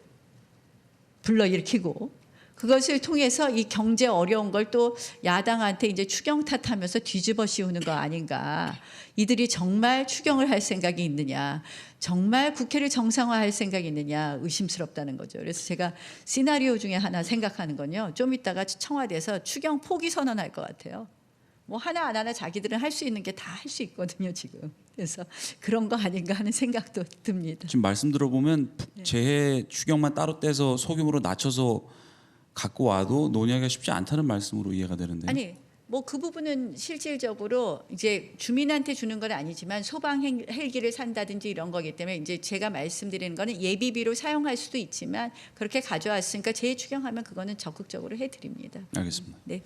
불러일으키고 그것을 통해서 이 경제 어려운 걸 또 야당한테 이제 추경 탓하면서 뒤집어 씌우는 거 아닌가. 이들이 정말 추경을 할 생각이 있느냐, 정말 국회를 정상화할 생각이 있느냐 의심스럽다는 거죠. 그래서 제가 시나리오 중에 하나 생각하는 건요. 좀 이따가 청와대에서 추경 포기 선언할 것 같아요. 뭐 하나 안 하나 자기들은 할 수 있는 게 다 할 수 있거든요 지금. 그래서 그런 거 아닌가 하는 생각도 듭니다. 지금 말씀 들어보면 재해 추경만 따로 떼서 소규모로 낮춰서 갖고 와도 논의하기가 쉽지 않다는 말씀으로 이해가 되는데. 아니 뭐 그 부분은 실질적으로 이제 주민한테 주는 건 아니지만 소방 헬기를 산다든지 이런 거기 때문에 이제 제가 말씀드리는 거는 예비비로 사용할 수도 있지만 그렇게 가져왔으니까 재추경하면 그거는 적극적으로 해드립니다. 알겠습니다. 네.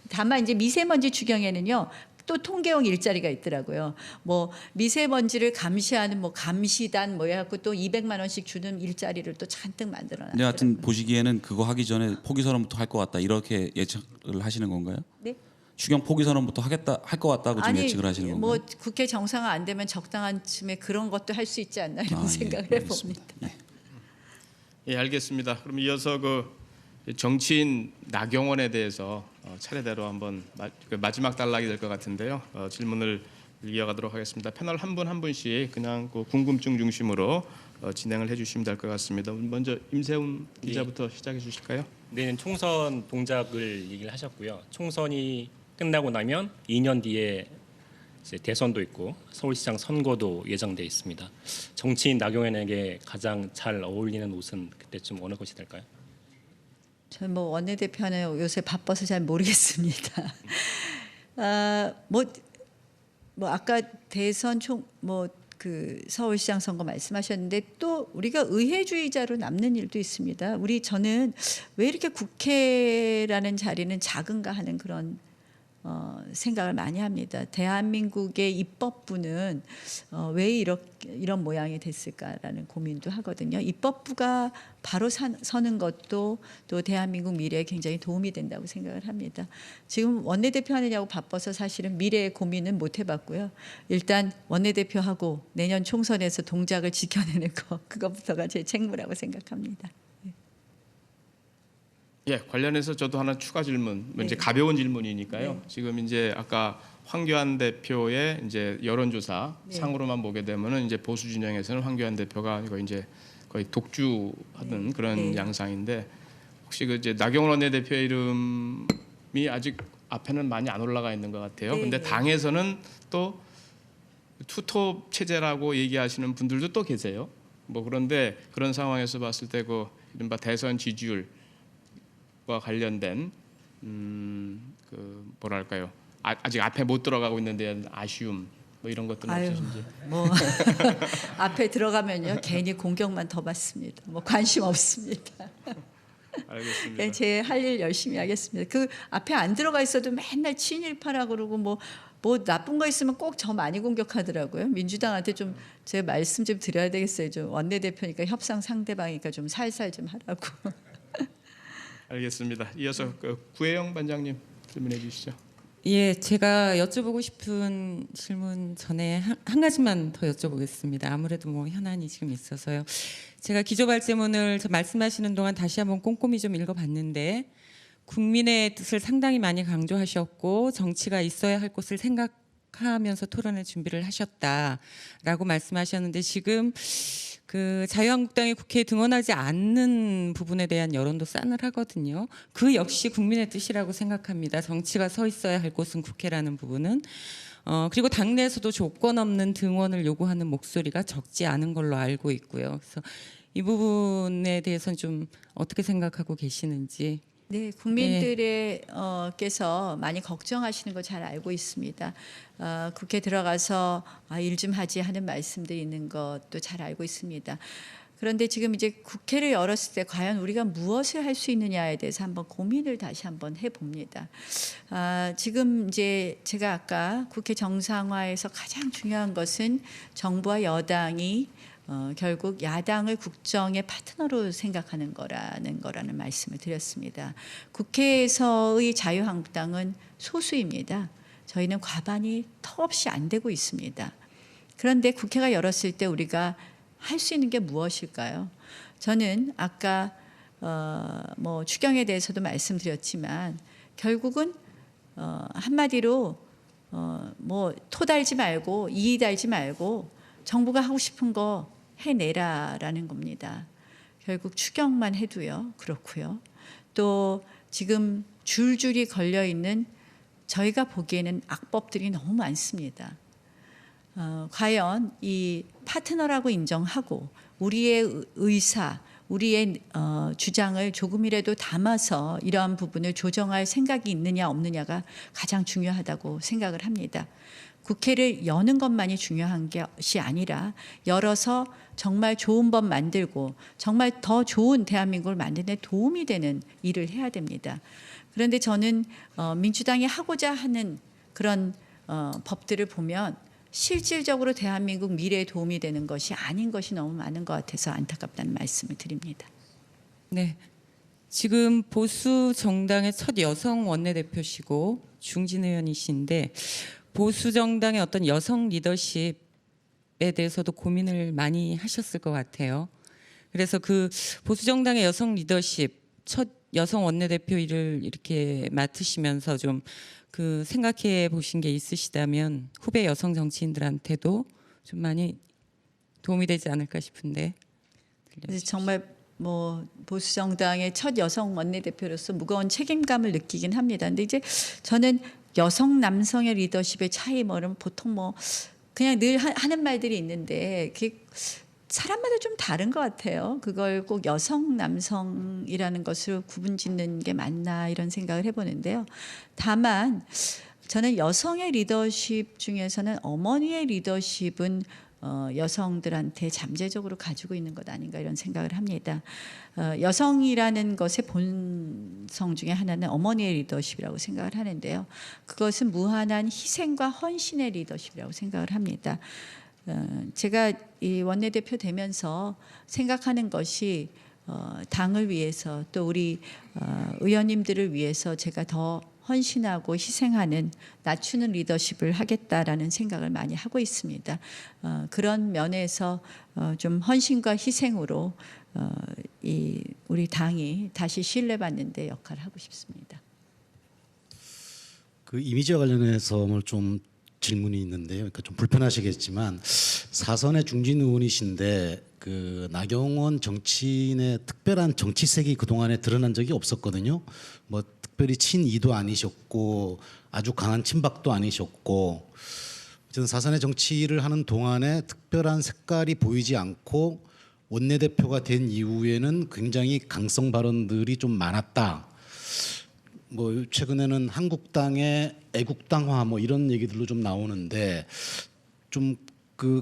다만 이제 미세먼지 추경에는요. 또 통계용 일자리가 있더라고요. 뭐 미세먼지를 감시하는 뭐 감시단 뭐 해갖고 또 200만 원씩 주는 일자리를 또 잔뜩 만들어놨어요. 근데 하여튼 보시기에는 그거 하기 전에 포기 선언부터 할 것 같다 이렇게 예측을 하시는 건가요? 네. 추경 포기 선언부터 할 것 같다고 좀 예측을 하시는 건가요? 뭐 국회 정상화 안 되면 적당한 쯤에 그런 것도 할 수 있지 않나 이런 생각을 해봅니다. 네. 예, 알겠습니다. 그럼 이어서 그 정치인 나경원에 대해서 차례대로 한번 마지막 단락이 될 것 같은데요. 질문을 이어가도록 하겠습니다. 패널 한 분 한 분씩 그냥 그 궁금증 중심으로 진행을 해주시면 될 것 같습니다. 먼저 임세훈 기자부터 시작해 주실까요? 내년 총선 동작을 얘기를 하셨고요. 총선이 끝나고 나면 2년 뒤에 이제 대선도 있고 서울시장 선거도 예정돼 있습니다. 정치인 나경원에게 가장 잘 어울리는 옷은 그때쯤 어느 것이 될까요? 저는 뭐 원내대표는 요새 바빠서 잘 모르겠습니다. 뭐 아까 대선 그 서울시장 선거 말씀하셨는데 또 우리가 의회주의자로 남는 일도 있습니다. 저는 왜 이렇게 국회라는 자리는 작은가 하는 그런 생각을 많이 합니다. 대한민국의 입법부는 왜 이런 모양이 됐을까라는 고민도 하거든요. 입법부가 바로 서는 것도 또 대한민국 미래에 굉장히 도움이 된다고 생각을 합니다. 지금 원내대표 하느냐고 바빠서 사실은 미래의 고민은 못 해봤고요. 일단 원내대표하고 내년 총선에서 동작을 지켜내는 거 그것부터가 제 책무라고 생각합니다. 예, 관련해서 저도 하나 추가 질문, 이제 네. 가벼운 질문이니까요. 네. 지금 이제 아까 황교안 대표의 이제 여론조사 네. 상으로만 보게 되면은 이제 보수 진영에서는 황교안 대표가 이거 이제 거의 독주하는 그런 네. 양상인데 혹시 그 이제 나경원 원내대표의 이름이 아직 앞에는 많이 안 올라가 있는 것 같아요. 네, 근데 네. 당에서는 또 투톱 체제라고 얘기하시는 분들도 또 계세요. 뭐 그런데 그런 상황에서 봤을 때 그 이른바 대선 지지율 과 관련된 그 뭐랄까요? 아직 앞에 못 들어가고 있는 데 아쉬움 뭐 이런 것들은 아유, 없으신지? 뭐 앞에 들어가면요 괜히 공격만 더 받습니다. 뭐 관심 없습니다. 알겠습니다. 제 할 일 열심히 하겠습니다. 그 앞에 안 들어가 있어도 맨날 친일파라 그러고 뭐 나쁜 거 있으면 꼭 저 많이 공격하더라고요. 민주당한테 좀 제 말씀 좀 드려야 되겠어요. 좀 원내대표니까 협상 상대방이니까 좀 살살 좀 하라고. 알겠습니다. 이어서 그 구혜영 반장님 질문해 주시죠. 예, 제가 여쭤보고 싶은 질문 전에 한 가지만 더 여쭤보겠습니다. 아무래도 뭐 현안이 지금 있어서요. 제가 기조발제문을 말씀하시는 동안 다시 한번 꼼꼼히 좀 읽어봤는데 국민의 뜻을 상당히 많이 강조하셨고 정치가 있어야 할 곳을 생각하면서 토론의 준비를 하셨다라고 말씀하셨는데 지금 그 자유한국당이 국회에 등원하지 않는 부분에 대한 여론도 싸늘하거든요. 그 역시 국민의 뜻이라고 생각합니다. 정치가 서 있어야 할 곳은 국회라는 부분은. 그리고 당내에서도 조건 없는 등원을 요구하는 목소리가 적지 않은 걸로 알고 있고요. 그래서 이 부분에 대해서는 좀 어떻게 생각하고 계시는지. 네, 국민들께서 많이 걱정하시는 거 잘 알고 있습니다. 국회 들어가서 일 좀 하지 하는 말씀들이 있는 것도 잘 알고 있습니다. 그런데 지금 이제 국회를 열었을 때 과연 우리가 무엇을 할 수 있느냐에 대해서 한번 고민을 다시 한번 해봅니다. 지금 이제 제가 아까 국회 정상화에서 가장 중요한 것은 정부와 여당이 결국 야당을 국정의 파트너로 생각하는 거라는 말씀을 드렸습니다. 국회에서의 자유한국당은 소수입니다. 저희는 과반이 턱없이 안 되고 있습니다. 그런데 국회가 열었을 때 우리가 할 수 있는 게 무엇일까요? 저는 아까 뭐 추경에 대해서도 말씀드렸지만 결국은 한마디로 뭐 토 달지 말고 이 달지 말고 정부가 하고 싶은 거 해내라라는 겁니다. 결국 추경만 해도요 그렇고요. 또 지금 줄줄이 걸려 있는 저희가 보기에는 악법들이 너무 많습니다. 과연 이 파트너라고 인정하고 우리의 의사, 우리의 주장을 조금이라도 담아서 이러한 부분을 조정할 생각이 있느냐 없느냐가 가장 중요하다고 생각을 합니다. 국회를 여는 것만이 중요한 것이 아니라 열어서 정말 좋은 법 만들고 정말 더 좋은 대한민국을 만드는 데 도움이 되는 일을 해야 됩니다. 그런데 저는 민주당이 하고자 하는 그런 법들을 보면 실질적으로 대한민국 미래에 도움이 되는 것이 아닌 것이 너무 많은 것 같아서 안타깝다는 말씀을 드립니다. 네, 지금 보수 정당의 첫 여성 원내대표시고 중진 의원이신데 보수 정당의 어떤 여성 리더십에 대해서도 고민을 많이 하셨을 것 같아요. 그래서 그 보수정당의 여성 리더십 첫 여성 원내대표 일을 이렇게 맡으시면서 좀 그 생각해 보신 게 있으시다면 후배 여성 정치인들한테도 좀 많이 도움이 되지 않을까 싶은데. 그래서 정말 뭐 보수 정당의 첫 여성 원내대표로서 무거운 책임감을 느끼긴 합니다. 근데 이제 저는 여성 남성의 리더십의 차이 뭐는 보통 뭐 그냥 늘 하는 말들이 있는데 그게 사람마다 좀 다른 것 같아요. 그걸 꼭 여성 남성이라는 것을 구분짓는 게 맞나 이런 생각을 해보는데요. 다만 저는 여성의 리더십 중에서는 어머니의 리더십은 여성들한테 잠재적으로 가지고 있는 것 아닌가 이런 생각을 합니다. 여성이라는 것의 본성 중에 하나는 어머니의 리더십이라고 생각을 하는데요. 그것은 무한한 희생과 헌신의 리더십이라고 생각을 합니다. 제가 이 원내대표 되면서 생각하는 것이 당을 위해서 또 우리 의원님들을 위해서 제가 더 헌신하고 희생하는 낮추는 리더십을 하겠다라는 생각을 많이 하고 있습니다. 그런 면에서 좀 헌신과 희생으로 이 우리 당이 다시 신뢰받는 데 역할을 하고 싶습니다. 그 이미지와 관련해서 오늘 좀 질문이 있는데요. 그러니까 좀 불편하시겠지만 사선의 중진 의원이신데 그 나경원 정치인의 특별한 정치색이 그 동안에 드러난 적이 없었거든요. 뭐 특별히 친이도 아니셨고 아주 강한 친박도 아니셨고 저는 사선의 정치를 하는 동안에 특별한 색깔이 보이지 않고 원내대표가 된 이후에는 굉장히 강성 발언들이 좀 많았다. 뭐 최근에는 한국당의 애국당화 뭐 이런 얘기들로 좀 나오는데 좀 그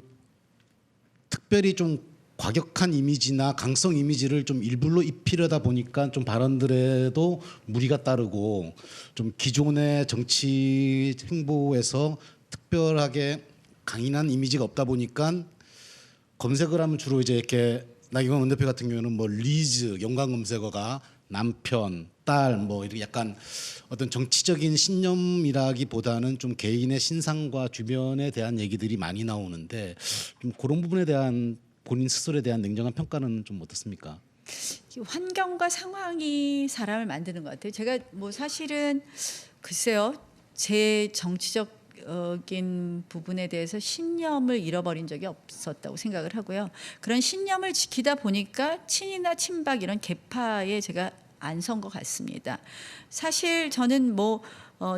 특별히 좀 과격한 이미지나 강성 이미지를 좀 일부러 입히려다 보니까 좀 발언들에도 무리가 따르고 좀 기존의 정치 행보에서 특별하게 강인한 이미지가 없다 보니까 검색을 하면 주로 이제 이렇게 나경원 원내대표 같은 경우는 뭐 리즈 연관 검색어가 남편, 딸 뭐 이렇게 약간 어떤 정치적인 신념이라기보다는 좀 개인의 신상과 주변에 대한 얘기들이 많이 나오는데 좀 그런 부분에 대한 본인 스스로에 대한 냉정한 평가는 좀 어떻습니까? 환경과 상황이 사람을 만드는 것 같아요. 제가 뭐 사실은 글쎄요, 제 정치적인 부분에 대해서 신념을 잃어버린 적이 없었다고 생각을 하고요. 그런 신념을 지키다 보니까 친이나 친박 이런 계파에 제가 안 선 것 같습니다. 사실 저는 뭐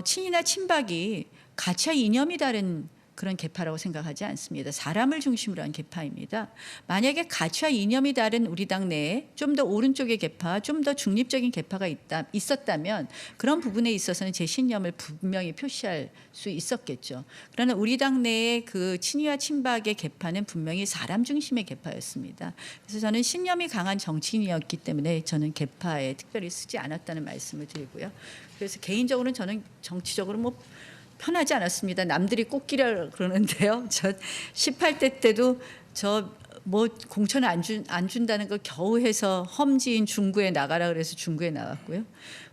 친이나 친박이 가치와 이념이 다른 그런 계파라고 생각하지 않습니다. 사람을 중심으로 한 계파입니다. 만약에 가치와 이념이 다른 우리 당 내에 좀 더 오른쪽의 계파, 좀 더 중립적인 계파가 있었다면 그런 부분에 있어서는 제 신념을 분명히 표시할 수 있었겠죠. 그러나 우리 당 내의 그 친이와 친박의 계파는 분명히 사람 중심의 계파였습니다. 그래서 저는 신념이 강한 정치인이었기 때문에 저는 계파에 특별히 쓰지 않았다는 말씀을 드리고요. 그래서 개인적으로는 저는 정치적으로 뭐 편하지 않았습니다. 남들이 꽃길이라 그러는데요. 저 18대 때도 저 뭐 공천 안 준다는 거 겨우 해서 험지인 중구에 나가라 그래서 중구에 나갔고요.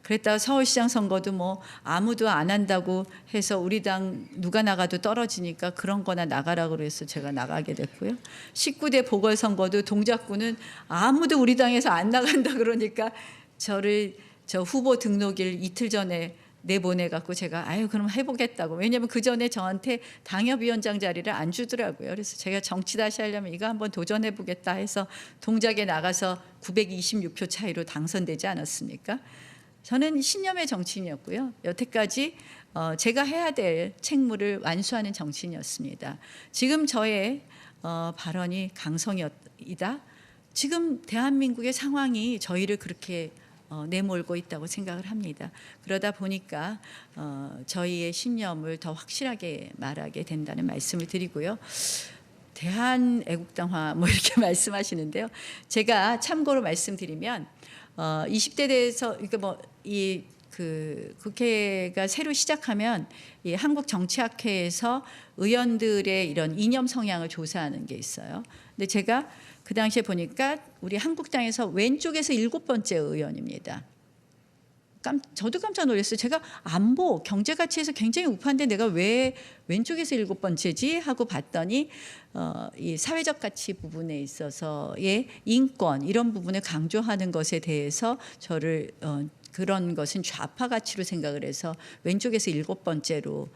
그랬다가 서울시장 선거도 뭐 아무도 안 한다고 해서 우리 당 누가 나가도 떨어지니까 그런 거나 나가라고 그래서 제가 나가게 됐고요. 19대 보궐선거도 동작구는 아무도 우리 당에서 안 나간다 그러니까 저를 저 후보 등록일 이틀 전에 내보내갖고 제가 아유 그럼 해보겠다고. 왜냐하면 그 전에 저한테 당협위원장 자리를 안 주더라고요. 그래서 제가 정치 다시 하려면 이거 한번 도전해보겠다 해서 동작에 나가서 926표 차이로 당선되지 않았습니까? 저는 신념의 정치인이었고요. 여태까지 제가 해야 될 책무를 완수하는 정치인이었습니다. 지금 저의 발언이 강성이다. 지금 대한민국의 상황이 저희를 그렇게 내몰고 있다고 생각을 합니다. 그러다 보니까 저희의 신념을 더 확실하게 말하게 된다는 말씀을 드리고요. 대한애국당화 뭐 이렇게 말씀하시는데요. 제가 참고로 말씀드리면 20대 대해서 그러니까 뭐 이 그 국회가 새로 시작하면 이 한국정치학회에서 의원들의 이런 이념 성향을 조사하는 게 있어요. 근데 제가 그 당시에 보니까 우리 한국당에서 왼쪽에서 7번째 의원입니다. 저도 깜짝 놀랐어요. 제가 안보, 경제 가치에서 굉장히 우파인데 내가 왜 왼쪽에서 7번째지 하고 봤더니 이 사회적 가치 부분에 있어서의 인권 이런 부분을 강조하는 것에 대해서 저를 그런 것은 좌파 가치로 생각을 해서 왼쪽에서 7번째로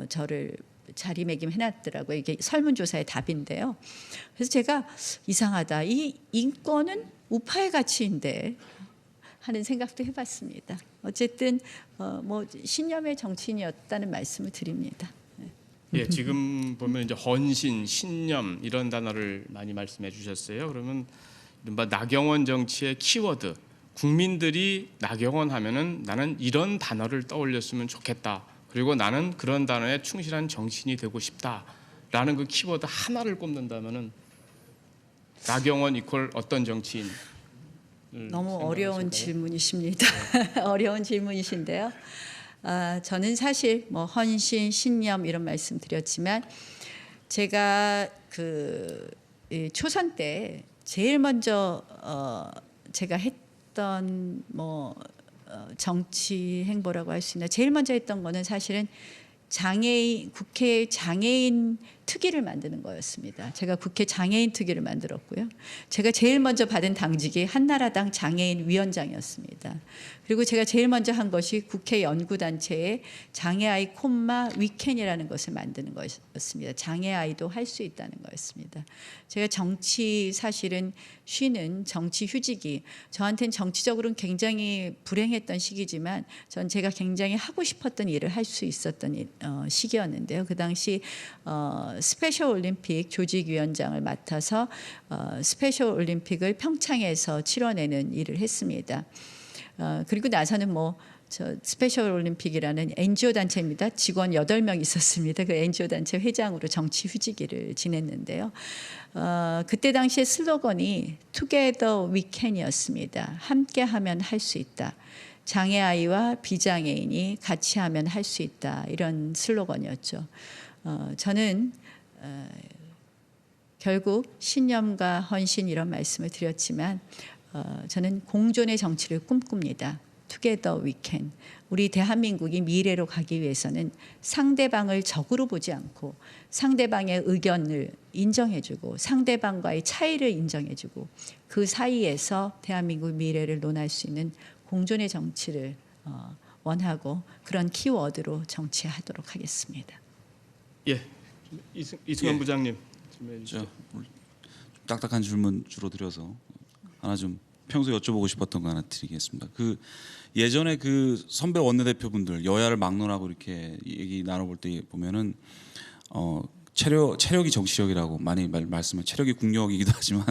저를 자리매김해놨더라고요. 이게 설문조사의 답인데요. 그래서 제가 이상하다. 이 인권은 우파의 가치인데 하는 생각도 해봤습니다. 어쨌든 뭐 신념의 정치인이었다는 말씀을 드립니다. 예, 지금 보면 이제 헌신, 신념 이런 단어를 많이 말씀해 주셨어요. 그러면 이른바 나경원 정치의 키워드, 국민들이 나경원 하면은 나는 이런 단어를 떠올렸으면 좋겠다. 그리고 나는 그런 단어에 충실한 정치인이 되고 싶다라는 그 키워드 하나를 꼽는다면은 나경원 이퀄 어떤 정치인? 너무 어려운 질문이십니다. 어려운 질문이신데요. 저는 사실 뭐 헌신, 신념 이런 말씀 드렸지만 제가 초선 때 제일 먼저 제가 했던 뭐 정치 행보라고 할 수 있나 제일 먼저 했던 거는 사실은 국회 장애인 특위를 만드는 거였습니다. 제가 국회 장애인 특위를 만들었고요. 제가 제일 먼저 받은 당직이 한나라당 장애인 위원장이었습니다. 그리고 제가 제일 먼저 한 것이 국회 연구단체의 장애아이 위켄이라는 것을 만드는 것이었습니다. 장애아이도 할 수 있다는 거였습니다. 제가 정치 사실은 쉬는 정치 휴직이 저한테는 정치적으로는 굉장히 불행했던 시기지만 전 제가 굉장히 하고 싶었던 일을 할 수 있었던 시기였는데요. 그 당시 스페셜 올림픽 조직위원장을 맡아서 스페셜 올림픽을 평창에서 치러내는 일을 했습니다. 그리고 나서는 저 스페셜 올림픽이라는 NGO 단체입니다. 직원 8명 있었습니다. 그 NGO 단체 회장으로 정치 휴직기를 지냈는데요. 그때 당시에 슬로건이 Together We Can이었습니다. 함께하면 할 수 있다. 장애아이와 비장애인이 같이 하면 할 수 있다. 이런 슬로건이었죠. 저는 결국 신념과 헌신 이런 말씀을 드렸지만 저는 공존의 정치를 꿈꿉니다. Together we can. 우리 대한민국이 미래로 가기 위해서는 상대방을 적으로 보지 않고 상대방의 의견을 인정해주고 상대방과의 차이를 인정해주고 그 사이에서 대한민국 미래를 논할 수 있는 공존의 정치를 원하고 그런 키워드로 정치하도록 하겠습니다. 예, 이승환 예. 부장님 질문해 주시죠. 딱딱한 질문 주로 드려서 하나 좀 평소에 여쭤보고 싶었던 거 하나 드리겠습니다. 예전에 선배 원내대표분들 여야를 막론하고 이렇게 얘기 나눠볼 때 보면은 체력이 정치력이라고 많이 말씀을 체력이 국력이기도 하지만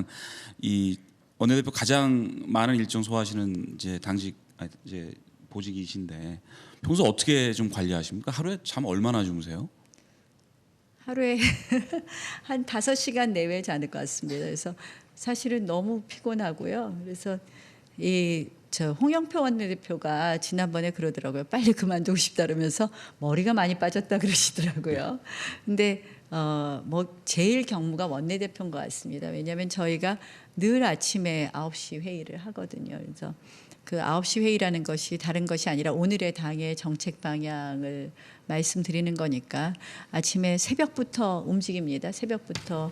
이 원내대표 가장 많은 일정 소화하시는 이제 보직이신데 평소 어떻게 좀 관리하십니까? 하루에 잠 얼마나 주무세요? 하루에 한 5시간 내외 자는 것 같습니다. 그래서 사실은 너무 피곤하고요. 그래서 저 홍영표 원내대표가 지난번에 그러더라고요. 빨리 그만두고 싶다 그러면서 머리가 많이 빠졌다 그러시더라고요. 근데 제일 경무가 원내대표인 것 같습니다. 왜냐하면 저희가 늘 아침에 9시 회의를 하거든요. 그래서 그 9시 회의라는 것이 다른 것이 아니라 오늘의 당의 정책 방향을 말씀드리는 거니까 아침에 새벽부터 움직입니다. 새벽부터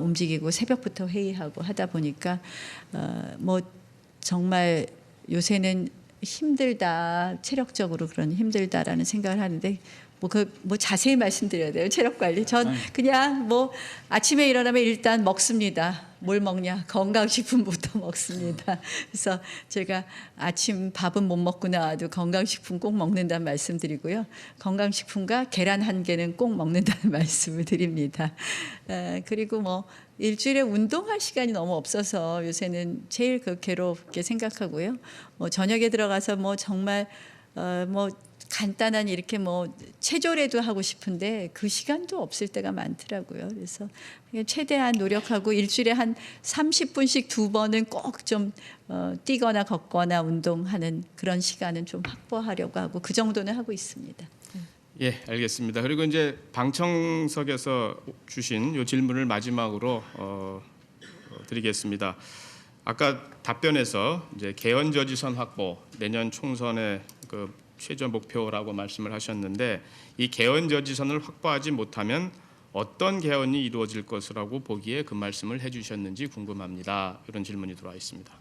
움직이고 새벽부터 회의하고 하다 보니까 정말 요새는 힘들다, 체력적으로 그런 힘들다라는 생각을 하는데 자세히 말씀드려야 돼요. 체력 관리. 전 그냥 아침에 일어나면 일단 먹습니다. 뭘 먹냐? 건강식품부터 먹습니다. 그래서 제가 아침 밥은 못 먹고 나와도 건강식품 꼭 먹는다는 말씀드리고요. 건강식품과 계란 1개는 꼭 먹는다는 말씀을 드립니다. 그리고 일주일에 운동할 시간이 너무 없어서 요새는 제일 괴롭게 생각하고요. 저녁에 들어가서 정말 간단한 이렇게 체조라도 하고 싶은데 그 시간도 없을 때가 많더라고요. 그래서 최대한 노력하고 일주일에 한 30분씩 2번은 꼭 좀 뛰거나 걷거나 운동하는 그런 시간은 좀 확보하려고 하고 그 정도는 하고 있습니다. 예, 알겠습니다. 그리고 이제 방청석에서 주신 이 질문을 마지막으로 드리겠습니다. 아까 답변에서 이제 개헌 저지선 확보 내년 총선의 그 최저 목표라고 말씀을 하셨는데 이 개헌 저지선을 확보하지 못하면 어떤 개헌이 이루어질 것이라고 보기에 그 말씀을 해주셨는지 궁금합니다. 이런 질문이 들어와 있습니다.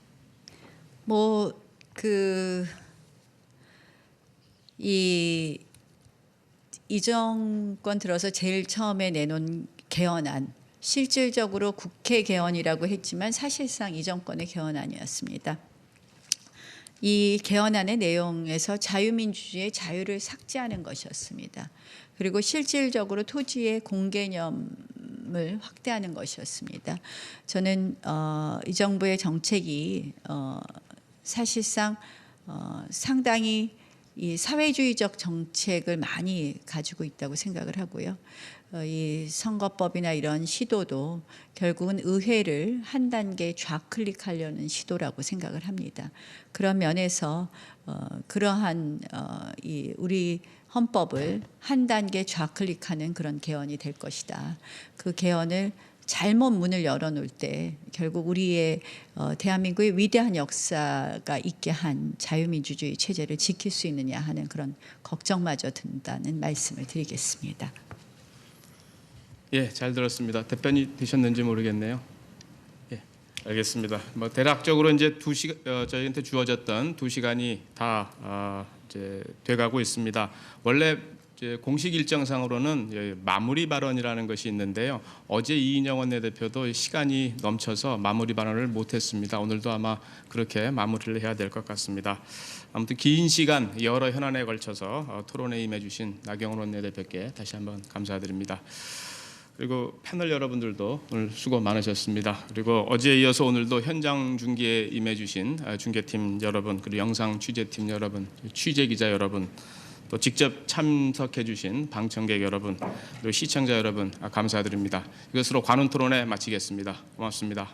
이 정권 들어서 제일 처음에 내놓은 개헌안, 실질적으로 국회 개헌이라고 했지만 사실상 이 정권의 개헌안이었습니다. 이 개헌안의 내용에서 자유민주주의의 자유를 삭제하는 것이었습니다. 그리고 실질적으로 토지의 공개념을 확대하는 것이었습니다. 저는 이 정부의 정책이 사실상 상당히 이 사회주의적 정책을 많이 가지고 있다고 생각을 하고요. 이 선거법이나 이런 시도도 결국은 의회를 한 단계 좌클릭하려는 시도라고 생각을 합니다. 그런 면에서 그러한 이 우리 헌법을 한 단계 좌클릭하는 그런 개헌이 될 것이다. 그 개헌을 잘못 문을 열어놓을 때 결국 우리의 대한민국의 위대한 역사가 있게 한 자유민주주의 체제를 지킬 수 있느냐 하는 그런 걱정마저 든다는 말씀을 드리겠습니다. 예, 잘 들었습니다. 답변이 되셨는지 모르겠네요. 예, 알겠습니다. 뭐 대략적으로 이제 저희한테 주어졌던 2시간이 다 이제 돼가고 있습니다. 원래 이제 공식 일정상으로는 마무리 발언이라는 것이 있는데요. 어제 이인영 원내대표도 시간이 넘쳐서 마무리 발언을 못했습니다. 오늘도 아마 그렇게 마무리를 해야 될 것 같습니다. 아무튼 긴 시간 여러 현안에 걸쳐서 토론에 임해주신 나경원 원내대표께 다시 한번 감사드립니다. 그리고 패널 여러분들도 오늘 수고 많으셨습니다. 그리고 어제에 이어서 오늘도 현장 중계에 임해주신 중계팀 여러분, 그리고 영상 취재팀 여러분, 취재기자 여러분, 또 직접 참석해주신 방청객 여러분, 그리고 시청자 여러분 감사드립니다. 이것으로 관훈 토론회 마치겠습니다. 고맙습니다.